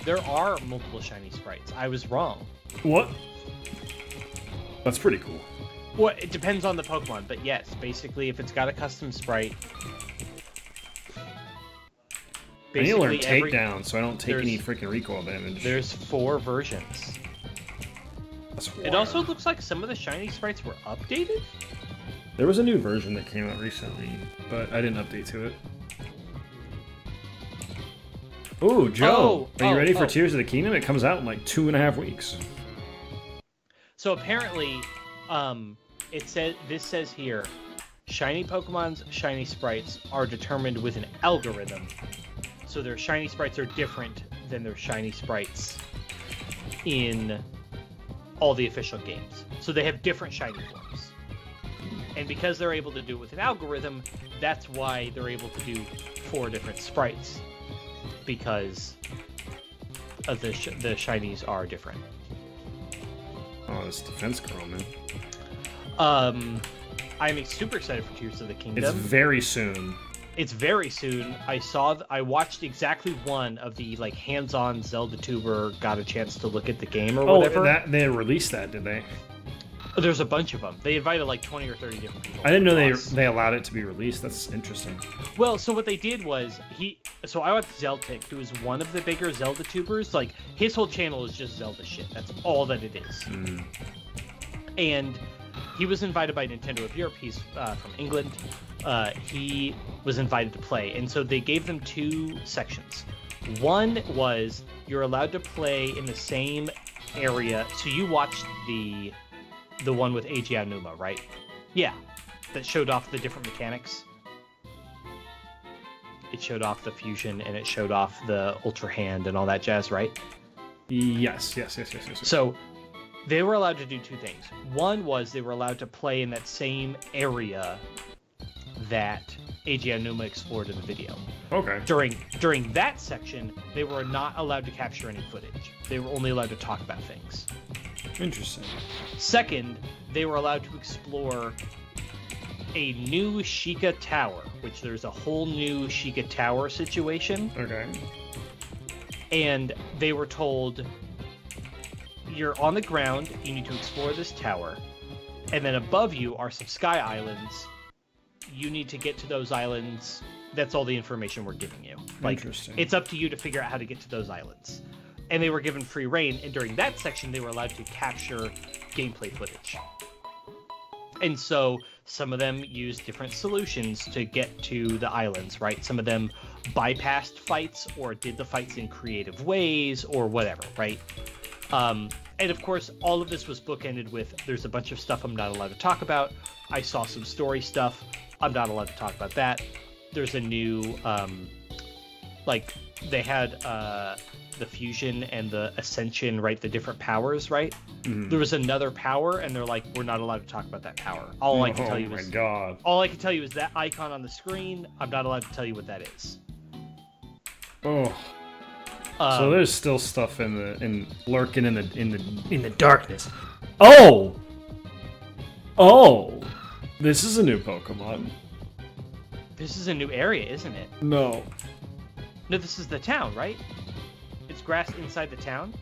There are multiple shiny sprites. I was wrong. What? That's pretty cool. Well, it depends on the Pokemon, but yes, basically, if it's got a custom sprite... I need to learn Takedown so I don't take any freaking recoil damage. There's 4 versions. That's wild. It also looks like some of the shiny sprites were updated? There was a new version that came out recently, but I didn't update to it. Ooh, Joe, are you ready for Tears of the Kingdom? It comes out in like 2.5 weeks. So apparently, this says here, shiny Pokemon's shiny sprites are determined with an algorithm. So their shiny sprites are different than their shiny sprites in all the official games. So they have different shiny forms. And because they're able to do it with an algorithm, that's why they're able to do 4 different sprites. Because of the shinies are different. Oh, this defense curl, man. I'm super excited for Tears of the Kingdom. It's very soon. It's very soon. I watched exactly one of the like hands-on Zelda tuber got a chance to look at the game or whatever. Oh, they released that, did they? There's a bunch of them. They invited like 20 or 30 different people. I didn't know they allowed it to be released. That's interesting. Well, so what they did was So I watched Zeltic, who is one of the bigger Zelda tubers. Like his whole channel is just Zelda shit. That's all that it is. Mm. And he was invited by Nintendo of Europe. He's from England. He was invited to play, and so they gave them 2 sections. One was you're allowed to play in the same area. So you watched the one with Eiji Aonuma, right? Yeah, that showed off the different mechanics. It showed off the fusion, and it showed off the Ultra Hand and all that jazz, right? Yes. So they were allowed to do 2 things. One was they were allowed to play in that same area that Eiji Aonuma explored in the video. Okay. During that section, they were not allowed to capture any footage. They were only allowed to talk about things. Interesting. Second, they were allowed to explore a new Sheikah Tower, which there's a whole new Sheikah Tower situation. Okay. And they were told, you're on the ground, you need to explore this tower, and then above you are some sky islands. You need to get to those islands. That's all the information we're giving you. Like, interesting. It's up to you to figure out how to get to those islands. And they were given free reign, and during that section, they were allowed to capture gameplay footage. And so some of them used different solutions to get to the islands, right? Some of them bypassed fights or did the fights in creative ways or whatever, right? And of course, all of this was bookended with, there's a bunch of stuff I'm not allowed to talk about. I saw some story stuff. I'm not allowed to talk about that. There's a new, like, they had the fusion and the ascension, right? The different powers, right? Mm-hmm. There was another power, and they're like, we're not allowed to talk about that power. All I can tell you is, God. All I can tell you is that icon on the screen. I'm not allowed to tell you what that is. Oh. So there's still stuff lurking in the darkness. Oh. This is a new Pokemon. This is a new area, isn't it? No. No, this is the town, right? It's grass inside the town.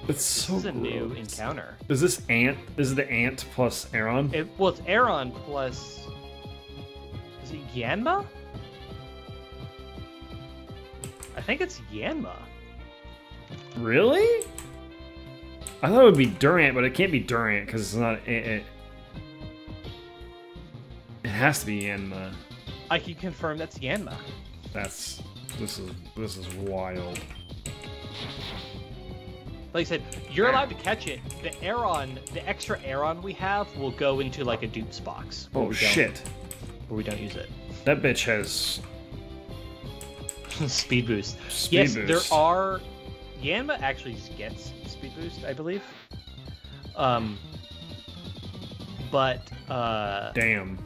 It's so This is a new encounter. Is this Ant? Is it the Ant plus Aron? Well, it's Aron plus... Is it Yanma? I think it's Yanma. Really? I thought it would be Durant, but it can't be Durant because it's not. It has to be Yanma. I can confirm that's Yanma. This is wild. Like I said, you're allowed to catch it. The extra Aron we have will go into like a dupes box. Oh shit! Where we don't use it. That bitch has speed boost. Speed boost. There are. Yanma actually gets speed boost, I believe. But damn.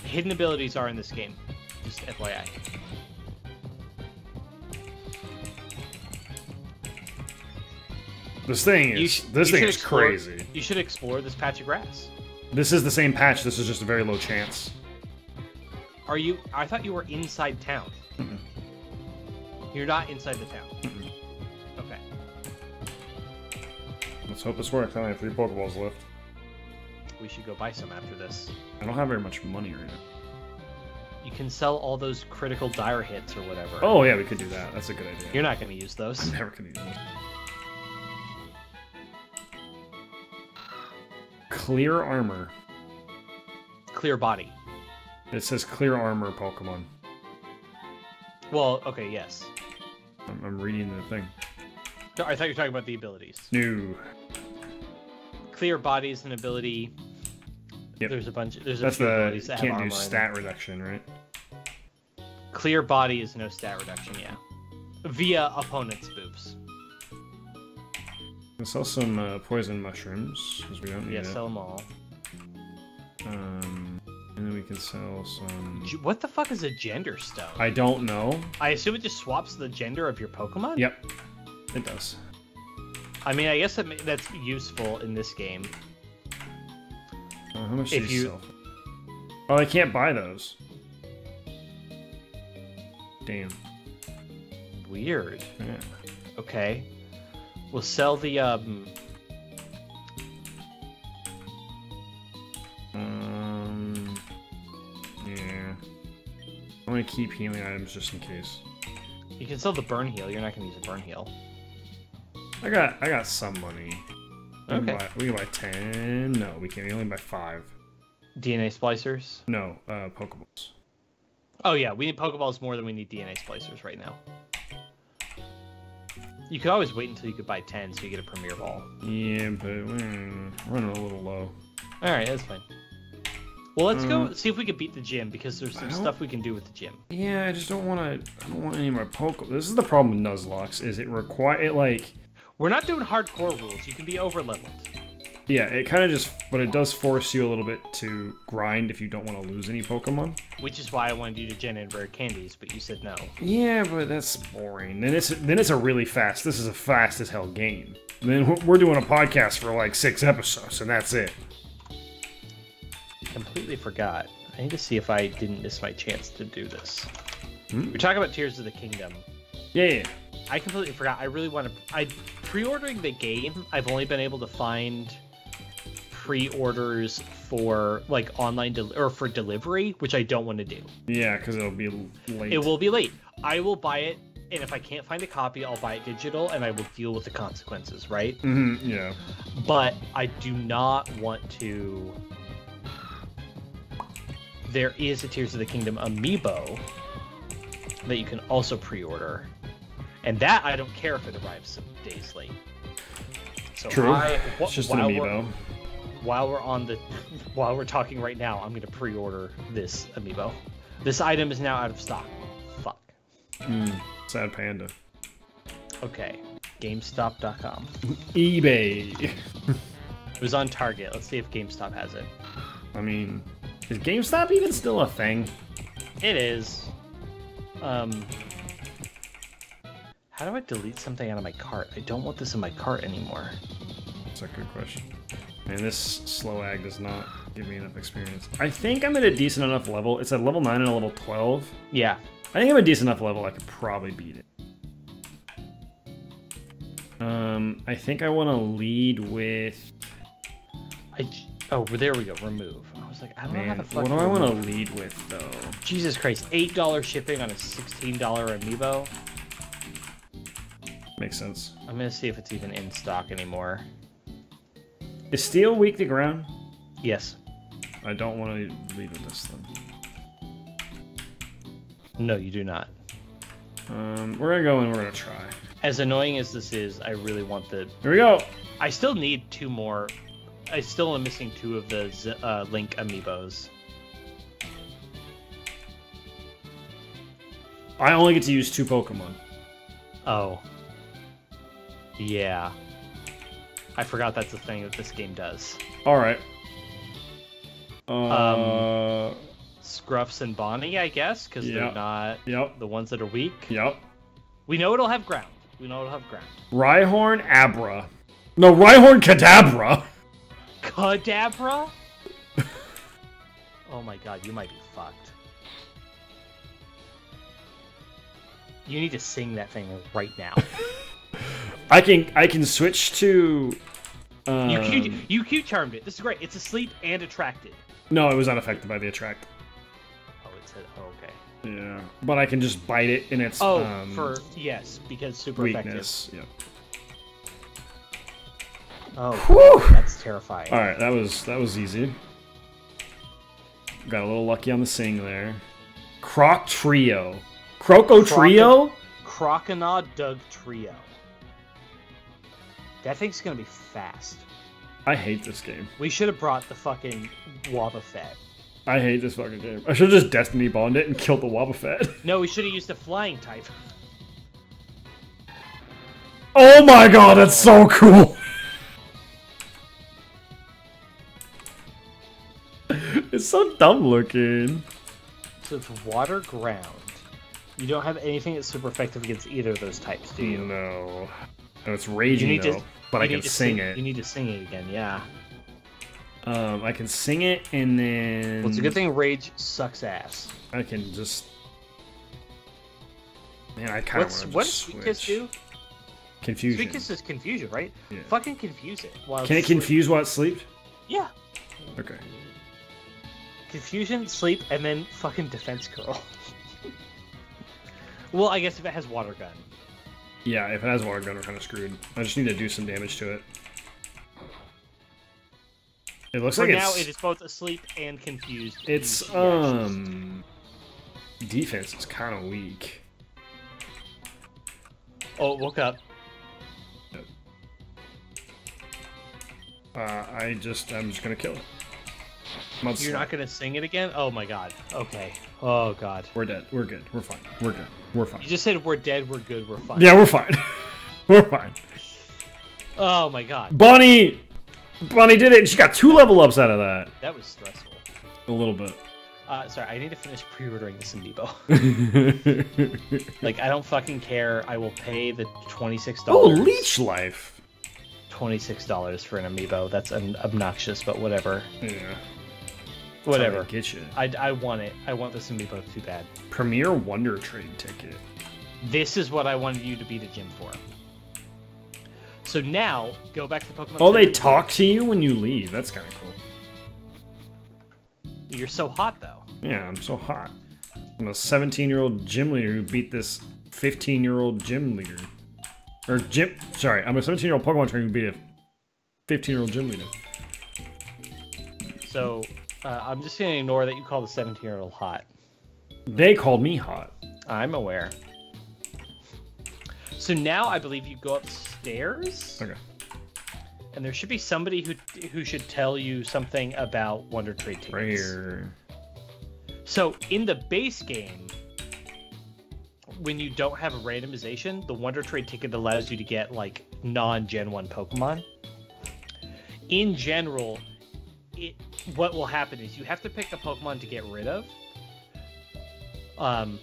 Hidden abilities are in this game. Just FYI. This thing is crazy. You should explore this patch of grass. This is the same patch. This is just a very low chance. Are you? I thought you were inside town. Mm-mm. You're not inside the town. Mm-mm. Okay. Let's hope this works. I only have 3 Pokeballs left. We should go buy some after this. I don't have very much money right now. You can sell all those critical dire hits or whatever. Oh yeah, we could do that. That's a good idea. You're not going to use those. I'm never going to use those. Clear armor. Clear body. It says clear armor Pokemon. Well, okay, yes. I'm reading the thing. I thought you were talking about the abilities. No. Clear body is an ability. Yep. There's a bunch. There's That's a few the abilities that have can't armor do in stat reduction, right? them. Clear body is no stat reduction. Yeah. Via opponent's boobs. We'll sell some poison mushrooms because we don't need it. Sell them all. And then we can sell some. What the fuck is a gender stone? I don't know. I assume it just swaps the gender of your Pokemon? Yep, it does. I mean, I guess that's useful in this game. How much do you sell? Oh, I can't buy those. Damn. Weird. Yeah. Okay. We'll sell the Yeah. I want to keep healing items just in case. You can sell the burn heal. You're not gonna use a burn heal. I got some money. Okay. We can buy 10. No, we can't. We only buy 5. DNA splicers? No, Pokeballs. Oh yeah, we need Pokeballs more than we need DNA splicers right now. You could always wait until you could buy 10 so you get a Premier Ball. Yeah, but we're running a little low. Alright, that's fine. Well, let's go see if we can beat the gym, because there's some stuff we can do with the gym. Yeah, I just don't want to. I don't want any of my Pokeballs. This is the problem with Nuzlocke, is it like. We're not doing hardcore rules. You can be over-leveled. Yeah, it kind of just, but it does force you a little bit to grind if you don't want to lose any Pokemon. Which is why I wanted you to gen in rare candies, but you said no. Yeah, but that's boring. Then it's a really fast. This is a fast as hell game. And then we're doing a podcast for like 6 episodes, and that's it. Completely forgot. I need to see if I didn't miss my chance to do this. Hmm? We're talking about Tears of the Kingdom. Yeah. I completely forgot. I really want to. Pre-ordering the game, I've only been able to find pre-orders for like online or for delivery, which I don't want to do. Yeah, because it'll be late. It will be late. I will buy it, and if I can't find a copy, I'll buy it digital, and I will deal with the consequences, right? Mm-hmm, yeah. But I do not want to. There is a Tears of the Kingdom amiibo that you can also pre-order. And that I don't care if it arrives some days late. So True. It's just an amiibo. While we're talking right now, I'm gonna pre-order this amiibo. This item is now out of stock. Fuck. Sad panda. Okay. GameStop.com. eBay. It was on Target. Let's see if GameStop has it. I mean, is GameStop even still a thing? It is. How do I delete something out of my cart? I don't want this in my cart anymore. That's a good question. Man, this slow ag does not give me enough experience. I think I'm at a decent enough level. It's at level 9 and a level 12. Yeah. I think I'm at a decent enough level I could probably beat it. I think I want to lead with... Oh, there we go. Remove. I was like, I don't know how the fuck. What do I want to lead with, though? Jesus Christ. $8 shipping on a $16 amiibo? Makes sense. I'm gonna see if it's even in stock anymore. Is steel weak to ground? Yes. I don't want to lead with this, then. No, you do not. We're gonna go and we're gonna try. As annoying as this is, I really want the... Here we go! I still need 2 more. I still am missing 2 of the Link amiibos. I only get to use 2 Pokemon. Oh. Yeah. I forgot that's the thing that this game does. Alright. Scruffs and Bonnie, I guess, because they're not the ones that are weak. Yep. We know it'll have ground. Rhyhorn Abra. No, Rhyhorn Kadabra! Kadabra? Oh my god, you might be fucked. You need to sing that thing right now. I can switch to... You Q-charmed it. This is great. It's asleep and attracted. No, it was unaffected by the attract. Oh, it said... Oh, okay. Yeah. But I can just bite it and it's... yes, because super weakness. effective. Yeah. Oh, God, that's terrifying. Alright, that was easy. Got a little lucky on the sing there. Croc Trio. Croco Trio? Croconaw Doug Trio. That thing's gonna be fast. I hate this game. We should have brought the fucking Wobbuffet. I hate this fucking game. I should have just Destiny Bond it and killed the Wobbuffet. No, we should have used the flying type. Oh my god, that's so cool! It's so dumb looking. So it's water ground. You don't have anything that's super effective against either of those types, do you? No. No, it's raging though, but I can sing it. You need to sing it again, yeah. I can sing it and then... Well, it's a good thing rage sucks ass. I can just... Man, I kind of want to What does Sweet Kiss do? Confusion. Sweet Kiss is confusion, right? Yeah. Fucking confuse it. Can it confuse while it sleeps? Yeah. Okay. Confusion, sleep, and then fucking defense curl. Well, I guess if it has water gun. Yeah, if it has water gun, we're kind of screwed. I just need to do some damage to it. It looks like now it's... it is both asleep and confused. It's, defense is kind of weak. Oh, it woke up. I'm just gonna kill it. You're not gonna sing it again? Oh my god. Okay. Oh god. We're dead. We're good. We're fine. We're good. We're fine. You just said we're dead, we're good, we're fine. Yeah, we're fine. We're fine. Oh my god. Bonnie did it, and she got 2 level ups out of that. That was stressful. A little bit. Sorry, I need to finish pre-ordering this amiibo. Like, I don't fucking care. I will pay the $26. Oh, Leech Life. $26 for an amiibo. That's obnoxious, but whatever. Yeah. Whatever. Get you. I want it. I want this amiibo too bad. Premier Wonder Trade ticket. This is what I wanted you to be the gym for. So now, go back to the Pokemon. Oh, they talk to you when you leave. That's kind of cool. You're so hot, though. Yeah, I'm so hot. I'm a 17-year-old gym leader who beat this 15-year-old gym leader. Sorry, I'm a 17-year-old Pokemon trainer who beat a 15-year-old gym leader. So, I'm just going to ignore that you call the 17-year-old hot. They called me hot. I'm aware. So now I believe you go upstairs. Okay. And there should be somebody who should tell you something about Wonder Trade tickets. Right here. So in the base game, when you don't have a randomization, the Wonder Trade ticket allows you to get like non-Gen 1 Pokemon. In general, what will happen is you have to pick a Pokemon to get rid of.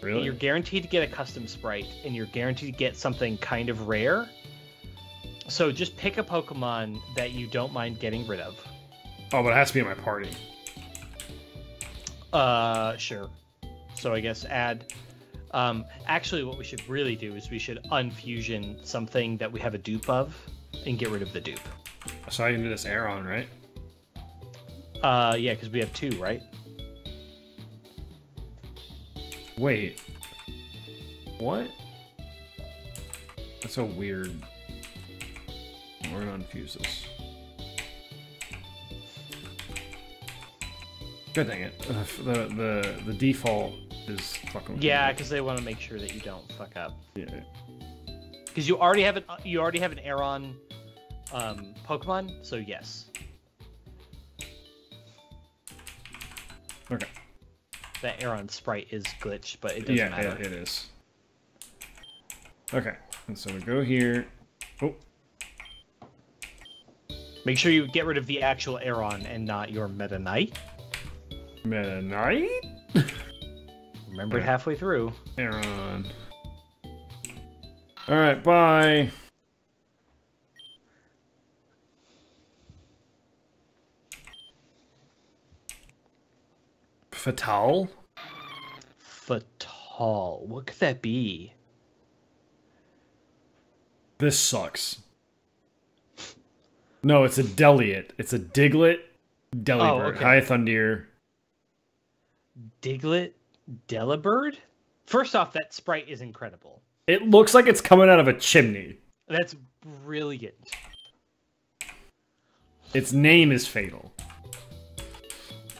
Really? You're guaranteed to get a custom sprite, and you're guaranteed to get something kind of rare. So just pick a Pokemon that you don't mind getting rid of. Oh, but it has to be in my party. Sure. So I guess add... actually, what we should really do is we should unfusion something that we have a dupe of and get rid of the dupe. So I can do this Aeron, right? Yeah, because we have 2, right? Wait. What? That's so weird. We're gonna unfuse this. Good dang it. The default is fucking with Yeah, me. because they want to make sure that you don't fuck up. Yeah. Because you already have an Aeron Pokemon, so yes. Okay. That Aeron sprite is glitched, but it doesn't matter. Yeah, it is. Okay, and so we go here. Oh. Make sure you get rid of the actual Aeron and not your Meta Knight. Meta Knight? Remember it halfway through. Aeron. Alright, bye. Fatal? Fatal. What could that be? This sucks. No, it's a Deliot. It's a Diglett Delibird. Oh, okay. Hi, Thundeer. Diglett Delibird? First off, that sprite is incredible. It looks like it's coming out of a chimney. That's brilliant. Its name is Fatal.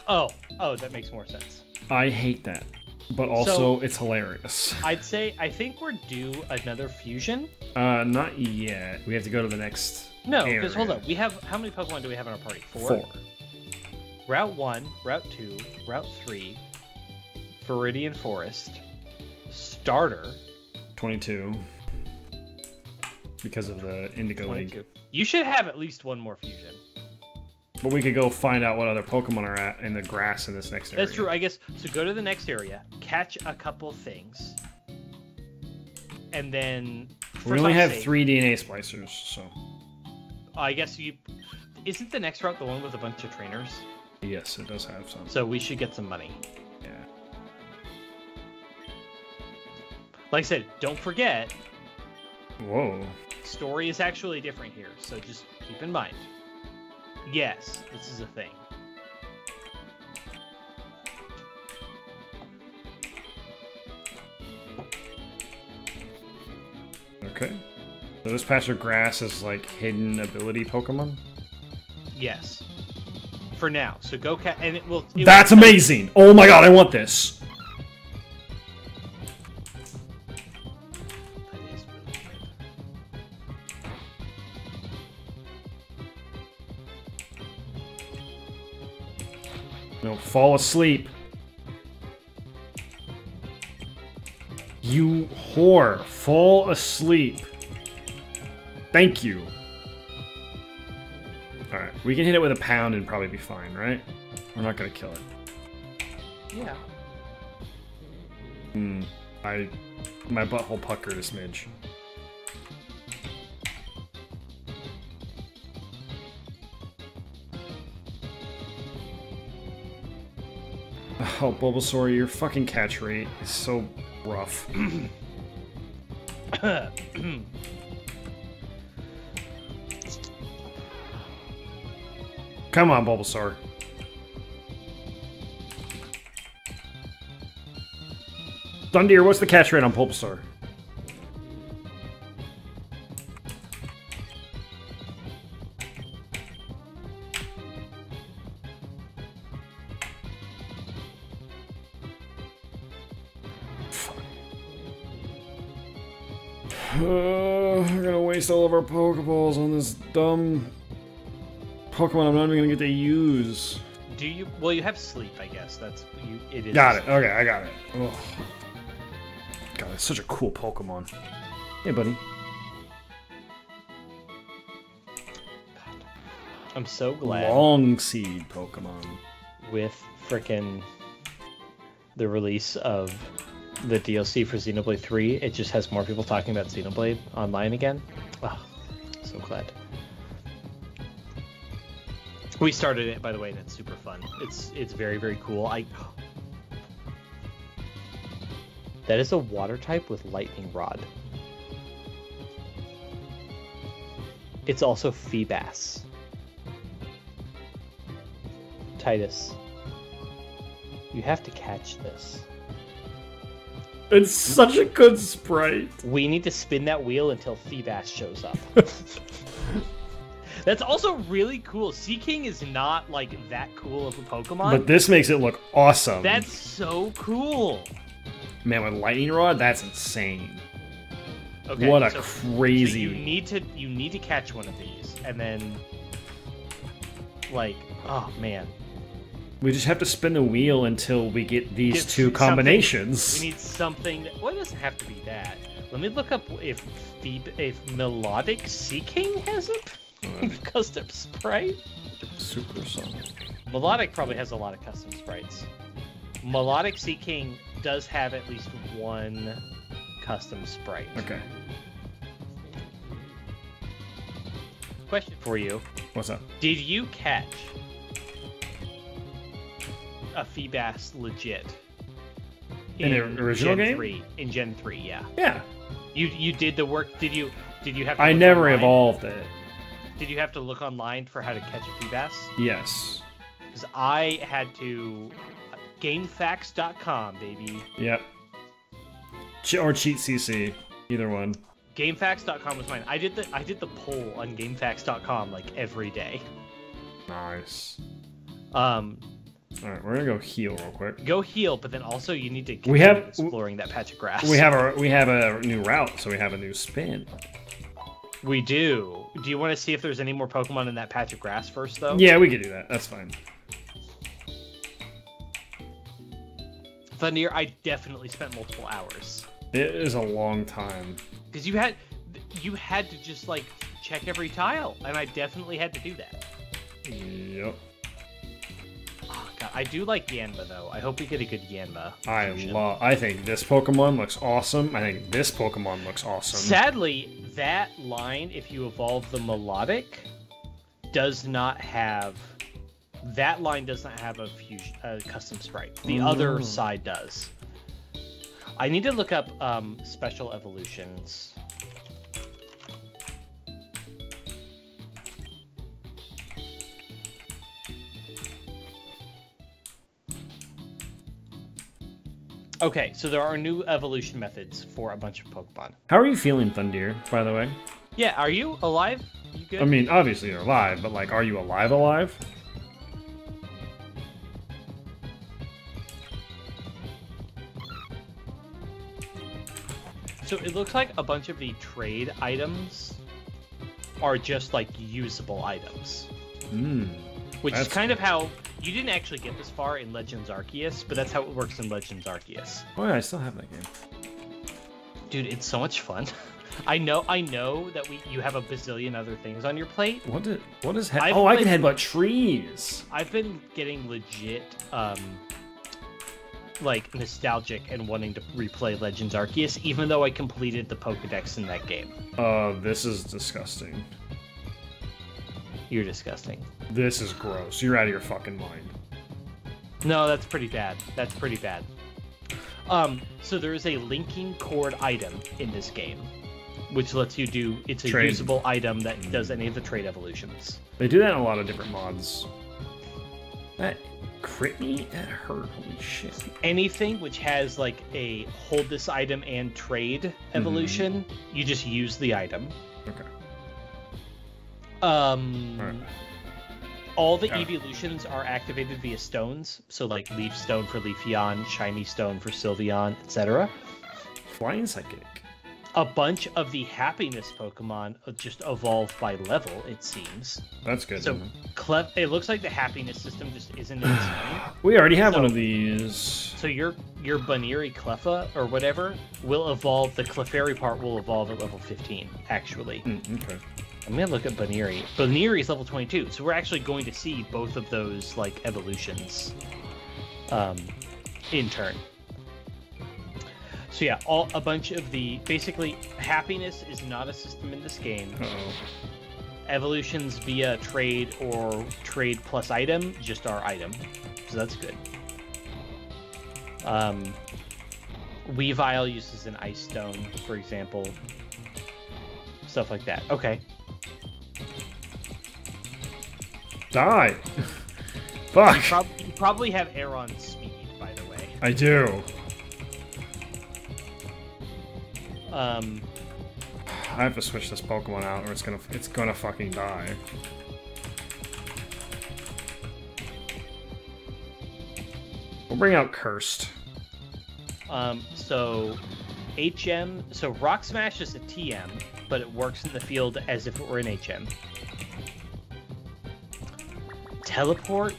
Oh, that makes more sense. I hate that. But also, it's hilarious. I think we're due another fusion. Not yet. We have to go to the next. No, because hold on. We have how many Pokemon do we have in our party? 4. Route 1, Route 2, Route 3, Viridian Forest, Starter. 22. Because of the Indigo League. You should have at least one more fusion. But we could go find out what other Pokemon are at in the grass in this next area. That's true, I guess. So go to the next area, catch a couple things, and then... We only have 3 DNA splicers, so... I guess you... Isn't the next route the one with a bunch of trainers? Yes, it does have some. So we should get some money. Yeah. Like I said, don't forget... Whoa. Story is actually different here, so just keep in mind. Yes, this is a thing. Okay. So this patch of grass is like hidden ability Pokemon? Yes. For now. So go and it will... That's amazing! Oh my god, I want this! No, fall asleep. You whore. Fall asleep. Thank you. Alright, we can hit it with a pound and probably be fine, right? We're not gonna kill it. Yeah. My butthole puckered a smidge. Oh, Bulbasaur, your fucking catch rate is so rough. Come on, Bulbasaur. Thundeer, what's the catch rate on Bulbasaur? We're gonna waste all of our Pokeballs on this dumb Pokemon I'm not even gonna get to use. Do you? Well, you have sleep, I guess. That's you. It is. Got it. Okay, I got it. Ugh. God, it's such a cool Pokemon. Hey, buddy. I'm so glad. Long Seed Pokemon. With frickin' the release of the DLC for Xenoblade 3, it just has more people talking about Xenoblade online again. Oh, so glad. We started it, by the way, and it's super fun. It's very, very cool. That is a water type with lightning rod. It's also Feebas. Titus, you have to catch this. It's such a good sprite. We need to spin that wheel until Feebas shows up. That's also really cool. Seaking is not, like, that cool of a Pokemon. But this makes it look awesome. That's so cool. Man, with Lightning Rod, that's insane. Okay, what a so crazy... you need to catch one of these, and then, like, oh, man. We just have to spin the wheel until we get these two combinations. We need something... Well, it doesn't have to be that. Let me look up if Melodic Seaking has a custom sprite. Super Sonic. Melodic probably has a lot of custom sprites. Melodic Seaking does have at least one custom sprite. Okay. Question for you. What's up? Did you catch a Feebas legit in the original Gen game? 3, in Gen 3, yeah. Yeah. You did the work. Did you have to I look never online? evolved it. Did you have to look online for how to catch a Feebas? Yes. Because I had to GameFAQs.com, baby. Yep. Or CheatCC, either one. GameFAQs.com was mine. I did the poll on GameFAQs.com like every day. Nice. All right, we're gonna go heal real quick. Go heal, but then also you need to exploring that patch of grass. We have a new route, so we have a new spin. We do. Do you want to see if there's any more Pokemon in that patch of grass first, though? Yeah, we could do that. That's fine. Thunder, I definitely spent multiple hours. It is a long time. Because you had to just like check every tile, and I definitely had to do that. Yep. Oh god, I do like Yanma though. I hope we get a good Yanma. I think this Pokemon looks awesome. I think this Pokemon looks awesome. Sadly, that line, if you evolve the melodic, does not have. That line does not have a custom sprite. The other side does. I need to look up special evolutions. Okay, so there are new evolution methods for a bunch of Pokemon. How are you feeling, Thundir, by the way? Yeah, are you alive? You good? I mean, obviously you're alive, but like, are you alive? So it looks like a bunch of the trade items are just like usable items. Which is kind of how you didn't actually get this far in Legends Arceus, but that's how it works in Legends Arceus. Oh yeah, I still have that game. Dude, it's so much fun. I know that you have a bazillion other things on your plate. What is I can headbutt trees. I've been getting legit like nostalgic and wanting to replay Legends Arceus, even though I completed the Pokedex in that game. This is disgusting. You're disgusting. This is gross. You're out of your fucking mind. No, that's pretty bad. That's pretty bad. So there is a linking cord item in this game, which lets you do. It's a usable item that does any of the trade evolutions. They do that in a lot of different mods. That crit me? That hurt. Holy shit. Anything which has like a hold this item and trade evolution, you just use the item. Okay. Right. All the evolutions are activated via stones, so like Leaf Stone for Leafeon, Shiny Stone for Sylveon, etc. Flying Psychic. A bunch of the happiness Pokemon just evolve by level, it seems. That's good. So it looks like the happiness system just isn't insane. We already have one of these. So your Baniri Cleffa or whatever will evolve. The Clefairy part will evolve at level 15, actually. Okay. I'm gonna look at Baniri. Baniri is level 22, so we're actually going to see both of those like evolutions in turn. So yeah, a bunch of the basically happiness is not a system in this game. Evolutions via trade or trade plus item just are item, so that's good. Weavile uses an ice stone, for example. Stuff like that. Okay. Die! Fuck! You probably have Aeron speed, by the way. I do. I have to switch this Pokemon out, or it's gonna fucking die. We'll bring out Cursed. So HM. So Rock Smash is a TM, but it works in the field as if it were an HM. Teleport?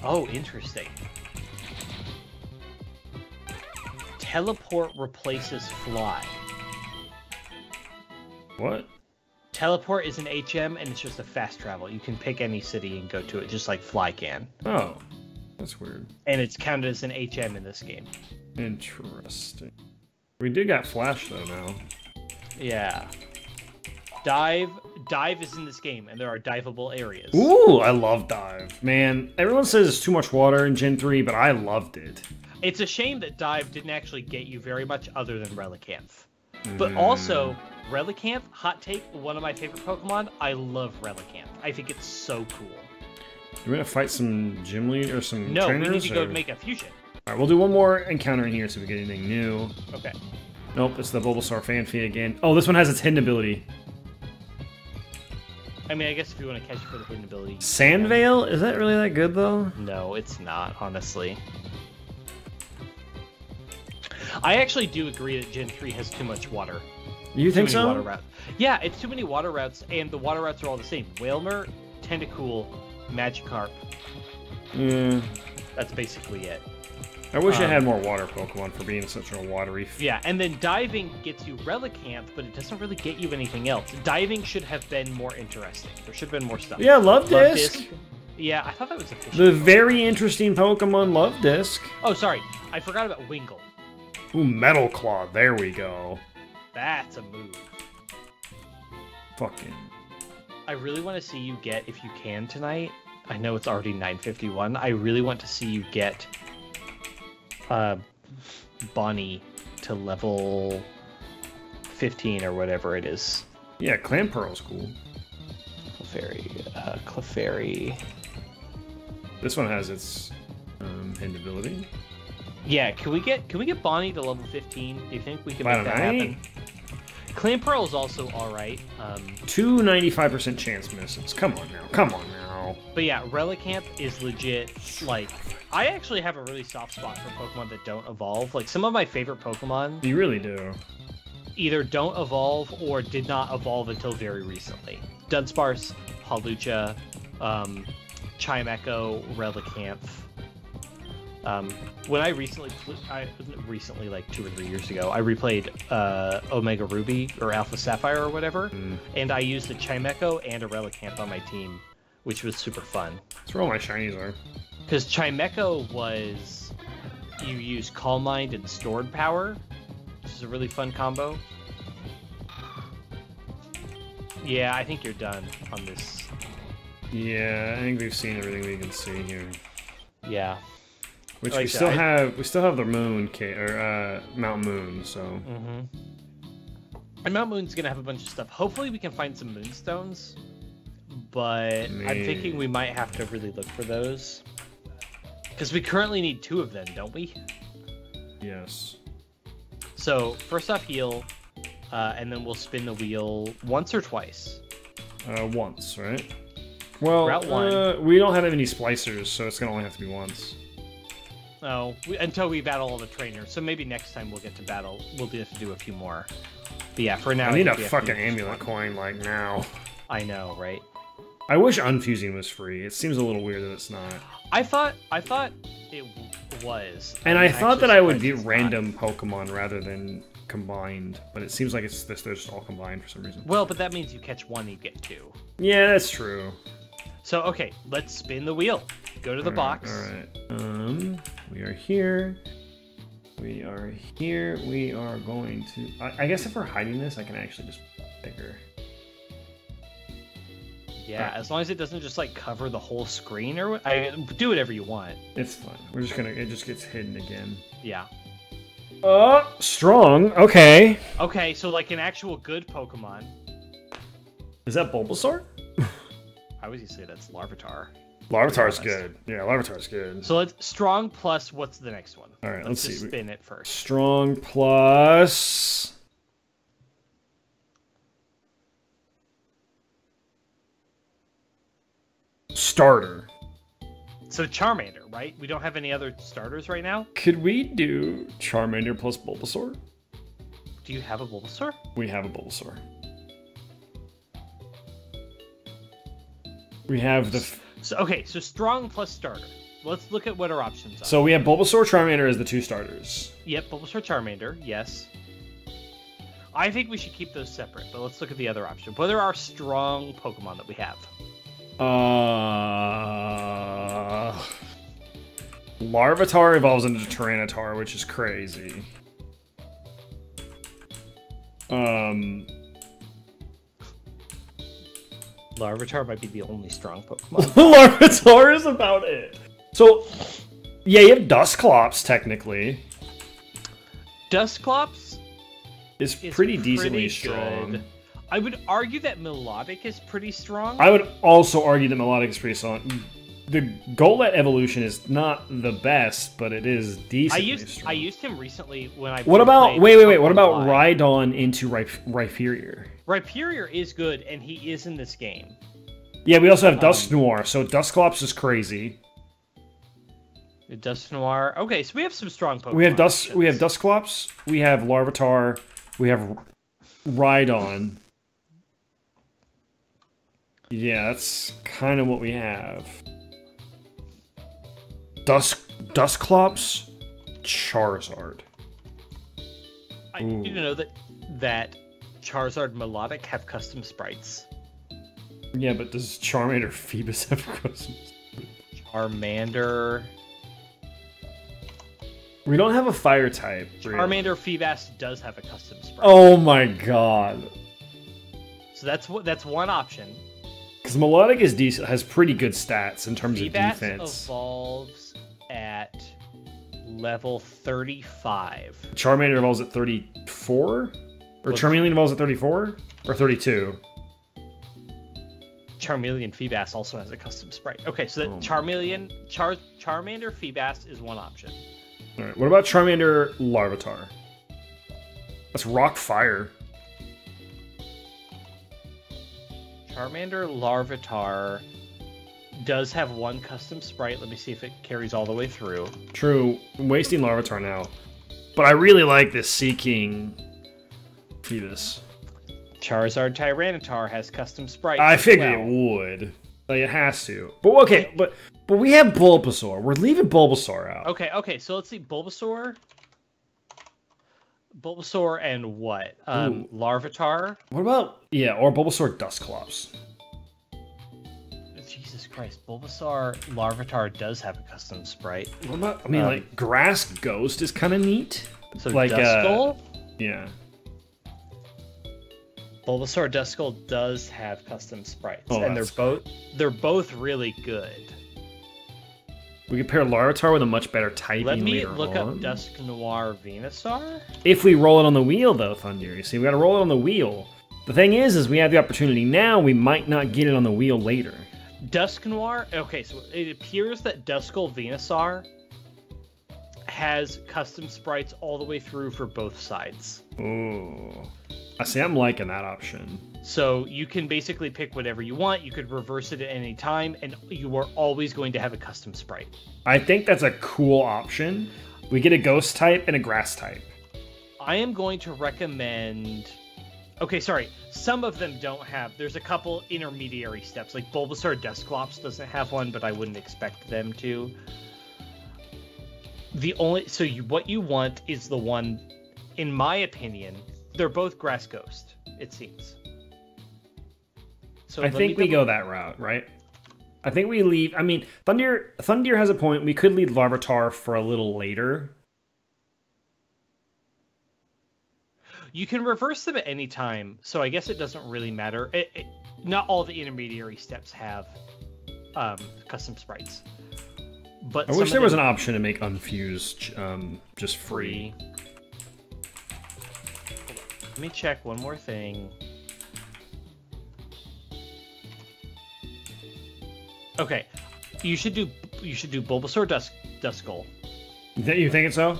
Oh, interesting. Teleport replaces Fly. What? Teleport is an HM, and it's just a fast travel. You can pick any city and go to it, just like Fly can. Oh, that's weird. And it's counted as an HM in this game. Interesting. We did got Flash, though, now. Yeah. Dive is in this game, and there are diveable areas. Ooh, I love Dive. Man, everyone says it's too much water in Gen 3, but I loved it. It's a shame that Dive didn't actually get you very much other than Relicanth. But also, Relicanth, hot take, one of my favorite Pokemon. I love Relicanth. I think it's so cool. You're gonna fight some gym lead or some trainers? No, we need to go make a fusion. Alright, we'll do one more encounter in here so we get anything new. Okay. Nope, it's the Bulbasaur Fanfy again. Oh, this one has its hidden ability. I mean, I guess if you want to catch it for the hidden ability. Sandvale? Is that really that good, though? No, it's not, honestly. I actually do agree that Gen 3 has too much water. You think so? Water routes. Yeah, it's too many water routes, and the water routes are all the same. Whalmer, Tentacool, Magikarp. Yeah. That's basically it. I wish I had more water Pokemon for being such a watery... Yeah, and then diving gets you Relicanth, but it doesn't really get you anything else. Diving should have been more interesting. There should have been more stuff. Yeah, Love-Disc. Yeah, I thought that was official. The very interesting Pokemon Love-Disc. Oh, sorry. I forgot about Wingull. Ooh, Metal Claw. There we go. That's a move. Fucking... I really want to see you get, if you can tonight, I know it's already 9:51, I really want to see you get Bonnie to level 15 or whatever it is. Yeah, Clamperl's cool. Clefairy. This one has its hidden ability. Yeah, can we get Bonnie to level 15? Do you think we can make that happen? Clamperl is also alright. 295% chance misses. Come on now. Come on now. But yeah, Relicanth is legit, like... I actually have a really soft spot for Pokemon that don't evolve. Like, some of my favorite Pokemon... You really do. Either don't evolve or did not evolve until very recently. Dunsparce, Hawlucha, Chimecho, Relicanth. When I recently, like 2 or 3 years ago, I replayed Omega Ruby or Alpha Sapphire or whatever, and I used a Chimecho and a Relicanth on my team, which was super fun. That's where all my shinies are. Because Chimecho was, you use Calm Mind and Stored Power, which is a really fun combo. Yeah, I think you're done on this. Yeah, I think we've seen everything we can see here. Yeah. Which like we still have the Moon or Mount Moon, so. And Mount Moon's gonna have a bunch of stuff. Hopefully we can find some Moonstones, but I'm thinking we might have to really look for those. Because we currently need 2 of them, don't we? Yes. So, first off, heal, and then we'll spin the wheel once or twice? Once, right? Well, Route 1. We don't have any splicers, so it's gonna only have to be once. No, until we battle all the trainers. So maybe next time we'll get to battle. We'll have to do a few more. But yeah, for now... I need a fucking amulet coin, like, now. I know, right? I wish unfusing was free. It seems a little weird that it's not. I thought it was. And I thought that I would get random Pokemon rather than combined, but it seems like they're just all combined for some reason. Well, but that means you catch 1, you get 2. Yeah, that's true. So, okay, let's spin the wheel. Go to the box. Alright. We are here. We are here. We are going to... I guess if we're hiding this, I can actually just bigger. Yeah, as long as it doesn't just, like, cover the whole screen or... do whatever you want. It's fine. We're just gonna... It just gets hidden again. Yeah. Strong. Okay. Okay, so, like, an actual good Pokemon. Is that Bulbasaur? I was gonna say that's Larvitar. Larvitar's good. Yeah, Larvitar's good. So let's strong plus what's the next one? All right, let's see. Just spin it first. Strong plus starter. So Charmander, right? We don't have any other starters right now? Could we do Charmander plus Bulbasaur? Do you have a Bulbasaur? We have a Bulbasaur. We have the... So strong plus starter. Let's look at what our options are. So we have Bulbasaur, Charmander as the 2 starters. Yep, Bulbasaur, Charmander, yes. I think we should keep those separate, but let's look at the other option. What are our strong Pokemon that we have? Larvitar evolves into Tyranitar, which is crazy. Larvitar might be the only strong Pokemon. Larvitar is about it. So, yeah, you have Dusclops, technically. Dusclops is pretty decently strong. Good. I would argue that Melodic is pretty strong. I would also argue that Melodic is pretty strong. The Golett evolution is not the best, but it is decently strong. I used him recently when I... What about... Wait. What about Rhydon into Rhyperior? Rhyperior is good, and he is in this game. Yeah, we also have Dusk Noir, so Dusclops is crazy. Dusk Noir. Okay, so we have some strong Pokemon. We have Dusclops, we have Larvitar, we have Rhydon. Yeah, that's kind of what we have. Dusclops, Charizard. I need to know that Charizard Melodic have custom sprites. Yeah, but does Charmander Phoebus have custom? Charmander. We don't have a fire type. Charmander Feebas does have a custom sprite. Oh my god. So that's one option. Because Melodic is decent, has pretty good stats in terms of defense. Feebas evolves at level 35. Charmander evolves at 34? Or Charmeleon evolves at 34? Or 32? Charmeleon Feebas also has a custom sprite. Okay, so that Charmander Feebas is one option. Alright, what about Charmander Larvitar? That's Rock Fire. Charmander Larvitar does have one custom sprite. Let me see if it carries all the way through. True. I'm wasting Larvitar now. But I really like this Seeking Phoebus. Charizard Tyranitar has custom sprites. I figured it would. Like, it has to. But okay, but we have Bulbasaur. We're leaving Bulbasaur out. Okay, so let's see. Bulbasaur and what? Larvitar? What about, or Bulbasaur Dusclops. Jesus Christ, Bulbasaur Larvitar does have a custom sprite. What about, like, Grass Ghost is kind of neat. So like, Duskull? Yeah. Bulbasaur Duskull does have custom sprites, and they're both really good. We could pair Larvitar with a much better typing later on. Let me look up Dusk Noir Venusaur. If we roll it on the wheel, though, Thunder, you see, we got to roll it on the wheel. The thing is we have the opportunity now. We might not get it on the wheel later. Dusk Noir. Okay, so it appears that Duskull Venusaur has custom sprites all the way through for both sides. Ooh. I see, I'm liking that option. So you can basically pick whatever you want. You could reverse it at any time, and you are always going to have a custom sprite. I think that's a cool option. We get a ghost type and a grass type. I am going to recommend... Okay, sorry. Some of them don't have... There's a couple intermediary steps. Like Bulbasaur Dusclops doesn't have one, but I wouldn't expect them to. What you want is the one, in my opinion... They're both Grass Ghost, it seems. So I think we go that route, right? I think we leave... I mean, Thunder has a point. We could leave Larvitar for a little later. You can reverse them at any time, so I guess it doesn't really matter. Not all the intermediary steps have custom sprites. But I wish there was an option to make Unfused just free. Let me check one more thing. Okay, you should do Bulbasaur Duskull. You think so?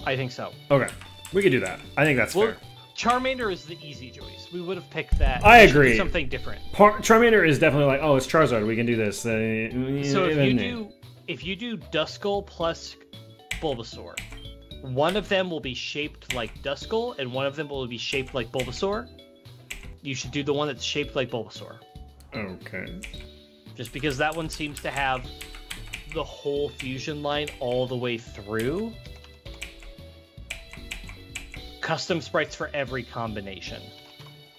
I think so. Okay, we could do that. I think that's fair. Charmander is the easy choice. We would have picked that. I agree. Do something different. Charmander is definitely like, oh, it's Charizard. We can do this. So if you do Duskull plus Bulbasaur, one of them will be shaped like Duskull, and one of them will be shaped like Bulbasaur. You should do the one that's shaped like Bulbasaur. Okay. Just because that one seems to have the whole fusion line all the way through. Custom sprites for every combination,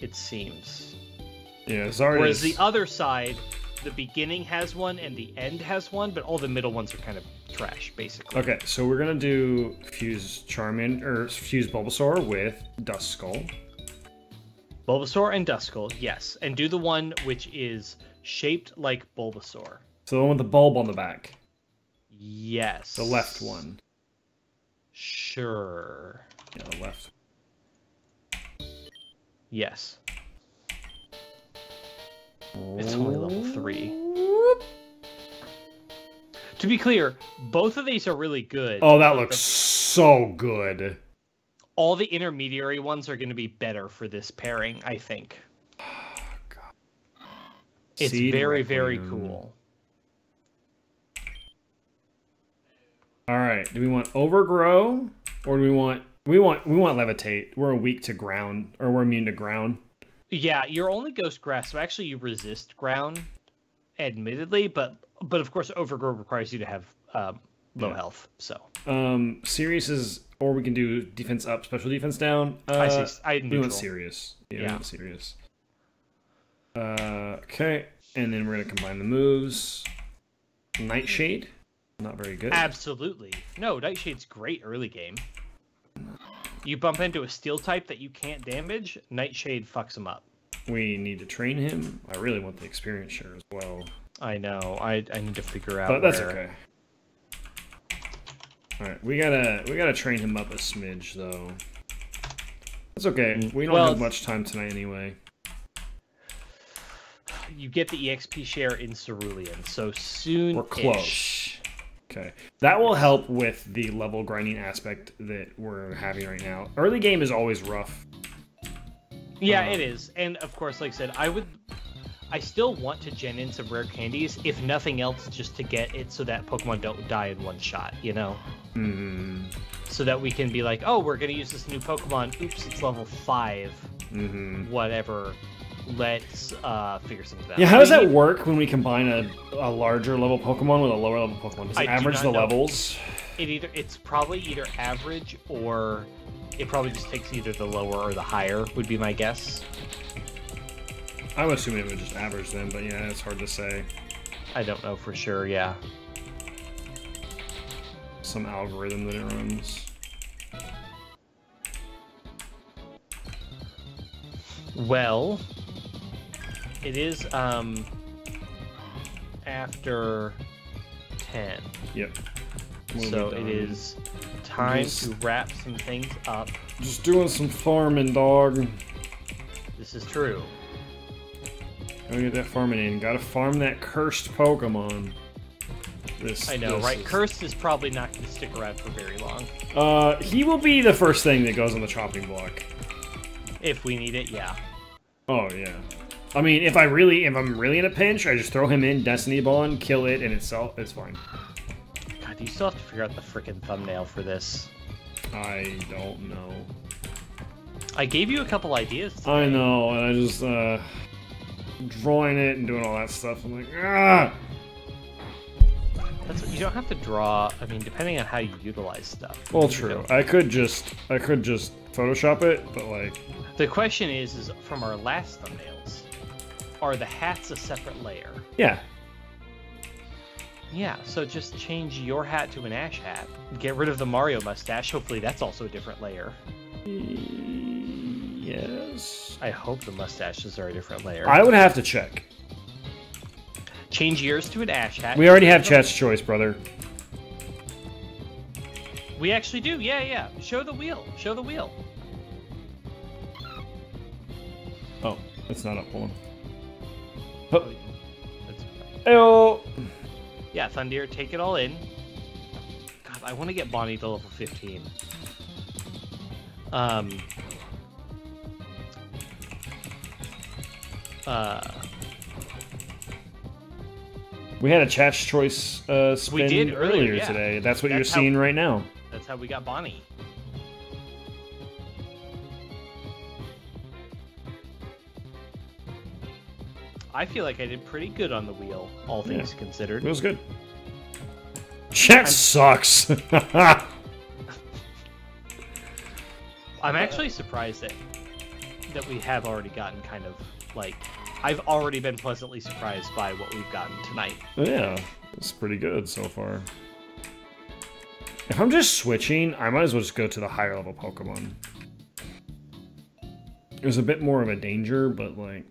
it seems. Yeah, Whereas the other side, the beginning has one and the end has one, but all the middle ones are kind of trash, basically. Okay, so we're gonna do fuse Bulbasaur with Duskull. Bulbasaur and Duskull, yes, and do the one which is shaped like Bulbasaur. So the one with the bulb on the back. Yes. The left one. Sure. Yeah, the left. Yes. It's only level 3. To be clear, both of these are really good. Oh, that looks so good. All the intermediary ones are going to be better for this pairing, I think. It's Seed very, Requiem. very cool. All right. Do we want overgrow, or do we want levitate? We're weak to ground, or we're immune to ground. Yeah, you're only ghost grass, so actually you resist ground, admittedly, but of course overgrow requires you to have low health. So Serious is, or we can do defense up, special defense down. We want serious. Yeah, we want serious. Okay, and then we're gonna combine the moves. Nightshade, not very good. Absolutely, no. Nightshade's great early game. You bump into a steel type that you can't damage, Nightshade fucks him up. We need to train him. I really want the experience share as well. I know. I need to figure out. But that's okay. All right, we gotta train him up a smidge though. That's okay. We don't have much time tonight anyway. You get the EXP share in Cerulean, so soon. We're close. Okay, that will help with the level grinding aspect that we're having right now. Early game is always rough. Yeah, it is, and of course, like I said, I still want to gen in some rare candies, if nothing else, just to get it so that Pokemon don't die in one shot, you know? Mm-hmm. So that we can be like, oh, we're gonna use this new Pokemon. Oops, it's level 5. Mm-hmm. Whatever. Let's figure something out. Yeah, how does that work when we combine a larger level Pokemon with a lower level Pokemon? Does it average the levels? It's probably either average, or it probably just takes either the lower or the higher, would be my guess. I'm assuming it would just average them, but yeah, it's hard to say. I don't know for sure, yeah. Some algorithm that it runs. Well, it is after 10. Yep. So it is time to wrap some things up. Just doing some farming, dog. This is true. Gotta get that farming in. Gotta farm that cursed Pokemon. I know, right? Cursed is probably not going to stick around for very long. He will be the first thing that goes on the chopping block. If we need it, yeah. Oh, yeah. I mean, if I'm really in a pinch, I just throw him in, Destiny Ball, kill it, and it's fine. God, you still have to figure out the frickin' thumbnail for this. I don't know. I gave you a couple ideas today. I know, and I just, drawing it and doing all that stuff, I'm like, ah! That's what, you don't have to draw, I mean, depending on how you utilize stuff. Well, true. I could just Photoshop it, but like... The question is from our last thumbnails, are the hats a separate layer? Yeah. Yeah, so just change your hat to an Ash hat. Get rid of the Mario mustache. Hopefully that's also a different layer. Yes. I hope the mustaches are a different layer. I would have to check. Change yours to an Ash hat. We already have chat's choice, brother. We actually do, yeah. Show the wheel. Show the wheel. Oh, it's not up. Hold on. Oh. That's okay. Ayo. Yeah, Thundeer, take it all in. God, I want to get Bonnie to level 15. We had a chat's choice spin we did earlier yeah. today. That's what you're seeing right now. That's how we got Bonnie. I feel like I did pretty good on the wheel, all things considered. It was good. Chat sucks. I'm actually surprised that we have already gotten kind of, like... I've already been pleasantly surprised by what we've gotten tonight. Yeah, it's pretty good so far. If I'm just switching, I might as well just go to the higher level Pokemon. There's a bit more of a danger, but like...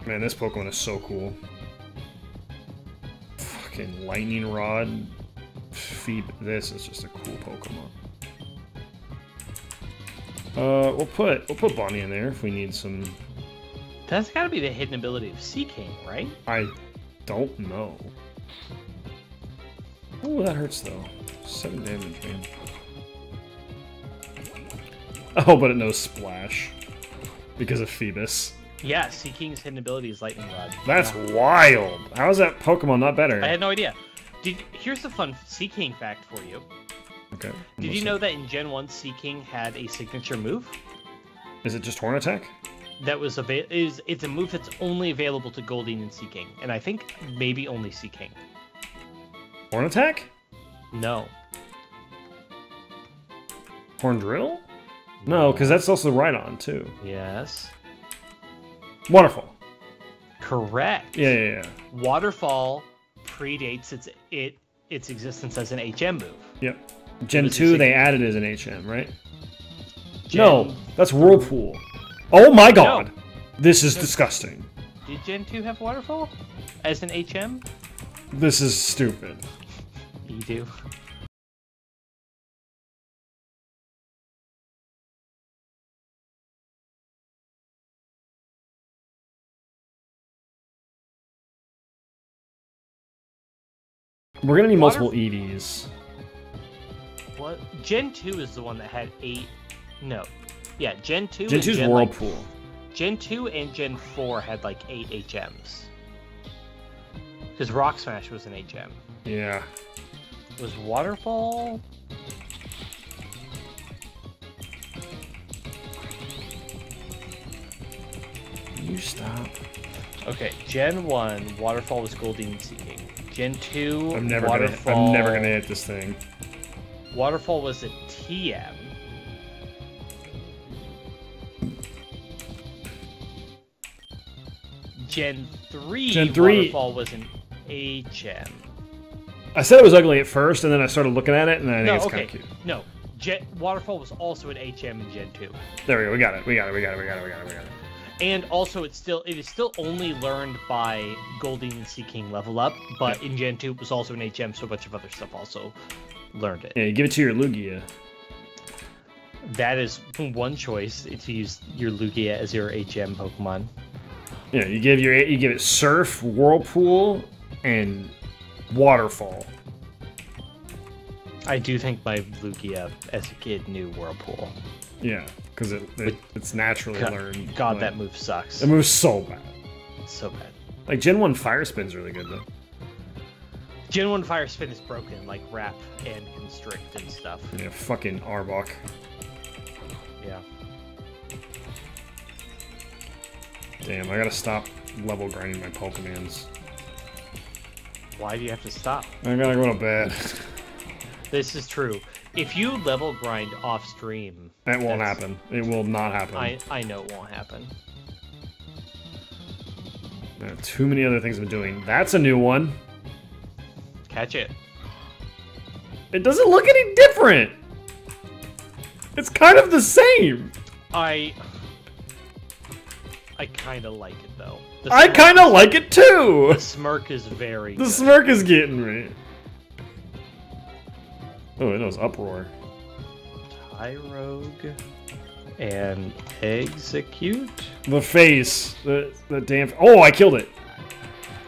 Man, this Pokemon is so cool. Fucking Lightning Rod. Feed this is just a cool Pokemon. We'll put Bonnie in there if we need some. That's got to be the hidden ability of Sea King, right? I don't know. Oh, that hurts though. 7 damage, man. Oh, but it knows Splash. Because of Phoebus. Yeah, Seaking's hidden ability is Lightning Rod. That's wild. How is that Pokemon not better? I had no idea. Here's the fun Seaking fact for you. Okay. Did you know that in Gen 1, Seaking had a signature move? Is it just Horn Attack? That was it's a move that's only available to Goldeen and Seaking, and I think maybe only Seaking. Horn Attack? No. Horn Drill? No, because that's also Rhydon, too. Yes. Waterfall. Correct. Yeah. Waterfall predates its existence as an HM move. Yep. Gen 2 they added as an HM, right? Gen... No, that's Whirlpool. Oh my god! No. This is disgusting. Did Gen 2 have Waterfall as an HM? This is stupid. You do. We're gonna need multiple EVs. What? Gen 2 is the one that had 8... No. Yeah, Gen 2 Gen 2 is Whirlpool. Like, Gen 2 and Gen 4 had like 8 HMs. Because Rock Smash was an HM. Yeah. Was Waterfall... You stop. Okay, Gen 1, Waterfall was Goldeen Seeking. Gen 2, I'm never Waterfall... gonna hit this thing. Waterfall was a TM. Gen 3, Waterfall was an HM. I said it was ugly at first, and then I started looking at it, and I think it's kind of cute. No, Waterfall was also an HM in Gen 2. There we go. We got it. And also, it is still only learned by Goldeen and Seaking level up, but in Gen 2 it was also an HM, so a bunch of other stuff also learned it. Yeah, you give it to your Lugia. That is one choice, to use your Lugia as your HM Pokemon. Yeah, you give it Surf, Whirlpool, and Waterfall. I do think my Lugia as a kid knew Whirlpool. Yeah, because it's naturally learned. God, that move sucks. It moves so bad. So bad. Like, Gen 1 Fire Spin's really good, though. Gen 1 Fire Spin is broken, like Wrap and Constrict and stuff. Yeah, fucking Arbok. Yeah. Damn, I gotta stop level grinding my Pokemons. Why do you have to stop? I gotta go to bed. This is true. If you level grind off stream... That won't happen. It will not happen. I know it won't happen. Too many other things I've been doing. That's a new one. Catch it. It doesn't look any different. It's kind of the same. I kind of like it, though. I kind of like it, too. The smirk is very good. The smirk is getting me. Oh, it knows Uproar. Tyrogue and Execute. The face. The damn... Oh, I killed it.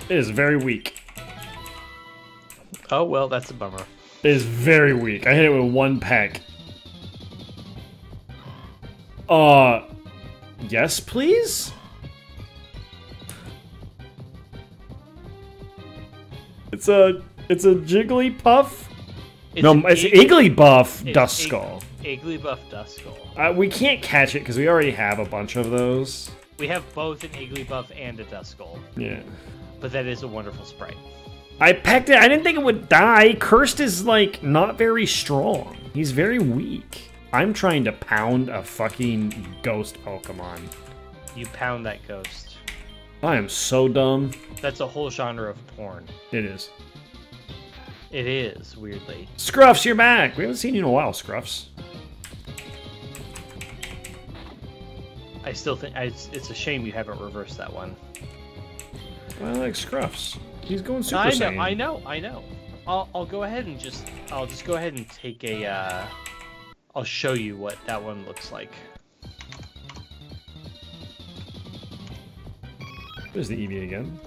It is very weak. Oh, well, that's a bummer. It is very weak. I hit it with one peck. Yes, please? It's a Jigglypuff? It's Igglybuff Duskull. Igglybuff Duskull. We can't catch it because we already have a bunch of those. We have both an Igglybuff and a Duskull. Yeah. But that is a wonderful sprite. I pecked it. I didn't think it would die. Cursed is, like, not very strong. He's very weak. I'm trying to pound a fucking ghost Pokemon. You pound that ghost. I am so dumb. That's a whole genre of porn. It is. It is, weirdly. Scruffs, you're back! We haven't seen you in a while, Scruffs. I still think... it's a shame you haven't reversed that one. I like Scruffs. He's going Super Saiyan. I know. I'll go ahead and I'll just go ahead and take a... I'll show you what that one looks like. There's the Eevee again.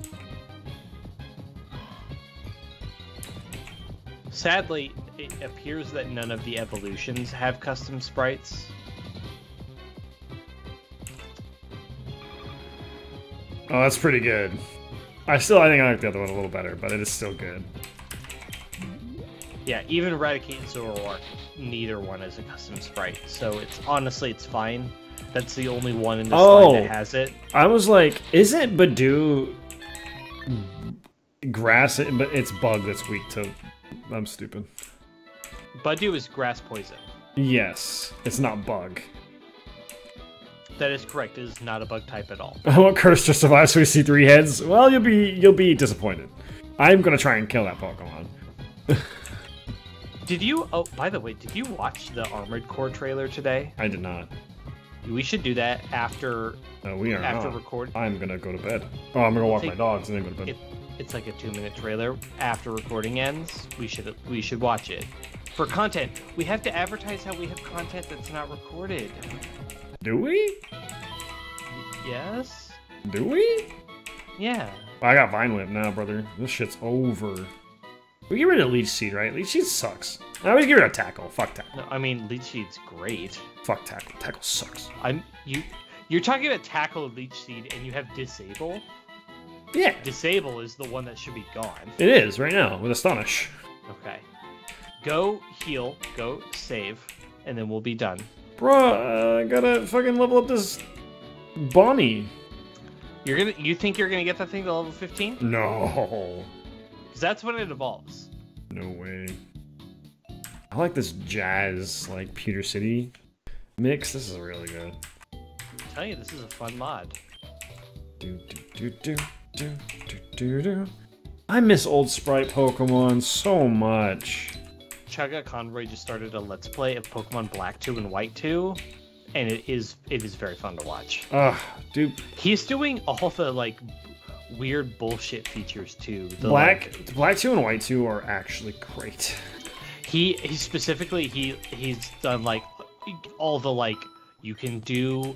Sadly, it appears that none of the evolutions have custom sprites. Oh, that's pretty good. I think I like the other one a little better, but it is still good. Yeah, even Eradicate and Zoroark, neither one is a custom sprite, so it's honestly it's fine. That's the only one in this line that has it. I was like, isn't Badoo grass? But it's bug that's weak to. I'm stupid. Badoo is grass poison. Yes, it's not bug. That is correct. It is not a bug type at all. I want Curse to survive, so we see 3 heads. Well, you'll be disappointed. I'm gonna try and kill that Pokemon. Did you? Oh, by the way, did you watch the Armored Core trailer today? I did not. We should do that after. We are after not. record. I'm gonna go to bed. Oh, I'm gonna walk my dogs and then go to bed. It's like a 2-minute trailer. After recording ends, we should watch it. For content, we have to advertise how we have content that's not recorded. Do we? Yes. Do we? Yeah. I got Vine Whip now, brother. This shit's over. We get rid of Leech Seed, right? Leech Seed sucks. I always get rid of Tackle. Fuck Tackle. No, I mean, Leech Seed's great. Fuck Tackle. Tackle sucks. You're talking about Tackle and Leech Seed, and you have Disable? Yeah. Disable is the one that should be gone. It is, right now, with Astonish. Okay. Go heal, go save, and then we'll be done. Bruh, I gotta fucking level up this Bonnie. You think you're gonna get that thing to level 15? No. Because that's when it evolves. No way. I like this jazz, like, Pewter City mix. This is really good. I tell you, this is a fun mod. I miss old sprite Pokemon so much. Chugga Conroy just started a Let's Play of Pokemon Black 2 and White 2, and it is very fun to watch. Ugh, dude. He's doing all the, like, weird bullshit features, too. Black 2 and White 2 are actually great. He specifically, he's done, like, all the, like, you can do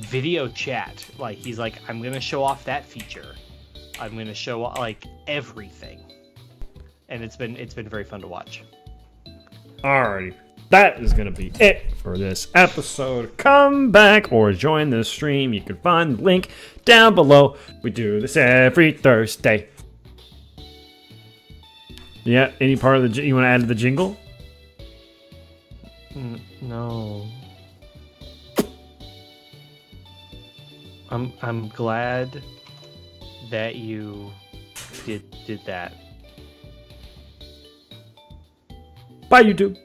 video chat. Like, he's like, I'm gonna show off that feature. I'm gonna show off, like, everything. And it's been very fun to watch. Alrighty. That is going to be it for this episode. Come back or join the stream. You can find the link down below. We do this every Thursday. Yeah, any part of the... You want to add to the jingle? No. I'm glad that you did that. Bye, YouTube.